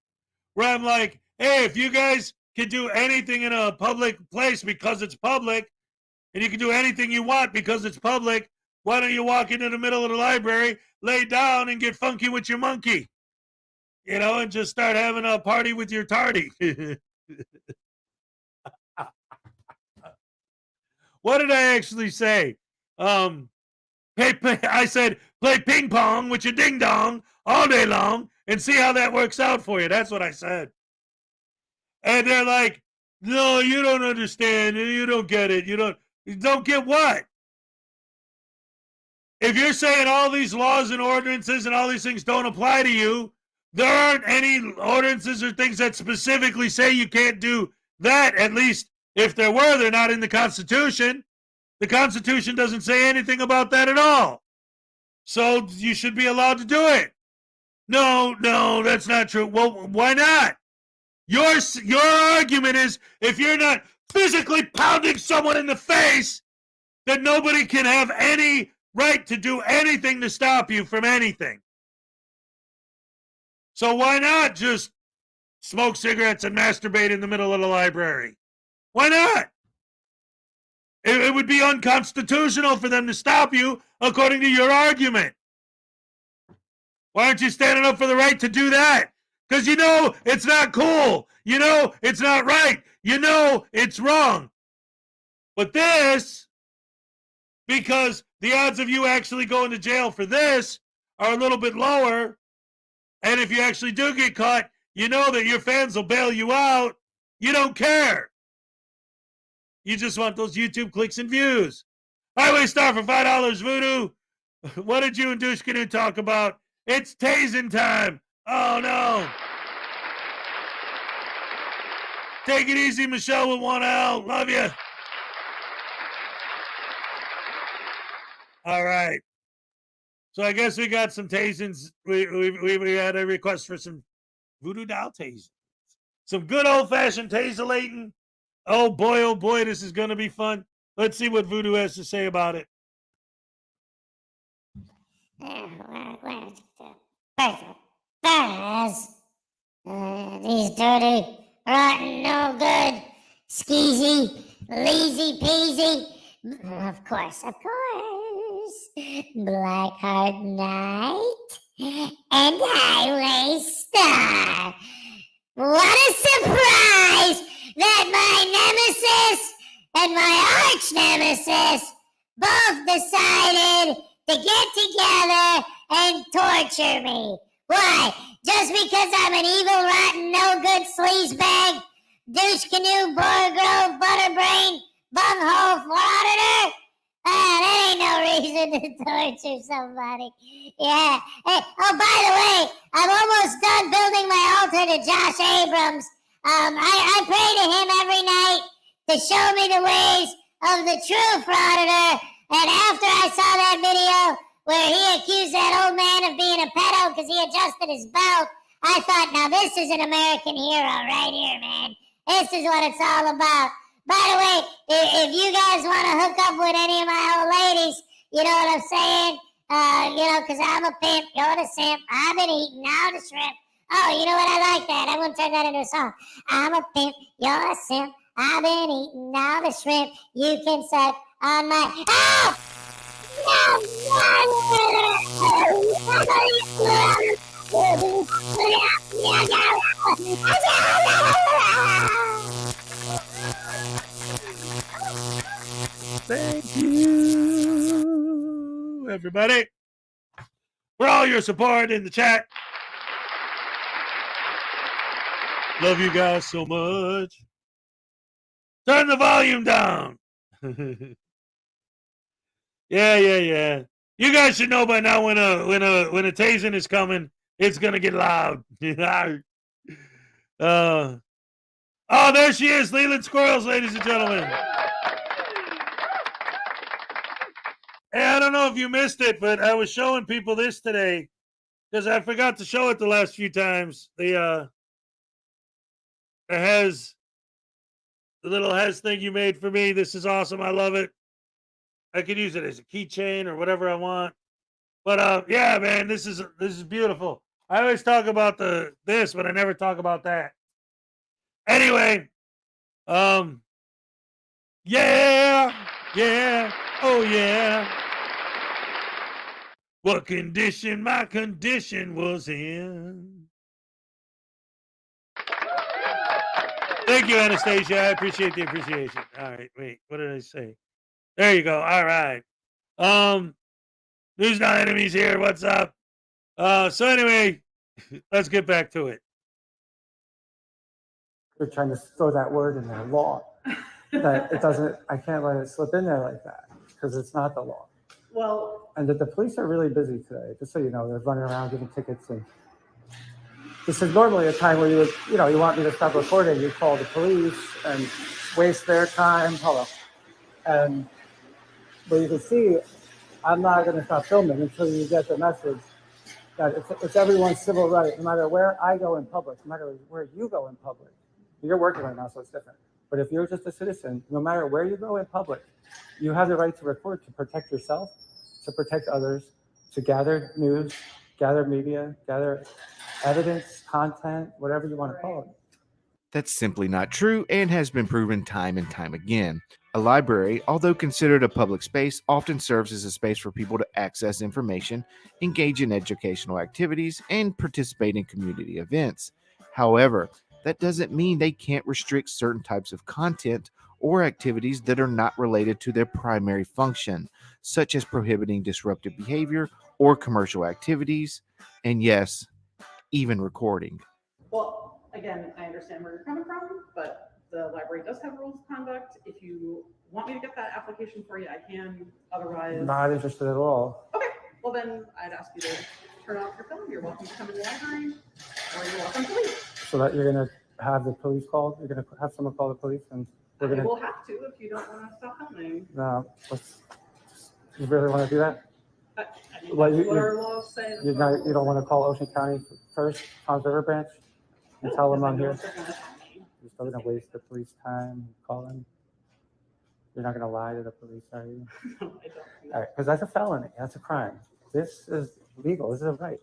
where I'm like, hey, if you guys can do anything in a public place because it's public, and you can do anything you want because it's public, why don't you walk into the middle of the library, lay down, and get funky with your monkey? You know, and just start having a party with your tardy. What did I actually say? I said, play ping pong with your ding dong all day long and see how that works out for you. That's what I said. And they're like, no, you don't understand. You don't get it. You don't get what? If you're saying all these laws and ordinances and all these things don't apply to you, there aren't any ordinances or things that specifically say you can't do that. At least if there were, they're not in the Constitution. The Constitution doesn't say anything about that at all. So you should be allowed to do it. No, that's not true. Well, why not? Your argument is if you're not physically pounding someone in the face, then nobody can have any right to do anything to stop you from anything. So why not just smoke cigarettes and masturbate in the middle of the library? Why not? It would be unconstitutional for them to stop you, according to your argument. Why aren't you standing up for the right to do that? Because you know it's not cool. You know it's not right. You know it's wrong. But this, because the odds of you actually going to jail for this are a little bit lower, and if you actually do get caught, you know that your fans will bail you out. You don't care. You just want those YouTube clicks and views. Highway Star for $5, Voodoo. What did you and Douche Canoe talk about? It's tasing time. Oh, no. Take it easy, Michelle with 1L. Love you. All right. So I guess we got some tasings. We had a request for some voodoo doll tasing. Some good old-fashioned taselating. Oh boy, this is going to be fun. Let's see what Voodoo has to say about it. These dirty, rotten, no good, skeezy, lazy peasy. Of course. Blackheart Night. and Highway Star. What a surprise that my nemesis and my arch nemesis both decided to get together and torture me. Why? Just because I'm an evil, rotten, no-good sleazebag, douche canoe, Borgrove, butterbrain, bunghole, frauditor? That ain't no reason to torture somebody. Yeah. Hey, oh, by the way, I'm almost done building my altar to Josh Abrams. I pray to him every night to show me the ways of the true frauditor. And after I saw that video where he accused that old man of being a pedo because he adjusted his belt, I thought, now this is an American hero right here, man. This is what it's all about. By the way, if you guys want to hook up with any of my old ladies, you know what I'm saying? Because I'm a pimp, you're the simp. I've been eating all the shrimp. Oh, you know what? I like that. I'm going to turn that into a song. I'm a pimp, you're a simp. I've been eating all the shrimp. You can suck on my... Oh! Thank you, everybody, for all your support in the chat. Love you guys so much. Turn the volume down. Yeah. You guys should know by now when a tasing is coming, it's gonna get loud. Oh, there she is, Leland Squirrels, ladies and gentlemen. Hey, I don't know if you missed it, but I was showing people this today because I forgot to show it the last few times. The little Hez thing you made for me. This is awesome. I love it. I could use it as a keychain or whatever I want. But yeah, man, this is beautiful. I always talk about this, but I never talk about that. Anyway, yeah, oh yeah. What condition my condition was in. Thank you, Anastasia. I appreciate the appreciation. All right, wait, what did I say? There you go. All right. News Not Enemies here. What's up? So anyway, let's get back to it. They're trying to throw that word in their law. That it doesn't, I can't let it slip in there like that because it's not the law. Well, And that the police are really busy today, just so you know. They're running around giving tickets. And this is normally a time where you would, you want me to stop recording, you call the police and waste their time. Hello. And but you can see, I'm not going to stop filming until you get the message that it's everyone's civil right, no matter where I go in public, no matter where you go in public. You're working right now, so it's different. But if you're just a citizen, no matter where you go in public, you have the right to record, to protect yourself, to protect others, to gather news, gather media, gather evidence, content, whatever you want to call it. That's simply not true and has been proven time and time again. A library, although considered a public space, often serves as a space for people to access information, engage in educational activities, and participate in community events. However, that doesn't mean they can't restrict certain types of content or activities that are not related to their primary function, such as prohibiting disruptive behavior or commercial activities, and yes, even recording. Well, again, I understand where you're coming from, but the library does have rules of conduct. If you want me to get that application for you, I can. Otherwise, Not interested at all. Okay. Well, then I'd ask you to turn off your film. You're welcome to come in the library, or you're welcome to leave. So that you're going to have the police called? You're going to have someone call the police? And we're going to... We'll have to if you don't want to stop filming. No, you really want to do that? What our laws say. You don't want to call Ocean County first, Tom's River Branch, and tell them I'm here? You're still going to waste the police time calling? You're not going to lie to the police, are you? No, I don't. All right, because that's a felony. That's a crime. This is legal. This is a right.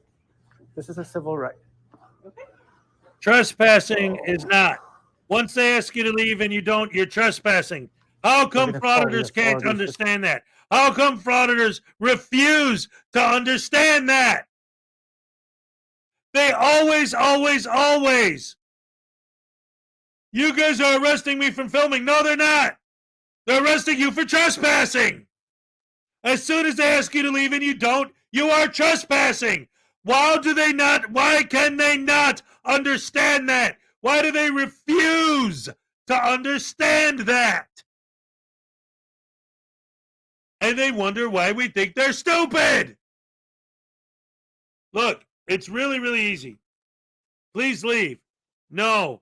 This is a civil right. Okay. Trespassing is not. Once they ask you to leave and you don't, you're trespassing. How come frauditors can't understand that? How come frauditors refuse to understand that? They always. You guys are arresting me from filming. No, they're not. They're arresting you for trespassing. As soon as they ask you to leave and you don't, you are trespassing. Why can they not understand that? Why do they refuse to understand that? And they wonder why we think they're stupid. Look, it's really easy. Please leave. No.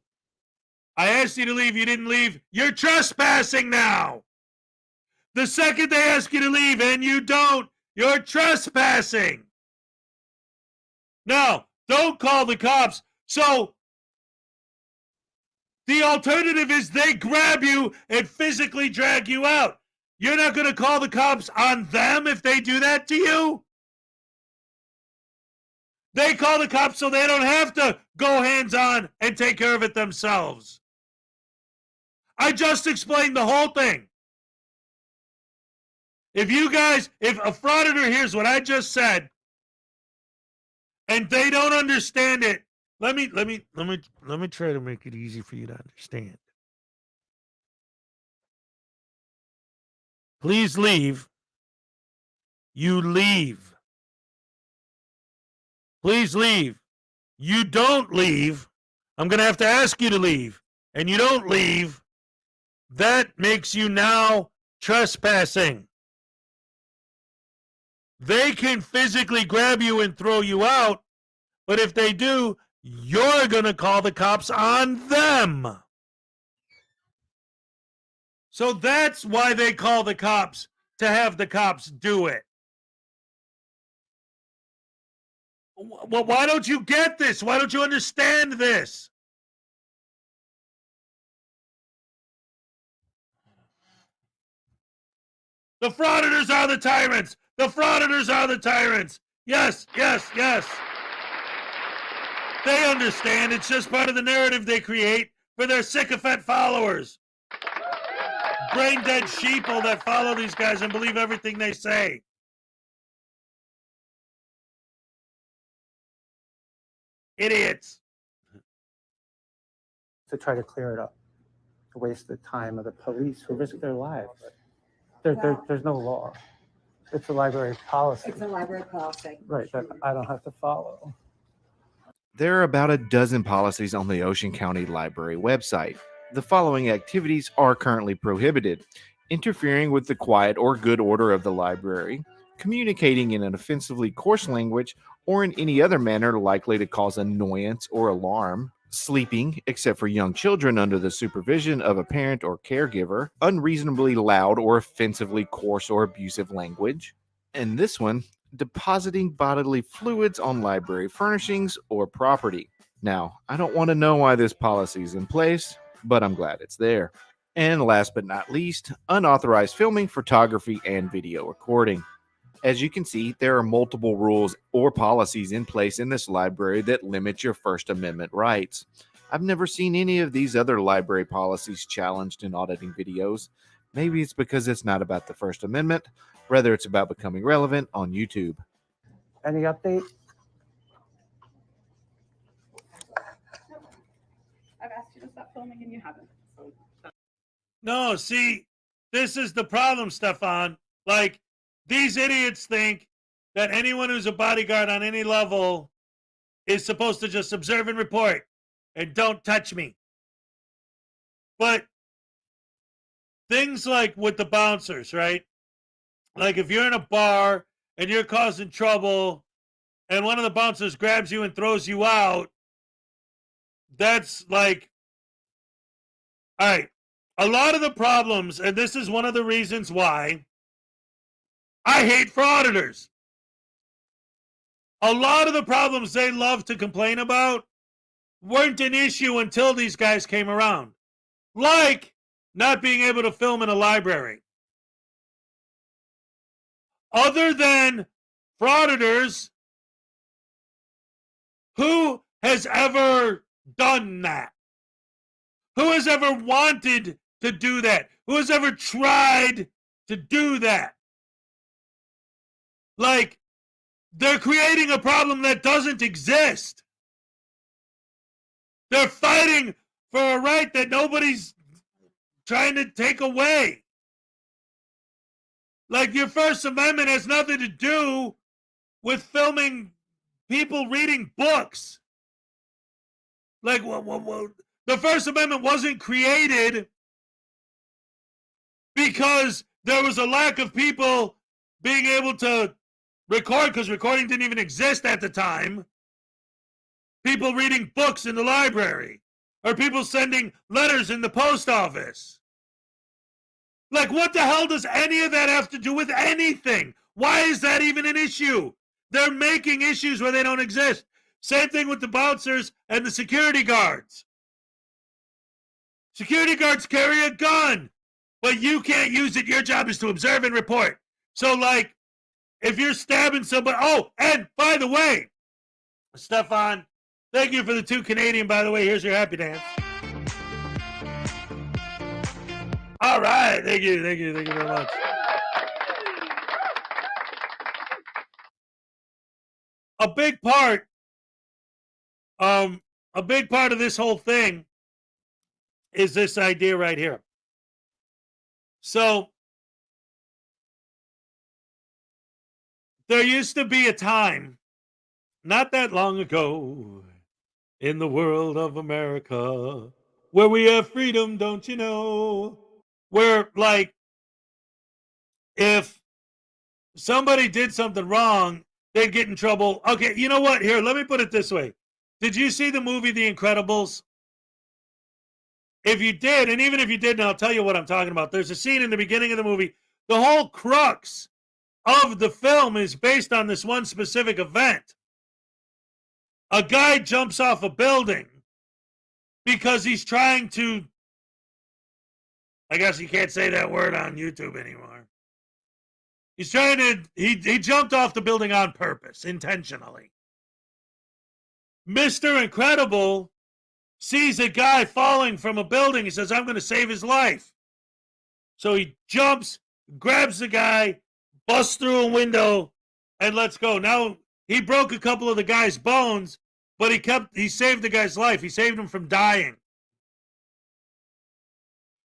I asked you to leave, you didn't leave. You're trespassing now. The second they ask you to leave and you don't, you're trespassing. Now, don't call the cops. So, the alternative is they grab you and physically drag you out. You're not going to call the cops on them if they do that to you? They call the cops so they don't have to go hands-on and take care of it themselves. I just explained the whole thing. If a frauditor hears what I just said and they don't understand it, let me try to make it easy for you to understand. Please leave. You leave. Please leave. You don't leave. I'm going to have to ask you to leave. And you don't leave. That makes you now trespassing. They can physically grab you and throw you out, but if they do, you're going to call the cops on them. So that's why they call the cops, to have the cops do it. Well, why don't you get this? Why don't you understand this? The frauditors are the tyrants. The frauditors are the tyrants. Yes. They understand. It's just part of the narrative they create for their sycophant followers. Brain-dead sheeple that follow these guys and believe everything they say. Idiots. To try to clear it up, to waste the time of the police who risk their lives. There's no law. It's a library policy. It's a library policy. Right, that I don't have to follow. There are about a dozen policies on the Ocean County Library website. The following activities are currently prohibited: interfering with the quiet or good order of the library, communicating in an offensively coarse language or in any other manner likely to cause annoyance or alarm, sleeping, except for young children under the supervision of a parent or caregiver, unreasonably loud or offensively coarse or abusive language, and this one, depositing bodily fluids on library furnishings or property. Now, I don't want to know why this policy is in place, but I'm glad it's there. And last but not least, unauthorized filming, photography, and video recording. As you can see, there are multiple rules or policies in place in this library that limit your First Amendment rights. I've never seen any of these other library policies challenged in auditing videos. Maybe it's because it's not about the First Amendment, rather it's about becoming relevant on YouTube. Any update? I've asked you to stop filming and you haven't. So No, see, this is the problem, Stefan. Like, these idiots think that anyone who's a bodyguard on any level is supposed to just observe and report and don't touch me. But things like with the bouncers, right? Like if you're in a bar and you're causing trouble and one of the bouncers grabs you and throws you out, that's like, all right, a lot of the problems, and this is one of the reasons why I hate frauditors. A lot of the problems they love to complain about weren't an issue until these guys came around. Like not being able to film in a library. Other than frauditors, who has ever done that? Who has ever wanted to do that? Who has ever tried to do that? Like, they're creating a problem that doesn't exist. They're fighting for a right that nobody's trying to take away. Like, your First Amendment has nothing to do with filming people reading books. Like, the First Amendment wasn't created because there was a lack of people being able to record, because recording didn't even exist at the time. People reading books in the library, or people sending letters in the post office. Like, what the hell does any of that have to do with anything? Why is that even an issue? They're making issues where they don't exist. Same thing with the bouncers and the security guards. Security guards carry a gun, but you can't use it. Your job is to observe and report. So, like, if you're stabbing somebody... Oh, and by the way, Stefan, thank you for the 2 Canadian, by the way. Here's your happy dance. All right. Thank you very much. A big part of this whole thing is this idea right here. So, there used to be a time, not that long ago, in the world of America, where we have freedom, don't you know? Where, like, if somebody did something wrong, they'd get in trouble. Okay, you know what? Here, let me put it this way. Did you see the movie The Incredibles? If you did, and even if you didn't, I'll tell you what I'm talking about. There's a scene in the beginning of the movie. The whole crux of the film is based on this one specific event. A guy jumps off a building because he's trying to... I guess you can't say that word on YouTube anymore. He's trying to... He jumped off the building on purpose, intentionally. Mr. Incredible sees a guy falling from a building. He says, I'm going to save his life. So he jumps, grabs the guy, busts through a window, and lets go. Now, he broke a couple of the guy's bones, but he saved the guy's life. He saved him from dying.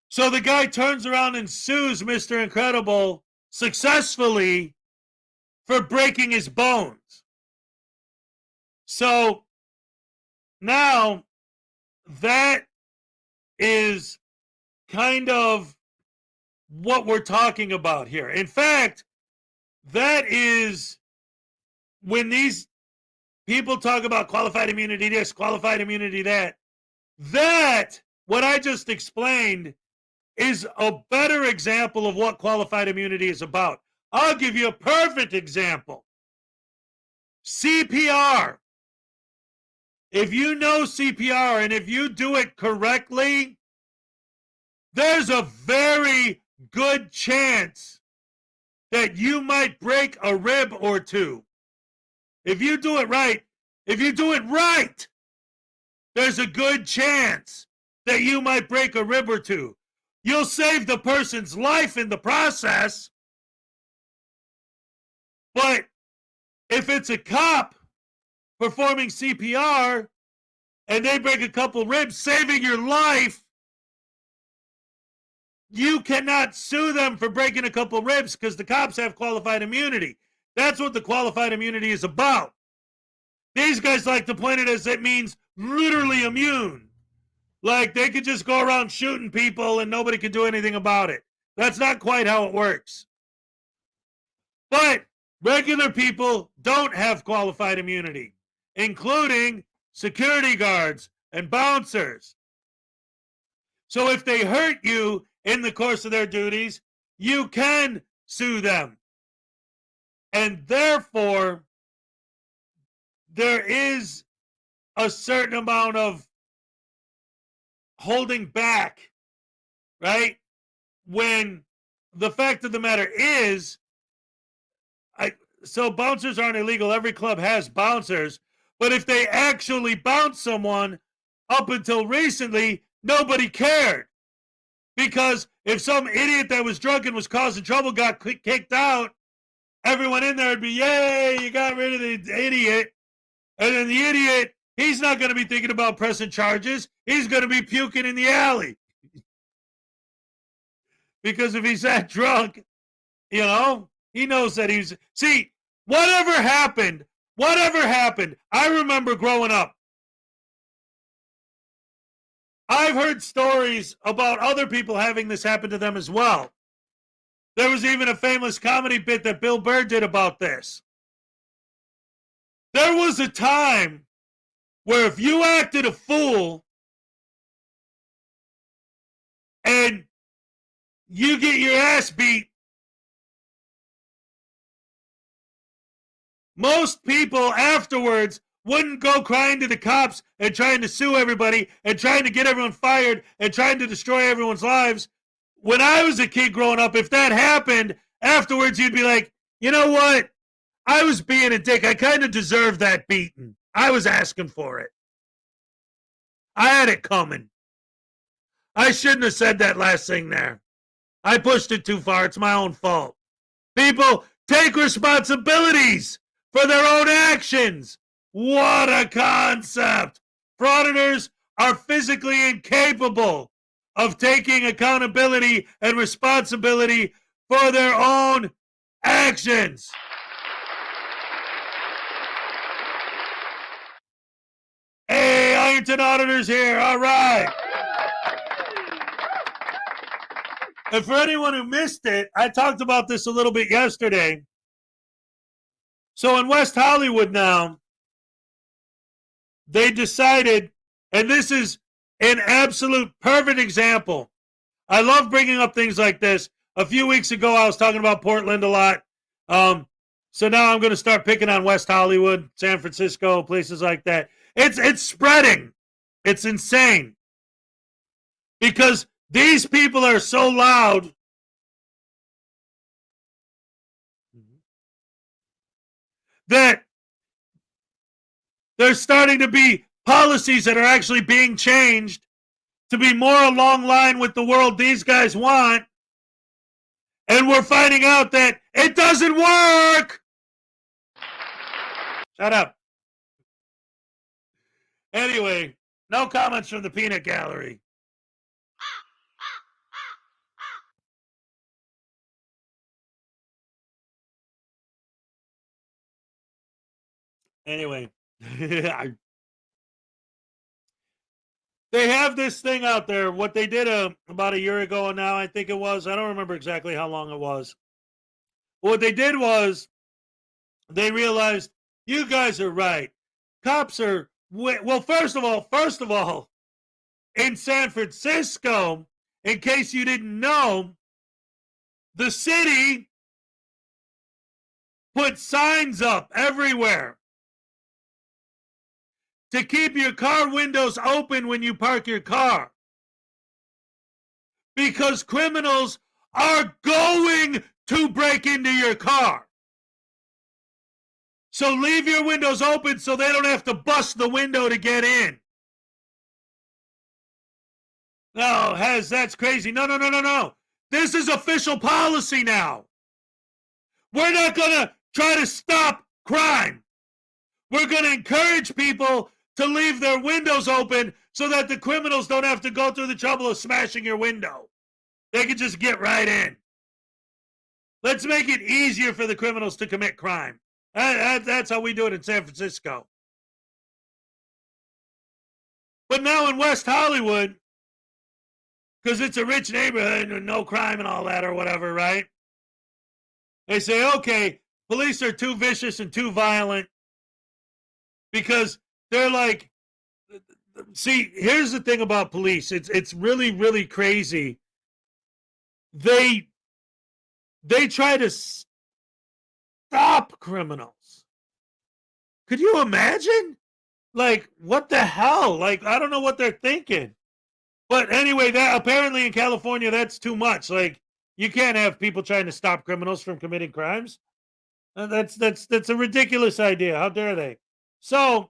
So the guy turns around and sues Mr. Incredible successfully for breaking his bones. So now that is kind of what we're talking about here. In fact, that is when these people talk about qualified immunity this, qualified immunity that, what I just explained, is a better example of what qualified immunity is about. I'll give you a perfect example. CPR. If you know CPR and if you do it correctly, there's a very good chance that you might break a rib or two. If you do it right, there's a good chance that you might break a rib or two. You'll save the person's life in the process. But if it's a cop performing CPR and they break a couple ribs, saving your life, you cannot sue them for breaking a couple ribs because the cops have qualified immunity. That's what the qualified immunity is about. These guys like to point it as it means literally immune. Like they could just go around shooting people and nobody could do anything about it. That's not quite how it works. But regular people don't have qualified immunity, including security guards and bouncers. So if they hurt you in the course of their duties, you can sue them. And therefore, there is a certain amount of holding back, right? When the fact of the matter is, so bouncers aren't illegal. Every club has bouncers. But if they actually bounce someone, up until recently, nobody cared. Because if some idiot that was drunk and was causing trouble got kicked out, everyone in there would be, yay, you got rid of the idiot. And then the idiot He's not going to be thinking about pressing charges. He's going to be puking in the alley. Because if he's that drunk, you know, he knows that he's... See, whatever happened, I remember growing up. I've heard stories about other people having this happen to them as well. There was even a famous comedy bit that Bill Burr did about this. There was a time where if you acted a fool and you get your ass beat, most people afterwards wouldn't go crying to the cops and trying to sue everybody and trying to get everyone fired and trying to destroy everyone's lives. When I was a kid growing up, if that happened, afterwards you'd be like, you know what? I was being a dick. I kind of deserved that beating. I was asking for it. I had it coming. I shouldn't have said that last thing there. I pushed it too far. It's my own fault. People, take responsibilities for their own actions. What a concept. Frauditors are physically incapable of taking accountability and responsibility for their own actions. Hey, Ironton Auditors here. All right. And for anyone who missed it, I talked about this a little bit yesterday. So in West Hollywood now, they decided, and this is an absolute perfect example. I love bringing up things like this. A few weeks ago, I was talking about Portland a lot. So now I'm going to start picking on West Hollywood, San Francisco, places like that. It's spreading. It's insane. Because these people are so loud that there's starting to be policies that are actually being changed to be more along line with the world these guys want. And we're finding out that it doesn't work. Shut up. Anyway, no comments from the peanut gallery. Anyway, they have this thing out there. What they did about a year ago now, I think it was. I don't remember exactly how long it was. What they did was they realized, you guys are right. Cops are, well, first of all, in San Francisco, in case you didn't know, the city put signs up everywhere to keep your car windows open when you park your car. Because criminals are going to break into your car. So leave your windows open so they don't have to bust the window to get in. No, that's crazy. No. This is official policy now. We're not going to try to stop crime. We're going to encourage people to leave their windows open so that the criminals don't have to go through the trouble of smashing your window. They can just get right in. Let's make it easier for the criminals to commit crime. That's how we do it in San Francisco. But now in West Hollywood, because it's a rich neighborhood and no crime and all that or whatever, right? They say, okay, police are too vicious and too violent because they're like, see, here's the thing about police. It's really, really crazy. They try to stop criminals. Could you imagine? Like, what the hell? Like, I don't know what they're thinking. But anyway, that apparently in California, that's too much. Like, you can't have people trying to stop criminals from committing crimes. That's a ridiculous idea. How dare they? So,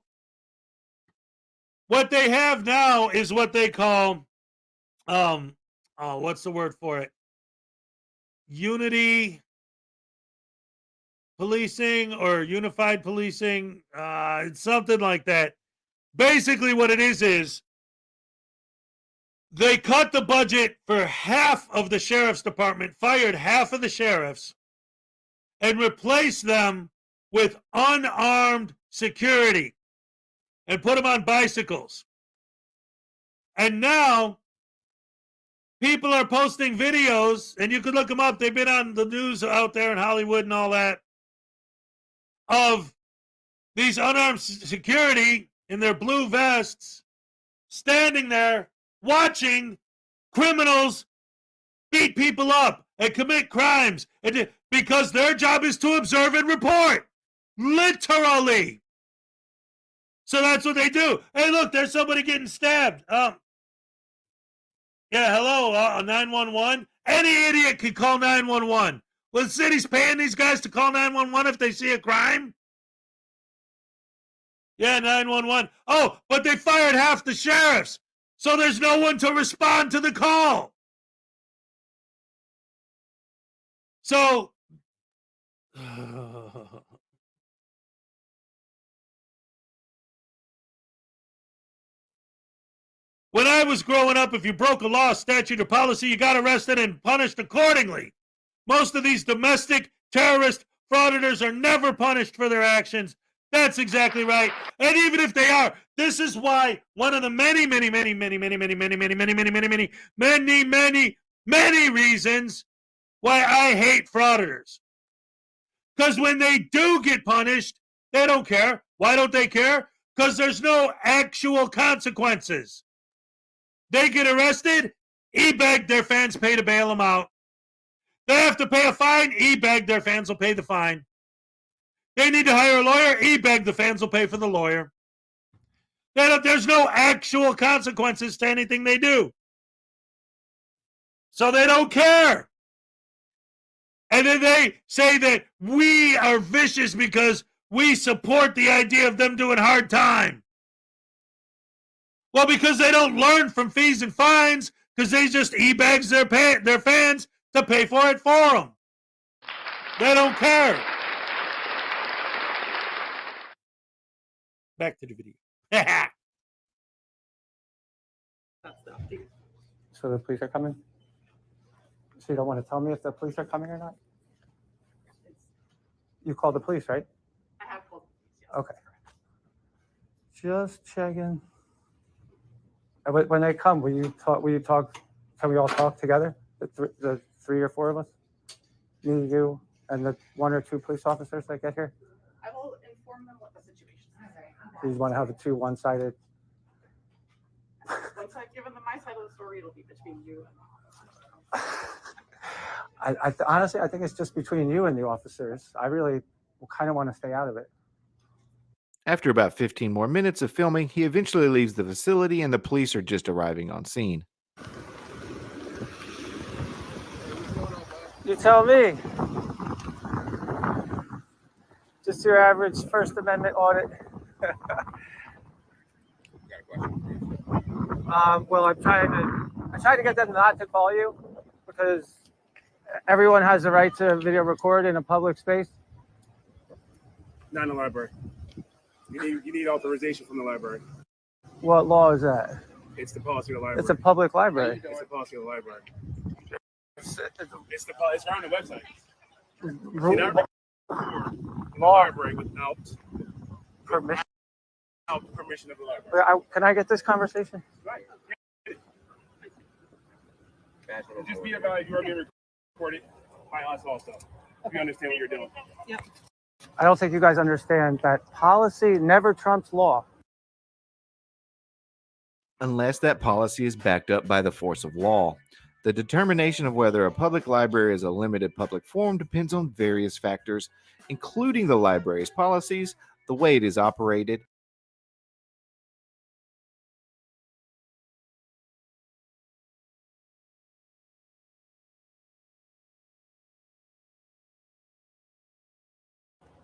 what they have now is what they call, what's the word for it? Unity policing or unified policing. It's something like that. basically what it is they cut the budget for half of the sheriff's department, fired half of the sheriffs, and replaced them with unarmed security and put them on bicycles. And now people are posting videos, and you can look them up. They've been on the news out there in Hollywood and all that, of these unarmed security in their blue vests standing there watching criminals beat people up and commit crimes, and because their job is to observe and report. Literally. So that's what they do. Hey, look, there's somebody getting stabbed. Yeah, hello, 911. Any idiot could call 911. Well, the city's paying these guys to call 911 if they see a crime? Yeah, 911. Oh, but they fired half the sheriffs, so there's no one to respond to the call. So, when I was growing up, if you broke a law, statute, or policy, you got arrested and punished accordingly. Most of these domestic terrorist frauditors are never punished for their actions. That's exactly right. And even if they are, this is why one of the many reasons why I hate frauditors. Because when they do get punished, they don't care. Why don't they care? Because there's no actual consequences. They get arrested, e-beg, their fans pay to bail them out. They have to pay a fine, e-beg, their fans will pay the fine. They need to hire a lawyer, e-beg, the fans will pay for the lawyer. There's no actual consequences to anything they do. So they don't care. And then they say that we are vicious because we support the idea of them doing hard time. Well, because they don't learn from fees and fines, because they just e-bags their fans to pay for it for them. They don't care. Back to the video. So the police are coming? So you don't want to tell me if the police are coming or not? You called the police, right? I have called. Okay. Just checking. And when they come, will you talk? Can we all talk together? The three or four of us? Me, you, and the one or two police officers that get here? I will inform them what the situation is. Do you want to have the two one-sided? Once I've given them my side of the story, it'll be between you and Honestly, I think it's just between you and the officers. I really kind of want to stay out of it. After about 15 more minutes of filming, he eventually leaves the facility and the police are just arriving on scene. You tell me. Just your average First Amendment audit. Well, I tried to get them not to call you because everyone has the right to video record in a public space. Not in the library. You need authorization from the library. What law is that? It's the policy of the library. It's a public library. It's the policy of the library. It's right on the website. You cannot record in the library without permission. Without permission of the library. Can I get this conversation? Right. Just be about if you are being recorded by us also. If you understand what you're doing. Yep. I don't think you guys understand that policy never trumps law. Unless that policy is backed up by the force of law. The determination of whether a public library is a limited public forum depends on various factors, including the library's policies, the way it is operated,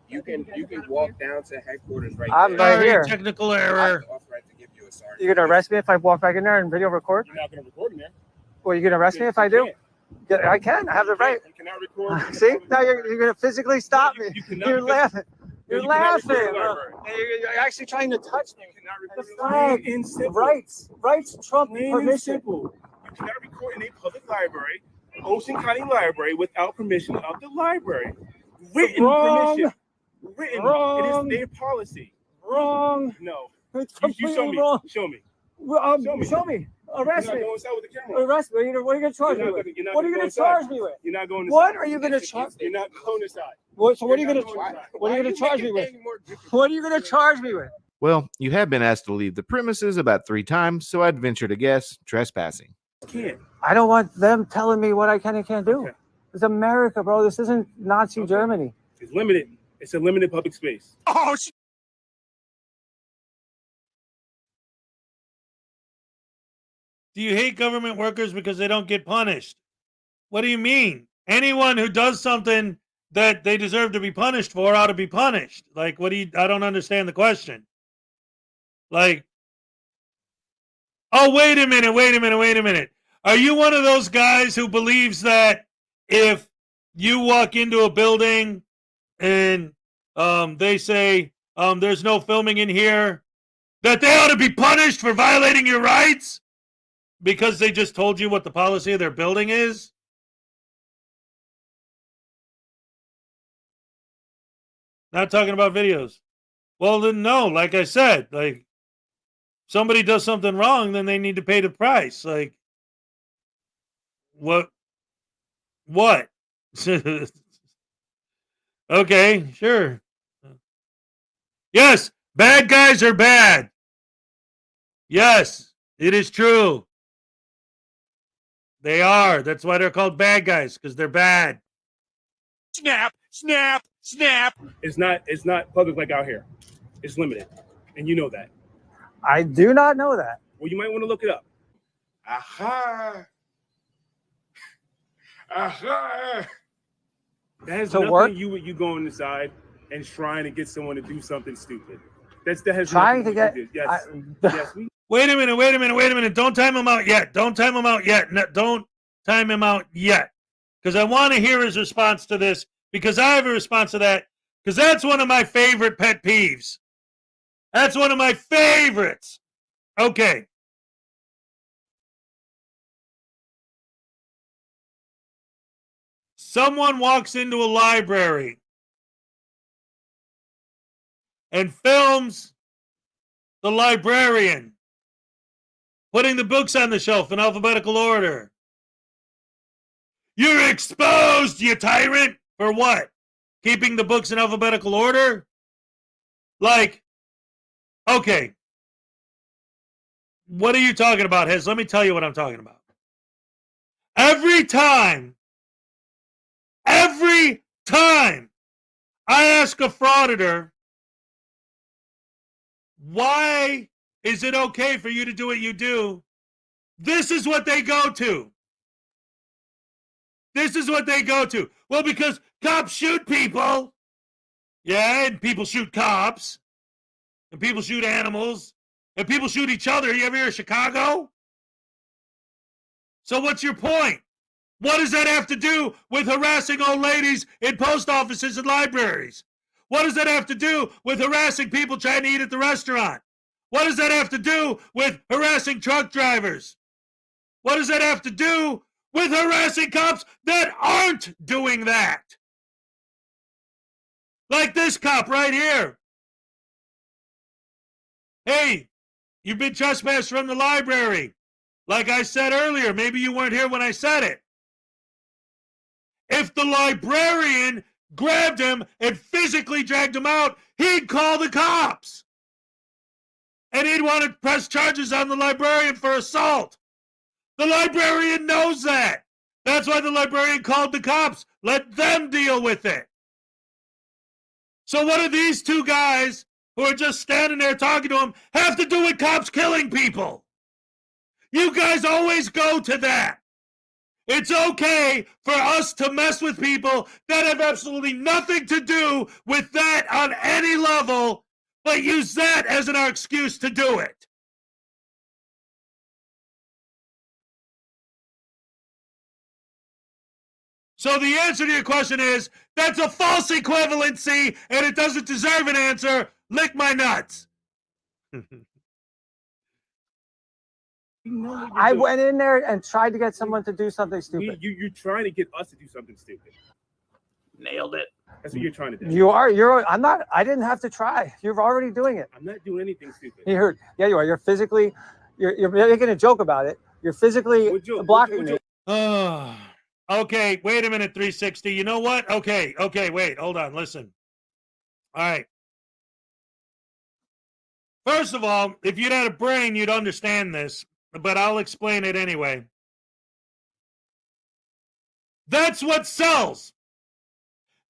You can walk down to headquarters right I'm there. right here. Technical error. You gonna arrest me if I walk back in there and video record? You're not going to record in there. Well, you gonna arrest me if I do? Yeah, I can. I have the right. You cannot record. See, now you're gonna physically stop me. You cannot You're laughing. You're You cannot laughing. record the library. You're actually trying to touch me. You cannot The record flag. plain and simple. Rights trump Plain and permission. simple. You cannot record in a public library, Ocean County Library, without permission of the library. Written permission. Written. Wrong. It is their policy. Wrong. No. It's You completely show me. wrong. Show me. Show me. Arrest You're me. not going inside with the camera. Arrest me. What are you going to charge me with? What are you going to charge me with? You're not going inside. What are you going to charge? You're not going inside. So what are you going to charge me with? What are you going to charge me with? Well, you have been asked to leave the premises about 3 times, so I'd venture to guess trespassing. I don't want them telling me what I can and can't do. Okay. It's America, bro. This isn't Nazi Germany. It's limited. It's a limited public space. Oh, Do you hate government workers because they don't get punished? What do you mean? Anyone who does something that they deserve to be punished for ought to be punished. Like, what do you, I don't understand the question. Like, oh, wait a minute. Are you one of those guys who believes that if you walk into a building and they say there's no filming in here, that they ought to be punished for violating your rights because they just told you what the policy of their building is? Not talking about videos. Well, then no, like I said, like somebody does something wrong, then they need to pay the price. Like what? Okay, sure. Yes, bad guys are bad. Yes, it is true. They are. That's why they're called bad guys, because they're bad. Snap. It's not public like out here. It's limited. And you know that. I do not know that. Well, you might want to look it up. Aha. That has To nothing work? you going inside and trying to get someone to do something stupid. That has Trying to nothing get. do. Yes. Wait a minute. Don't time him out yet. No, don't time him out yet. Because I want to hear his response to this, because I have a response to that, because that's one of my favorite pet peeves. That's one of my favorites. Okay. Someone walks into a library and films the librarian putting the books on the shelf in alphabetical order. You're exposed, you tyrant! For what? Keeping the books in alphabetical order? Like, okay. What are you talking about, Hez? Let me tell you what I'm talking about. Every time I ask a frauditor, why is it okay for you to do what you do? This is what they go to. Well, because cops shoot people. Yeah, and people shoot cops. And people shoot animals. And people shoot each other. You ever hear of Chicago? So what's your point? What does that have to do with harassing old ladies in post offices and libraries? What does that have to do with harassing people trying to eat at the restaurant? What does that have to do with harassing truck drivers? What does that have to do with harassing cops that aren't doing that? Like this cop right here. Hey, you've been trespassed from the library. Like I said earlier, maybe you weren't here when I said it. If the librarian grabbed him and physically dragged him out, he'd call the cops. And he'd want to press charges on the librarian for assault. The librarian knows that. That's why the librarian called the cops. Let them deal with it. So what do these two guys who are just standing there talking to him have to do with cops killing people? You guys always go to that. It's okay for us to mess with people that have absolutely nothing to do with that on any level, but use that as an excuse to do it. So the answer to your question is that's a false equivalency and it doesn't deserve an answer. Lick my nuts. I went in there and tried to get someone to do something stupid. You're trying to get us to do something stupid. Nailed it. That's what you're trying to do. I'm not, I didn't have to try. You're already doing it. I'm not doing anything stupid. Yeah, you are. You're physically, you're making a joke about it. You're physically blocking me. Okay, wait a minute, 360. You know what? Okay, wait, hold on, listen. All right. First of all, if you'd had a brain, you'd understand this, but I'll explain it anyway. That's what sells.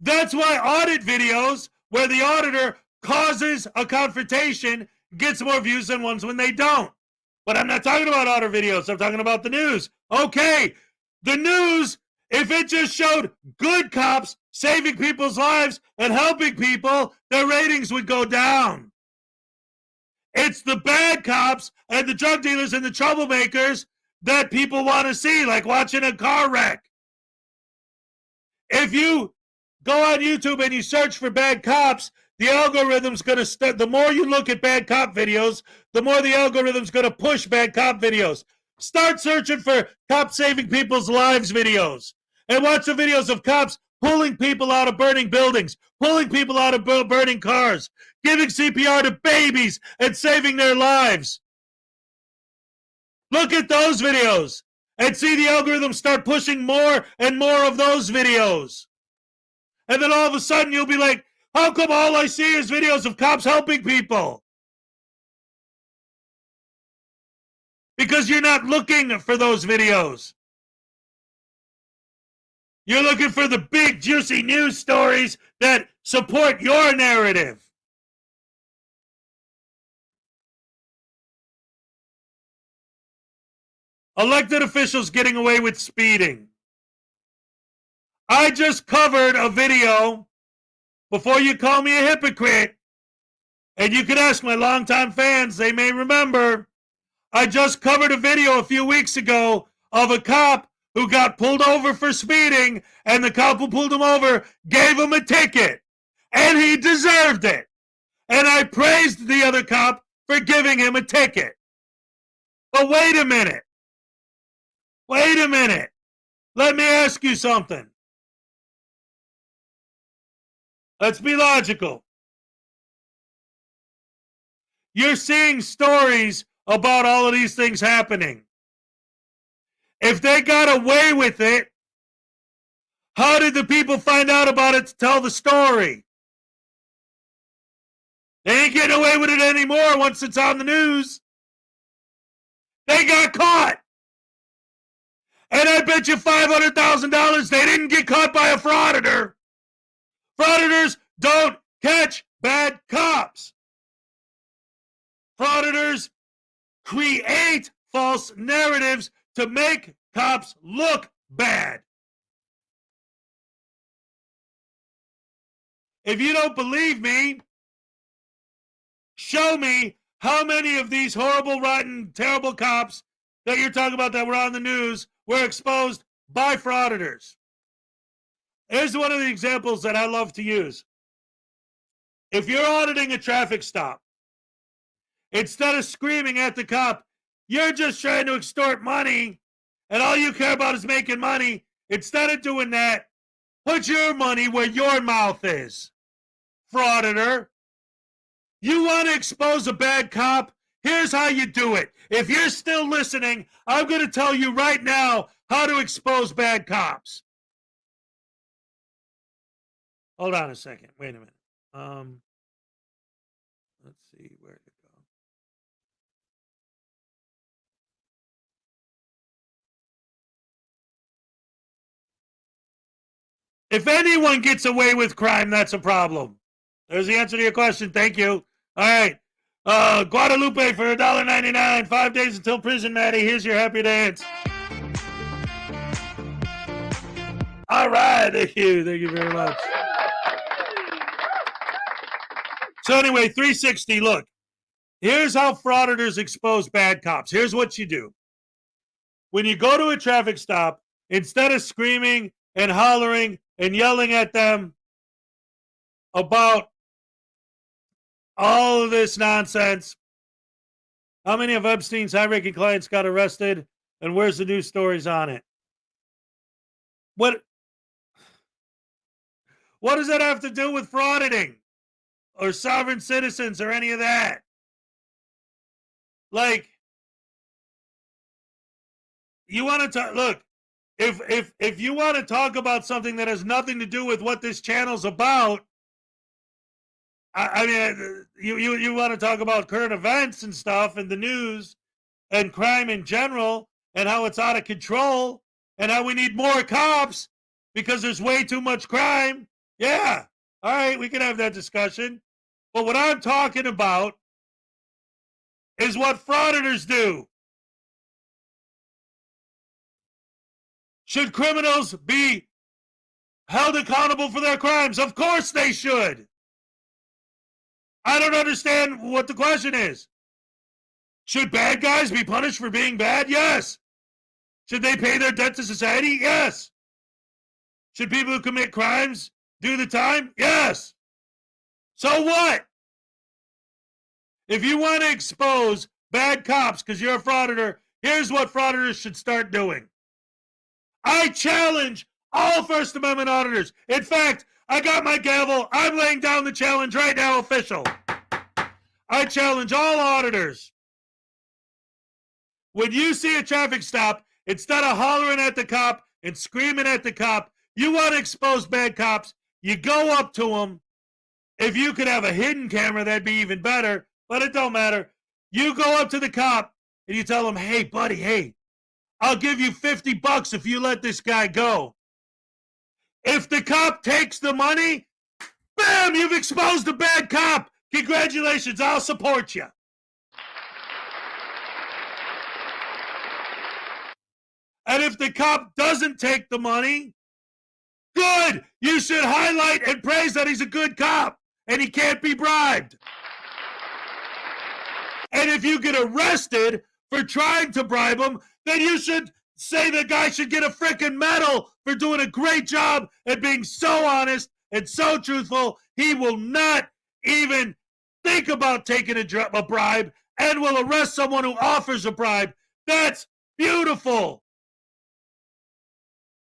That's why audit videos where the auditor causes a confrontation gets more views than ones when they don't. But I'm not talking about audit videos. I'm talking about the news. Okay, the news, if it just showed good cops saving people's lives and helping people, their ratings would go down. It's the bad cops and the drug dealers and the troublemakers that people want to see, like watching a car wreck. If you go on YouTube and you search for bad cops, the algorithm's going to the more you look at bad cop videos, the more the algorithm's going to push bad cop videos. Start searching for cop saving people's lives videos and watch the videos of cops pulling people out of burning buildings, pulling people out of burning cars, giving CPR to babies and saving their lives. Look at those videos and see the algorithm start pushing more and more of those videos. And then all of a sudden you'll be like, how come all I see is videos of cops helping people? Because you're not looking for those videos. You're looking for the big, juicy news stories that support your narrative. Elected officials getting away with speeding. I just covered a video, before you call me a hypocrite, and you could ask my longtime fans, they may remember, I just covered a video a few weeks ago of a cop who got pulled over for speeding, and the cop who pulled him over gave him a ticket, and he deserved it. And I praised the other cop for giving him a ticket. But wait a minute. Wait a minute. Let me ask you something. Let's be logical. You're seeing stories about all of these things happening. If they got away with it, how did the people find out about it to tell the story? They ain't getting away with it anymore once it's on the news. They got caught. And I bet you $500,000 they didn't get caught by a frauditor. Frauditors don't catch bad cops. Frauditors create false narratives to make cops look bad. If you don't believe me, show me how many of these horrible, rotten, terrible cops that you're talking about that were on the news were exposed by frauditors. Here's one of the examples that I love to use. If you're auditing a traffic stop, instead of screaming at the cop, you're just trying to extort money, and all you care about is making money, instead of doing that, put your money where your mouth is, frauditor. You want to expose a bad cop? Here's how you do it. If you're still listening, I'm going to tell you right now how to expose bad cops. Hold on a second. Wait a minute. Let's see where to go. If anyone gets away with crime, that's a problem. There's the answer to your question. Thank you. All right. Guadalupe for $1.99. 5 days until prison, Maddie. Here's your happy dance. All right. Thank you. Thank you very much. So anyway, 360, look. Here's how frauditors expose bad cops. Here's what you do. When you go to a traffic stop, instead of screaming and hollering and yelling at them about all of this nonsense. How many of Epstein's high-ranking clients got arrested, and where's the news stories on it? What does that have to do with frauditing or sovereign citizens or any of that? Like, you want to talk, look, if you want to talk about something that has nothing to do with what this channel's about, I mean, you want to talk about current events and stuff and the news and crime in general and how it's out of control and how we need more cops because there's way too much crime. Yeah. All right, we can have that discussion. But what I'm talking about is what frauditors do. Should criminals be held accountable for their crimes? Of course they should. I don't understand what the question is. Should bad guys be punished for being bad? Yes. Should they pay their debt to society? Yes. Should people who commit crimes do the time? Yes. So what? If you want to expose bad cops because you're a frauditor, here's what frauditors should start doing. I challenge all First Amendment auditors. In fact, I got my gavel. I'm laying down the challenge right now, official. I challenge all auditors. When you see a traffic stop, instead of hollering at the cop and screaming at the cop, you want to expose bad cops, you go up to them. If you could have a hidden camera, that'd be even better, but it don't matter. You go up to the cop and you tell him, hey, buddy, hey, I'll give you $50 if you let this guy go. If the cop takes the money, bam, you've exposed a bad cop. Congratulations, I'll support you. And if the cop doesn't take the money, good. You should highlight and praise that he's a good cop and he can't be bribed. And if you get arrested for trying to bribe him, then you should say the guy should get a freaking medal for doing a great job and being so honest and so truthful. He will not even think about taking a bribe and will arrest someone who offers a bribe. That's beautiful.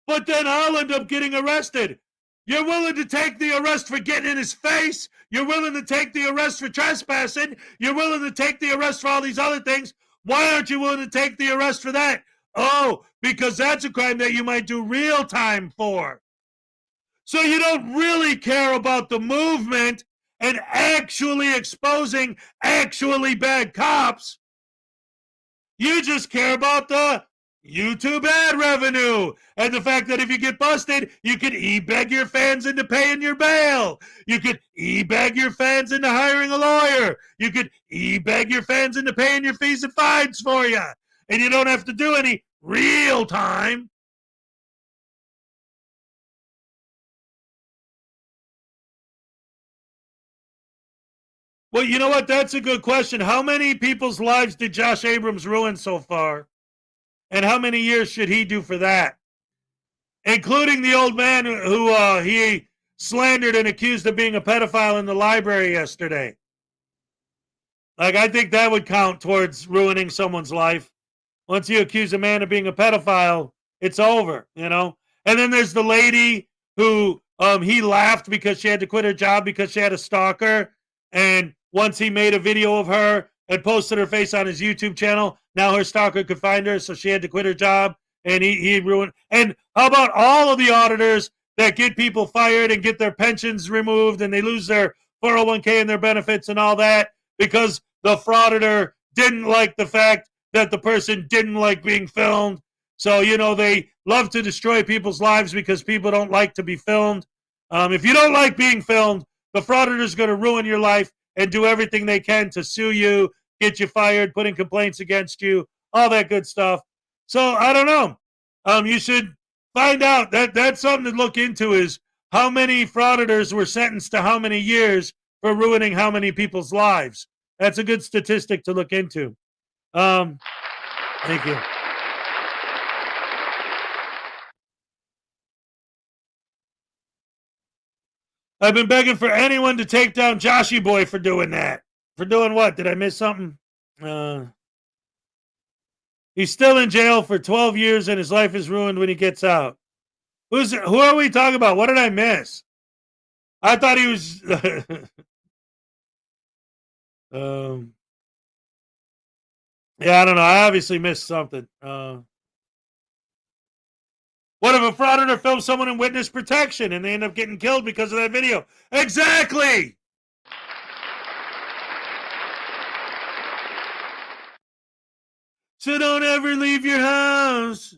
But then I'll end up getting arrested. You're willing to take the arrest for getting in his face. You're willing to take the arrest for trespassing. You're willing to take the arrest for all these other things. Why aren't you willing to take the arrest for that? Oh, because that's a crime that you might do real time for. So you don't really care about the movement and actually exposing actually bad cops. You just care about the YouTube ad revenue and the fact that if you get busted, you can e-beg your fans into paying your bail. You could e-beg your fans into hiring a lawyer. You could e-beg your fans into paying your fees and fines for you. And you don't have to do any real time. Well, you know what? That's a good question. How many people's lives did Josh Abrams ruin so far? And how many years should he do for that? Including the old man who he slandered and accused of being a pedophile in the library yesterday. Like, I think that would count towards ruining someone's life. Once you accuse a man of being a pedophile, it's over, you know? And then there's the lady who he laughed because she had to quit her job because she had a stalker. And once he made a video of her and posted her face on his YouTube channel, now her stalker could find her, so she had to quit her job, and he ruined. And how about all of the auditors that get people fired and get their pensions removed and they lose their 401k and their benefits and all that because the frauditor didn't like the fact that the person didn't like being filmed. So, you know, they love to destroy people's lives because people don't like to be filmed. If you don't like being filmed, the frauditor is going to ruin your life and do everything they can to sue you, get you fired, put in complaints against you, all that good stuff. So I don't know. You should find out. That's something to look into, is how many frauditors were sentenced to how many years for ruining how many people's lives. That's a good statistic to look into. Thank you. I've been begging for anyone to take down Joshy Boy for doing that. For doing what? Did I miss something? He's still in jail for 12 years and his life is ruined when he gets out. Who are we talking about? What did I miss? I thought he was... yeah, I don't know. I obviously missed something. What if a frauditor films someone in witness protection and they end up getting killed because of that video? Exactly! So don't ever leave your house.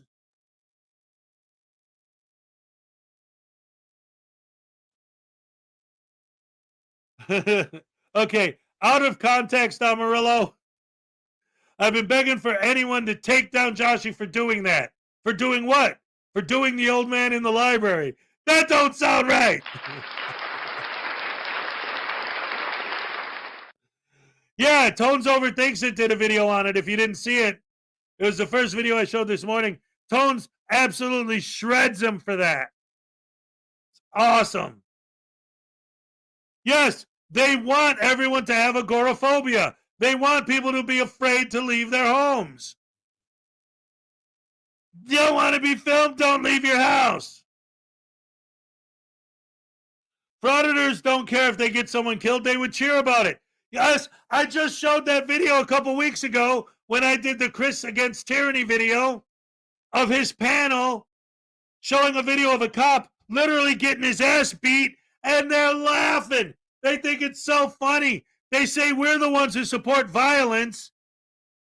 Okay, out of context, Amarillo. I've been begging for anyone to take down Joshy for doing that. For doing what? For doing the old man in the library. That don't sound right. Yeah, Tones Overthinks It did a video on it. If you didn't see it, it was the first video I showed this morning. Tones absolutely shreds him for that. It's awesome. Yes, they want everyone to have agoraphobia. They want people to be afraid to leave their homes. You don't want to be filmed? Don't leave your house. Frauditors don't care if they get someone killed. They would cheer about it. Yes, I just showed that video a couple weeks ago when I did the Chris Against Tyranny video of his panel showing a video of a cop literally getting his ass beat, and they're laughing. They think it's so funny. They say we're the ones who support violence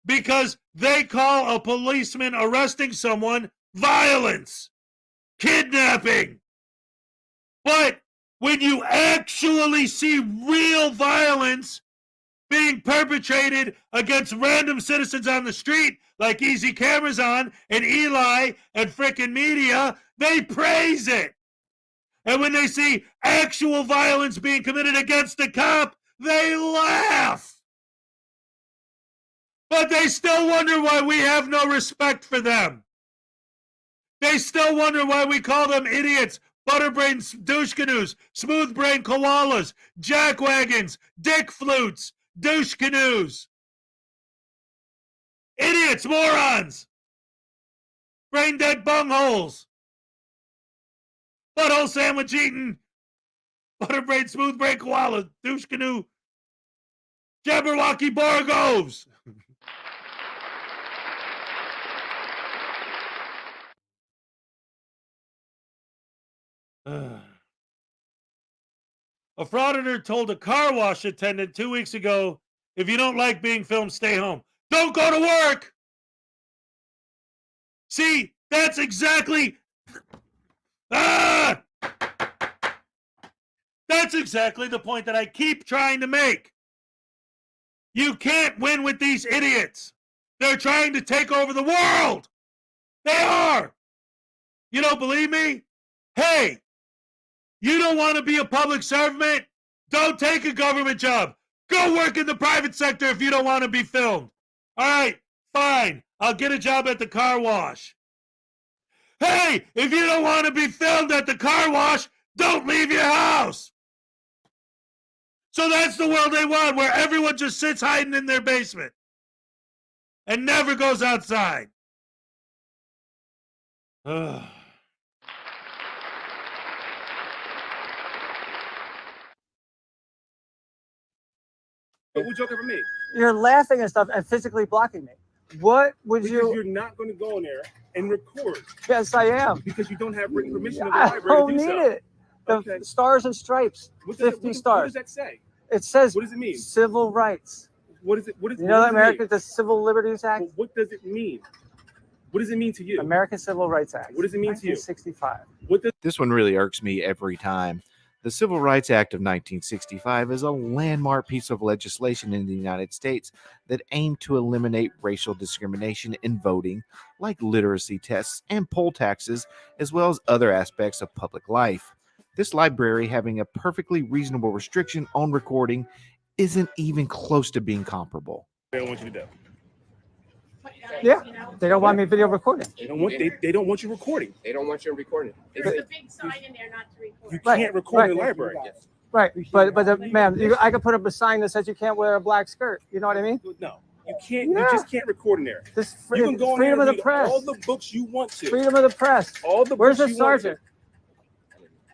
because they call a policeman arresting someone violence, kidnapping. But when you actually see real violence being perpetrated against random citizens on the street, like Easy Cameras On and Eli and frickin' media, they praise it. And when they see actual violence being committed against a cop, they laugh. But they still wonder why we have no respect for them. They still wonder why we call them idiots, butterbrain douche canoes, smooth brain koalas, jackwagons, dick flutes, douche canoes. Idiots, morons, brain dead bungholes, butthole sandwich eating, butterbrain, smooth brain koalas, douche canoe, Jabberwocky Borgos. A frauditor told a car wash attendant 2 weeks ago, if you don't like being filmed, stay home. Don't go to work. See, that's exactly... That's exactly the point that I keep trying to make. You can't win with these idiots. They're trying to take over the world. They are. You don't believe me? Hey, you don't want to be a public servant? Don't take a government job. Go work in the private sector if you don't want to be filmed. All right, fine. I'll get a job at the car wash. Hey, if you don't want to be filmed at the car wash, don't leave your house. So that's the world they want, where everyone just sits hiding in their basement and never goes outside. Ugh. What would you ever me? You're laughing and stuff and physically blocking me. What would Because you? you're not going to go in there and record. Yes, I am. Because you don't have written permission of the I library don't to do need so. it. The stars and stripes. What does 50 what stars. does that say? It says. What does it mean? Civil rights. What is it? What is? You what know does that it America, mean? the Civil Liberties Act. Well, what does it mean? What does it mean to you? American Civil Rights Act. What does it mean to you? 1965. What does? This one really irks me every time. The Civil Rights Act of 1965 is a landmark piece of legislation in the United States that aimed to eliminate racial discrimination in voting, like literacy tests and poll taxes, as well as other aspects of public life. This library having a perfectly reasonable restriction on recording isn't even close to being comparable. I want you to do. Yeah, they don't want me video recording. They don't want you recording. They don't want you recording. There's a big sign in there not to record. You Right, can't record in the right. library. Right, but ma'am, I could put up a sign that says you can't wear a black skirt. You know what I mean? No, you can't. You just can't record in there. This You can go in there freedom and of the read press. all the books you want to. Freedom of the press. All the Where's books the you want to. sergeant?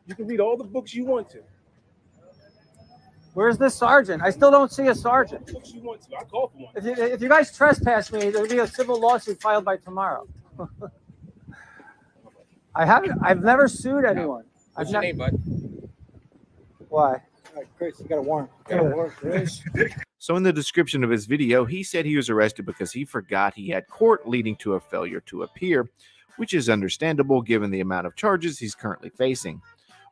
You can read all the books you want to. Where's the sergeant? I still don't see a sergeant. Books you want to. I call for one. If you guys trespass me, there'll be a civil lawsuit filed by tomorrow. I've never sued anyone. What's your name, bud? Why? Grace, you got a warrant. So in the description of his video, he said he was arrested because he forgot he had court, leading to a failure to appear, which is understandable given the amount of charges he's currently facing.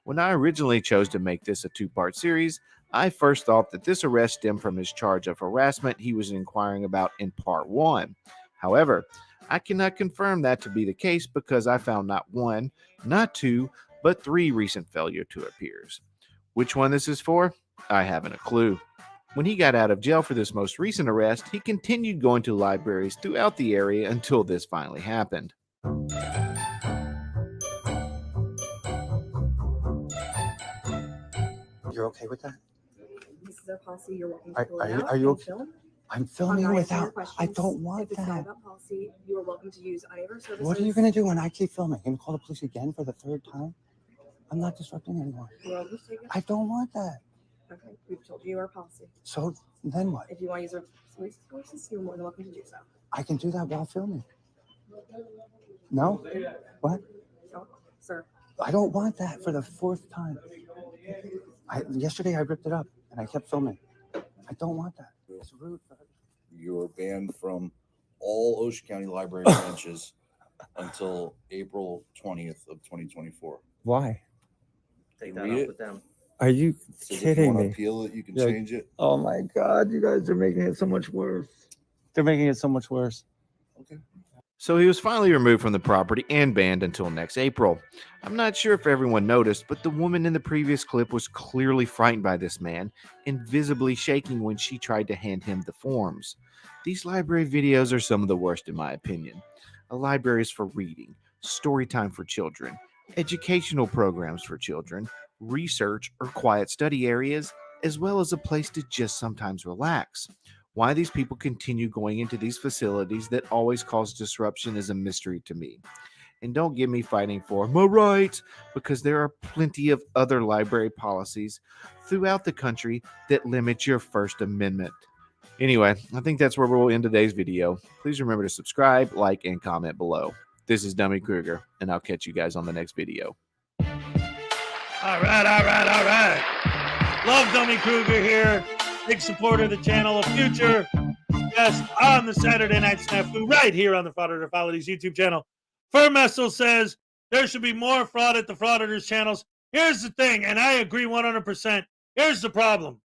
When I originally chose to make this a two-part series, I first thought that this arrest stemmed from his charge of harassment he was inquiring about in part 1. However, I cannot confirm that to be the case because I found not 1, not 2, but 3 recent failure to appears. Which one this is for? I haven't a clue. When he got out of jail for this most recent arrest, he continued going to libraries throughout the area until this finally happened. You're okay with that? This is our policy. You're welcome to pull it out. Are you and okay? film. I'm I'm filming not answering without. your I questions. don't want If it's not that. about policy, you are welcome to use any of our services. What are you gonna do when I keep filming? You gonna call the police again for the 3rd time? I'm not disrupting anyone. Well, just take it. I don't want that. Okay, we've told you our policy. So then what? If you want to use our police resources, you're more than welcome to do so. I can do that while filming. No? What? No, sir. I don't want that for the 4th time. Yesterday I ripped it up and I kept filming. I don't want that. It's rude. You're banned from all Ocean County Library branches until April 20th of 2024. Why? Take that off with them. Are you Says if you kidding want to me? appeal it, you can Yeah. change it. Oh my God, you guys are making it so much worse. They're making it so much worse. Okay. So he was finally removed from the property and banned until next April. I'm not sure if everyone noticed, but the woman in the previous clip was clearly frightened by this man and visibly shaking when she tried to hand him the forms. These library videos are some of the worst in my opinion. A library is for reading, story time for children, educational programs for children, research or quiet study areas, as well as a place to just sometimes relax. Why these people continue going into these facilities that always cause disruption is a mystery to me. And don't get me fighting for my rights, because there are plenty of other library policies throughout the country that limit your First Amendment. Anyway, I think that's where we'll end today's video. Please remember to subscribe, like, and comment below. This is Dummy Kruger, and I'll catch you guys on the next video. All right. Love Dummy Kruger here. Big supporter of the channel, a future guest on the Saturday Night Snafu right here on the Frauditor Follows YouTube channel. Messel says there should be more fraud at the Frauditors channels. Here's the thing, and I agree 100%. Here's the problem.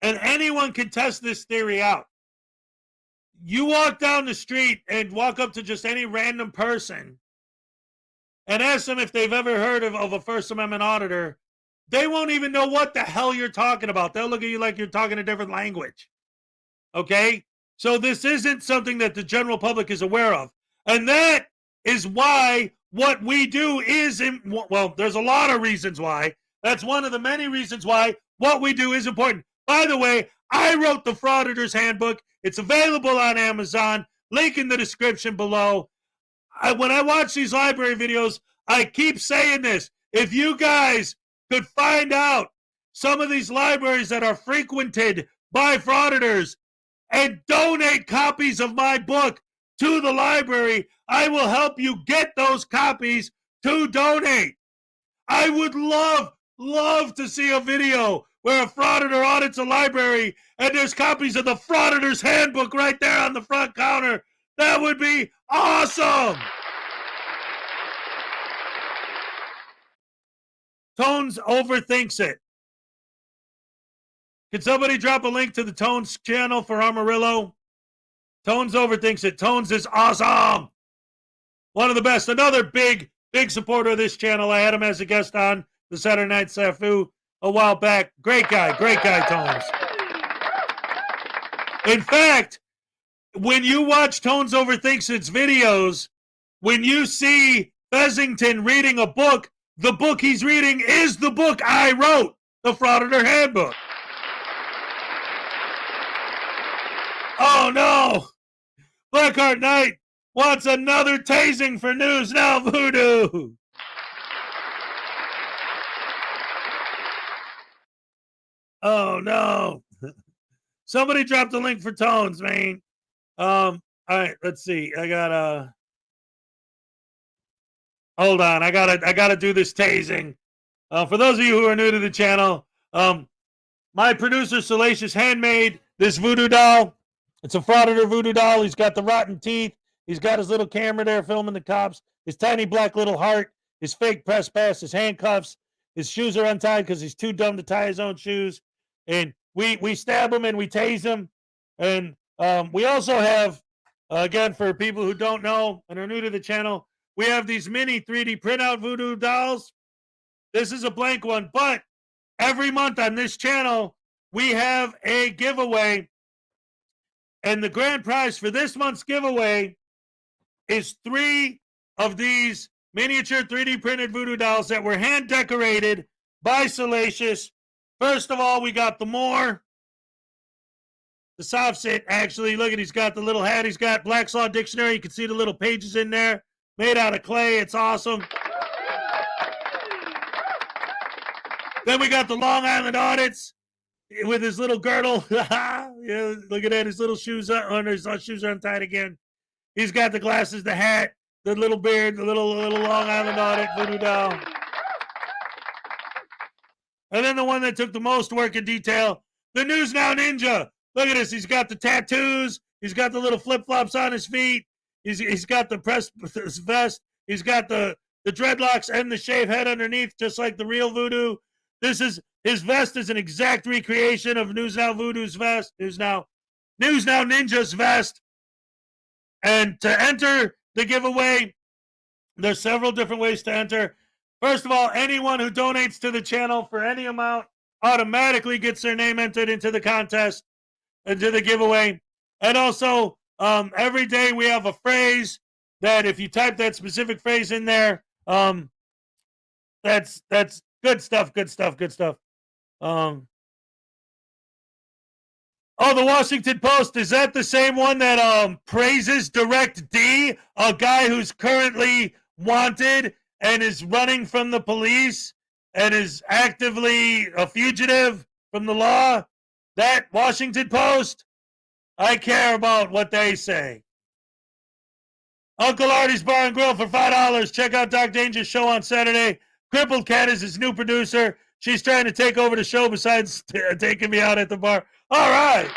And anyone can test this theory out. You walk down the street and walk up to just any random person and ask them if they've ever heard of a First Amendment auditor. They won't even know what the hell you're talking about. They'll look at you like you're talking a different language. Okay? So this isn't something that the general public is aware of. And that is why what we do is, well, there's a lot of reasons why. That's one of the many reasons why what we do is important. By the way, I wrote the Frauditors Handbook. It's available on Amazon. Link in the description below. When I watch these library videos, I keep saying this. If you guys could find out some of these libraries that are frequented by frauditors and donate copies of my book to the library, I will help you get those copies to donate. I would love to see a video where a frauditor audits a library and there's copies of the Frauditors Handbook right there on the front counter. That would be awesome. Tones overthinks it. Can somebody drop a link to the Tones channel for Amarillo? Tones overthinks it. Tones is awesome. One of the best. Another big supporter of this channel. I had him as a guest on the Saturday Night Snafu a while back. Great guy, Tones. In fact, when you watch Tones Overthinks its videos, when you see Fessington reading a book, the book he's reading is the book I wrote, the Frauditor Handbook. Oh no! Blackheart Knight wants another tasing for News Now Voodoo. Oh no! Somebody dropped a link for Tones, man. All right, let's see. I gotta hold on. I gotta do this tasing. For those of you who are new to the channel, my producer Salacious handmade this voodoo doll. It's a Frauditor voodoo doll. He's got the rotten teeth. He's got his little camera there filming the cops. His tiny black little heart. His fake press pass. His handcuffs. His shoes are untied because he's too dumb to tie his own shoes. And we stab him and we tase him. And we also have, again, for people who don't know and are new to the channel, we have these mini 3D printout voodoo dolls. This is a blank one, but every month on this channel, we have a giveaway. And the grand prize for this month's giveaway is 3 of these miniature 3D printed voodoo dolls that were hand decorated by Salacious. First of all, we got the Moor. The soft sit, actually. Look at, he's got the little hat. He's got Black's Law Dictionary. You can see the little pages in there. Made out of clay. It's awesome. Then we got the Long Island Audits with his little girdle. Yeah, look at that. His little shoes are, his shoes are untied again. He's got the glasses, the hat, the little beard, the little Long Island Audit voodoo doll. And then the one that took the most work and detail, the News Now Ninja. Look at this. He's got the tattoos. He's got the little flip-flops on his feet. He's got the press vest. He's got the dreadlocks and the shaved head underneath, just like the real voodoo. His vest is an exact recreation of News Now Voodoo's vest. News Now Ninja's vest. And to enter the giveaway, there's several different ways to enter. First of all, anyone who donates to the channel for any amount automatically gets their name entered into the contest, into the giveaway. And also, every day we have a phrase that if you type that specific phrase in there, that's good stuff. Oh, the Washington Post, is that the same one that praises Direct D, a guy who's currently wanted and is running from the police and is actively a fugitive from the law? That Washington Post? I care about what they say. Uncle Artie's Bar and Grill for $5. Check out Doc Danger's show on Saturday. Crippled Cat is his new producer. She's trying to take over the show besides taking me out at the bar. All right.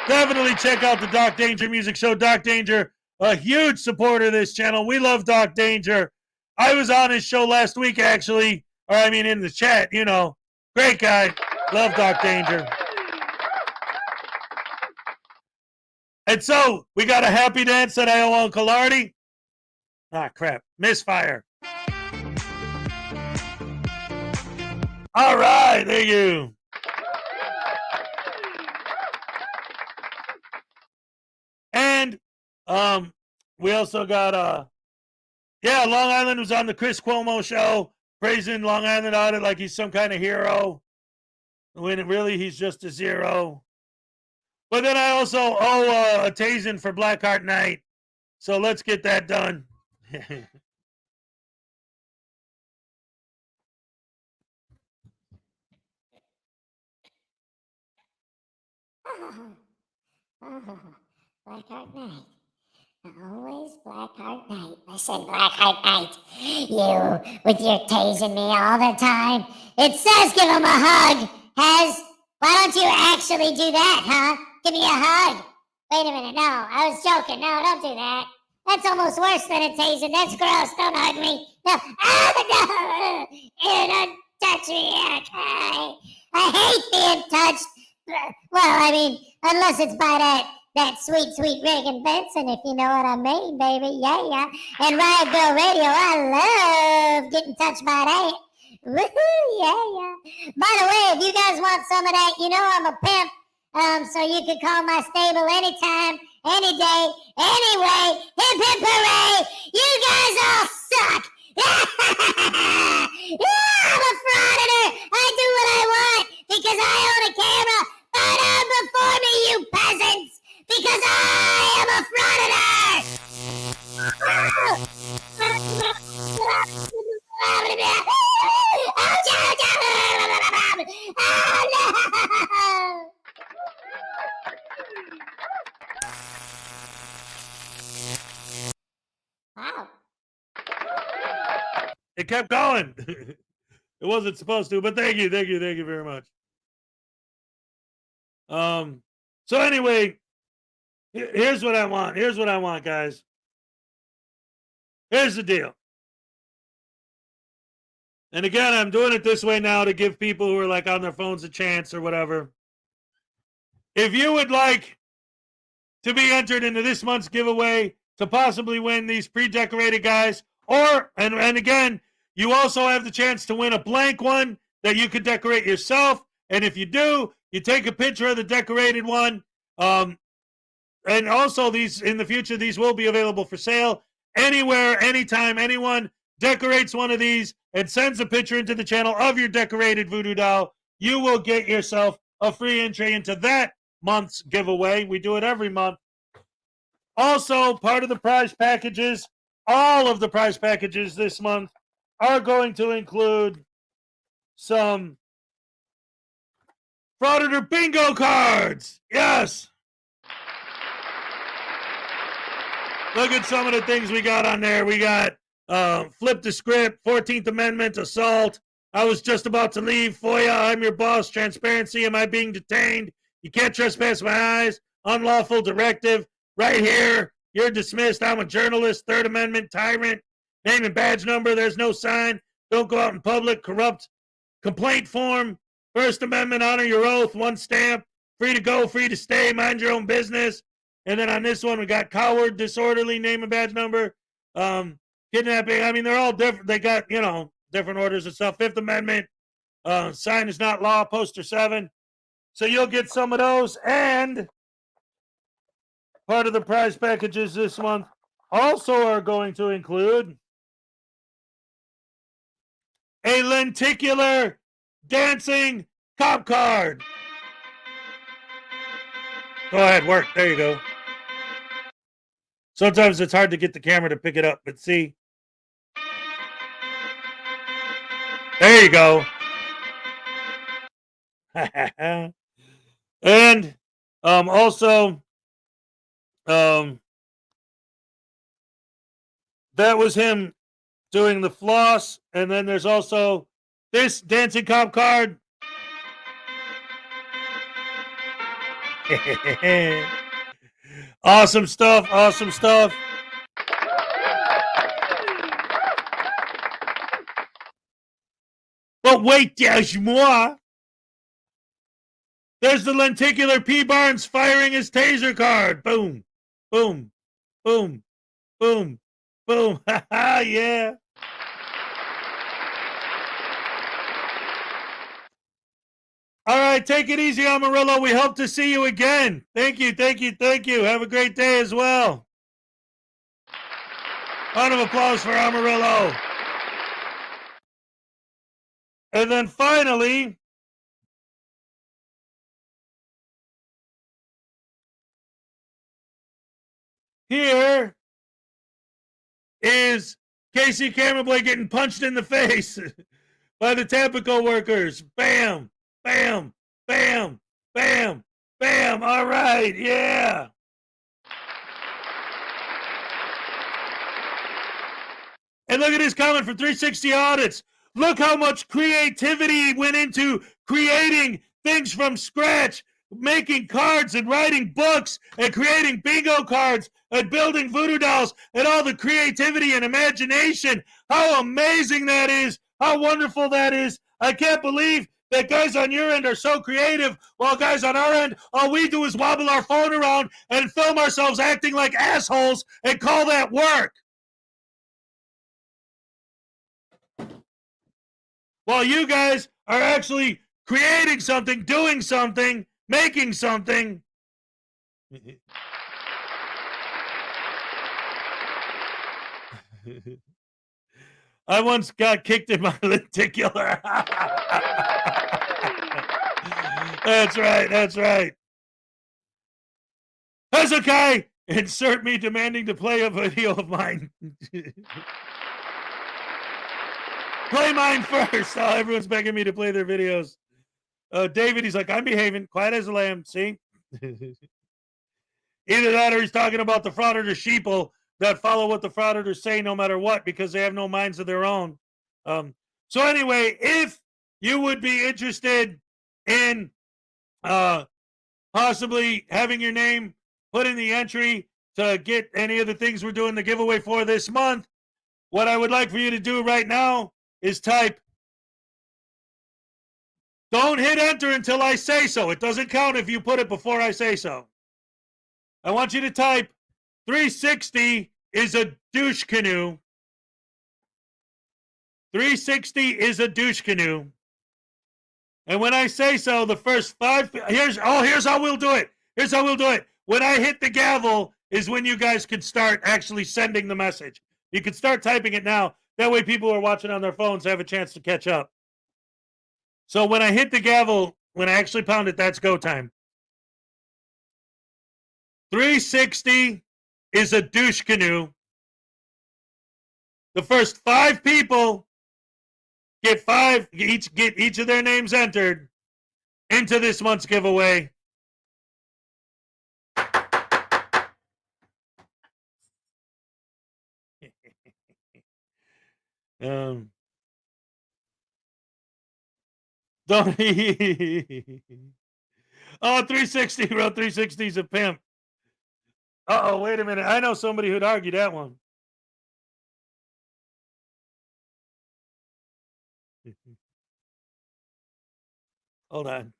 Definitely check out the Doc Danger Music Show. Doc Danger, a huge supporter of this channel. We love Doc Danger. I was on his show last week, actually. Or, I mean, in the chat, you know. Great guy. Love Doc Danger. And so, we got a happy dance that I owe Uncle Artie. Ah, crap. Misfire. All right, there you. And we also got Long Island was on the Chris Cuomo show, praising Long Island Audit like he's some kind of hero, when really he's just a zero. But then I also owe a tasing for Blackheart Knight, so let's get that done. Blackheart Knight. Always Blackheart Knight. Listen, Blackheart Knight, you with your tasing me all the time. It says give him a hug. Why don't you actually do that, huh? Give me a hug. Wait a minute, no, I was joking. No, don't do that. That's almost worse than a tasing. That's gross. Don't hug me. No, no. Ew, don't touch me. I hate being touched. Well, I mean, unless it's by that sweet Reagan Benson, if you know what I mean, baby. Yeah. And Riot Girl Radio, I love getting touched by that. Woohoo, yeah. By the way, if you guys want some of that, you know I'm a pimp. So you can call my stable anytime, any day, anyway. Hip hip hooray! You guys all suck! I'm a frauditor! I do what I want because I own a camera! Bow down before me, you peasants! Because I am a frauditor! Wow. It kept going. It wasn't supposed to, but thank you very much. So anyway, here's what I want. Here's what I want, guys. Here's the deal. And again, I'm doing it this way now to give people who are like on their phones a chance or whatever. If you would like to be entered into this month's giveaway to possibly win these pre-decorated guys, or, and again, you also have the chance to win a blank one that you could decorate yourself. And if you do, you take a picture of the decorated one. And also, these in the future, these will be available for sale anywhere, anytime. Anyone decorates one of these and sends a picture into the channel of your decorated voodoo doll, you will get yourself a free entry into that month's giveaway. We do it every month. Also, part of the prize packages, all of the prize packages this month are going to include some Frauditor bingo cards. Yes. Look at some of the things we got on there. We got flip the script, 14th Amendment, assault. I was just about to leave. FOIA, I'm your boss. Transparency, am I being detained? You can't trespass my eyes. Unlawful directive. Right here. You're dismissed. I'm a journalist. Third Amendment, tyrant. Name and badge number. There's no sign. Don't go out in public. Corrupt. Complaint form. First Amendment, honor your oath. One stamp. Free to go, free to stay. Mind your own business. And then on this one, we got coward, disorderly, name and badge number. Kidnapping. I mean, they're all different. They got, different orders and stuff. Fifth Amendment. Sign is not law. Poster 7. So you'll get some of those. And part of the prize packages this month also are going to include a lenticular dancing cop card. Go ahead, work. There you go. Sometimes it's hard to get the camera to pick it up, but see. There you go. And also, that was him doing the floss. And then there's also this dancing cop card. Awesome stuff. Awesome stuff. But wait, there's more. There's the lenticular P. Barnes firing his taser card. Boom, boom, boom, boom, boom. Ha ha, yeah. All right, take it easy, Amarillo. We hope to see you again. Thank you, thank you, thank you. Have a great day as well. Round of applause for Amarillo. And then finally, here is Casey Camerboy getting punched in the face by the Tampico workers. Bam, bam, bam, bam, bam. All right, yeah. And look at this comment from 360 Audits. Look how much creativity went into creating things from scratch, making cards and writing books and creating bingo cards and building voodoo dolls and all the creativity and imagination. How amazing that is. How wonderful that is. I can't believe that guys on your end are so creative, while guys on our end, all we do is wobble our phone around and film ourselves acting like assholes and call that work. While you guys are actually creating something, doing something, making something. I once got kicked in my lenticular. That's right. That's right. Hezokuai, insert me demanding to play a video of mine. Play mine first. Oh, everyone's begging me to play their videos. David, he's like, I'm behaving, quiet as a lamb. See? Either that or he's talking about the Frauditor sheeple that follow what the Frauditors say no matter what because they have no minds of their own. So anyway, if you would be interested in possibly having your name put in the entry to get any of the things we're doing the giveaway for this month, what I would like for you to do right now is type, don't hit enter until I say so. It doesn't count if you put it before I say so. I want you to type 360 is a douche canoe. 360 is a douche canoe. And when I say so, the first 5, here's how we'll do it. Here's how we'll do it. When I hit the gavel is when you guys can start actually sending the message. You can start typing it now. That way people who are watching on their phones have a chance to catch up. So when I hit the gavel, when I actually pound it, that's go time. 360 is a douche canoe. The first 5 people get each of their names entered into this month's giveaway. Don't oh, 360 wrote 360 is a pimp. Uh-oh, wait a minute. I know somebody who'd argue that one. Hold on.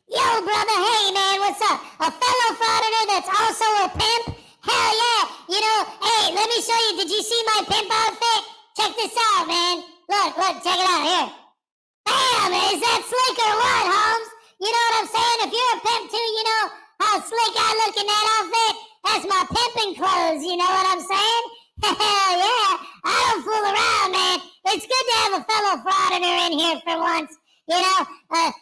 Yo, brother, hey, man, what's up? A fellow frauditor that's also a pimp? Hell yeah. You know, hey, let me show you. Did you see my pimp outfit? Check this out, man. Look, check it out here. Bam! Is that slick or what, Holmes? You know what I'm saying? If you're a pimp too, you know how slick I look in that outfit? That's my pimping clothes, you know what I'm saying? Hell yeah. I don't fool around, man. It's good to have a fellow frauditor in here for once. You know,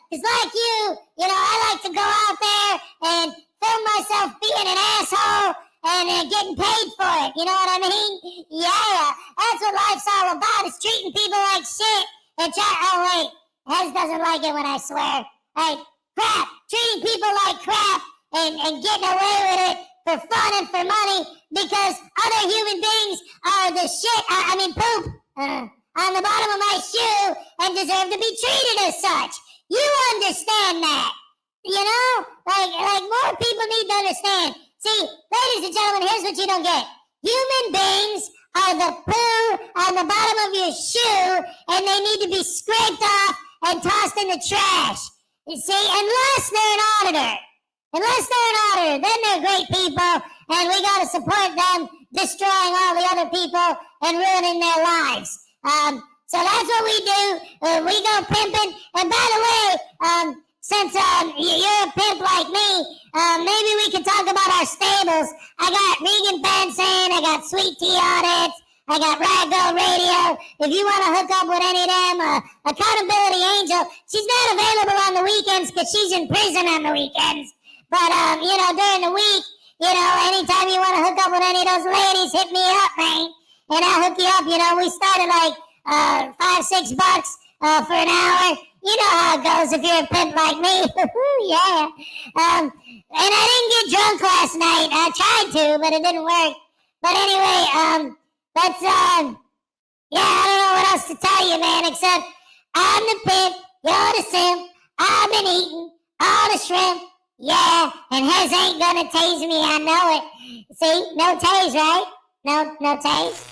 it's like you know, I like to go out there and film myself being an asshole and getting paid for it. You know what I mean? Yeah, that's what life's all about, is treating people like shit and oh, wait, Hez doesn't like it when I swear. Hey, crap, treating people like crap and getting away with it for fun and for money because other human beings are the shit, I mean poop, on the bottom of my shoe and deserve to be treated as such. You understand that, you know? Like more people need to understand. See, ladies and gentlemen, here's what you don't get. Human beings are the poo on the bottom of your shoe, and they need to be scraped off and tossed in the trash. You see, unless they're an auditor. Unless they're an auditor, then they're great people, and we got to support them destroying all the other people and ruining their lives. So that's what we do. We go pimping. And by the way, since you're a pimp like me, maybe we can talk about our stables. I got Regan Benson, I got Sweet Tea Audits, I got Ragdoll Radio. If you want to hook up with any of them, Accountability Angel, she's not available on the weekends because she's in prison on the weekends. But, you know, during the week, you know, anytime you want to hook up with any of those ladies, hit me up, man. And I'll hook you up. You know, we started like $5-6 for an hour. You know how it goes if you're a pimp like me. Yeah. And I didn't get drunk last night. I tried to, but it didn't work. But anyway, that's, yeah, I don't know what else to tell you, man, except I'm the pimp, you're the simp, I've been eating all the shrimp. Yeah, and Hez ain't gonna tase me, I know it. See, no tase, right? No tase.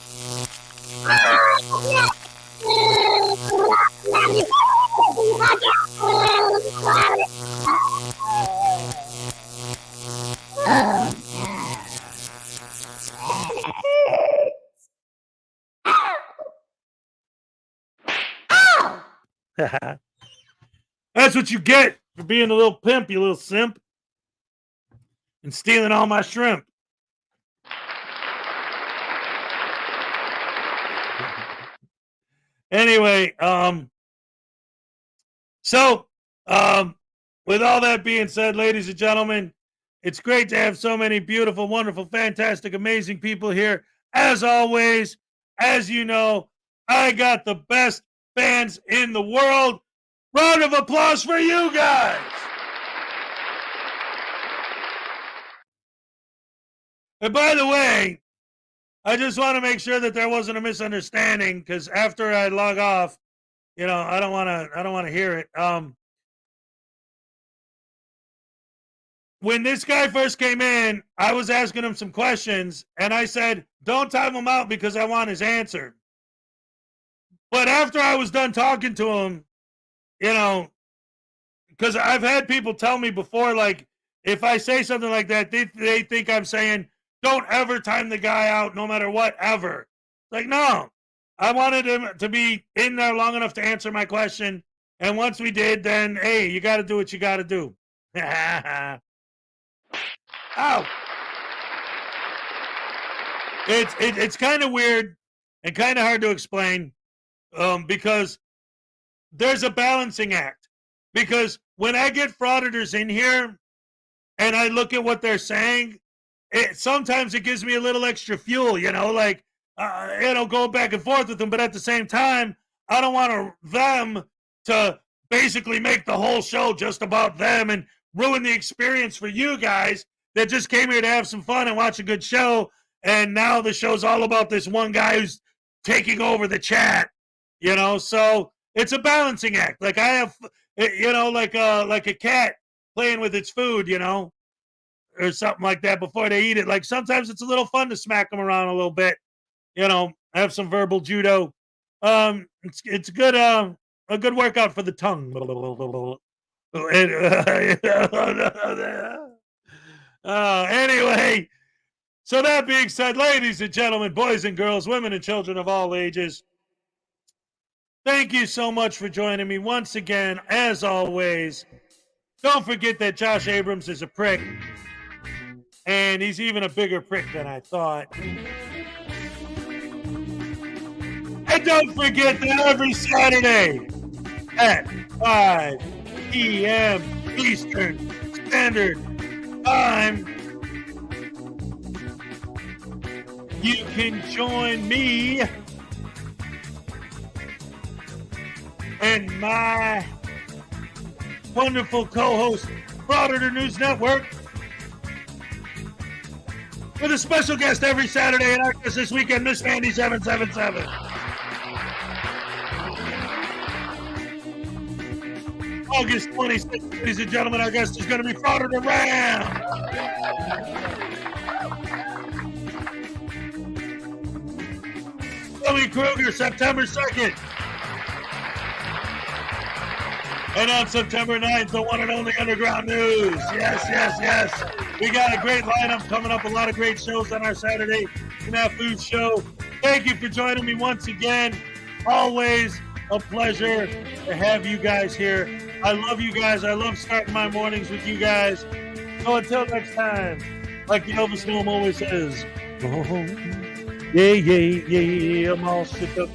That's what you get for being a little pimp, you little simp. And stealing all my shrimp. Anyway, with all that being said, ladies and gentlemen, it's great to have so many beautiful, wonderful, fantastic, amazing people here. As always, as you know, I got the best fans in the world. Round of applause for you guys. And by the way, I just want to make sure that there wasn't a misunderstanding, because after I log off, you know, I don't want to hear it. When this guy first came in, I was asking him some questions, and I said, don't time him out because I want his answer. But after I was done talking to him, you know, because I've had people tell me before, like, if I say something like that, they think I'm saying, don't ever time the guy out no matter what, ever. Like, no. I wanted him to be in there long enough to answer my question. And once we did, then, hey, you got to do what you got to do. Ow. It's kind of weird and kind of hard to explain because there's a balancing act. Because when I get frauditors in here and I look at what they're saying, sometimes it gives me a little extra fuel, you know, like, go back and forth with them. But at the same time, I don't want them to basically make the whole show just about them and ruin the experience for you guys that just came here to have some fun and watch a good show. And now the show's all about this one guy who's taking over the chat, you know? So it's a balancing act. Like I have, you know, like a cat playing with its food, you know, or something like that before they eat it. Like sometimes it's a little fun to smack them around a little bit, you know, have some verbal judo. It's good, a good workout for the tongue. Anyway, so that being said, ladies and gentlemen, boys and girls, women and children of all ages, thank you so much for joining me once again. As always, don't forget that Josh Abrams is a prick. And he's even a bigger prick than I thought. And don't forget that every Saturday at 5 p.m. Eastern Standard Time, you can join me and my wonderful co-host, Frauditor News Network, with a special guest every Saturday, and our guest this weekend, Miss Mandy 777. August 26th, ladies and gentlemen, our guest is going to be Frauditor Ram. Billy Kruger, September 2nd. And on September 9th, the one and only Underground News. Yes, yes, yes. We got a great lineup coming up, a lot of great shows on our Saturday Snafu Food Show. Thank you for joining me once again. Always a pleasure to have you guys here. I love you guys. I love starting my mornings with you guys. So until next time, like the Elvis Film always says, oh, yeah, yeah, yeah, I'm all shook up.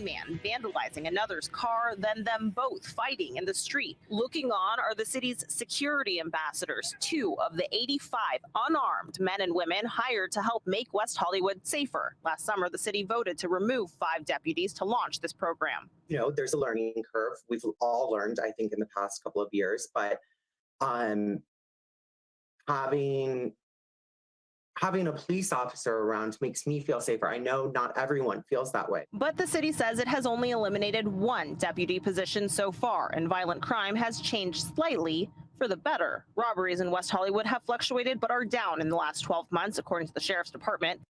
one man vandalizing another's car, then them both fighting in the street. Looking on are the city's security ambassadors, 2 of the 85 unarmed men and women hired to help make West Hollywood safer. Last summer, the city voted to remove 5 deputies to launch this program. You know, there's a learning curve. We've all learned, I think, in the past couple of years, but having a police officer around makes me feel safer. I know not everyone feels that way. But the city says it has only eliminated 1 deputy position so far, and violent crime has changed slightly for the better. Robberies in West Hollywood have fluctuated but are down in the last 12 months, according to the sheriff's department.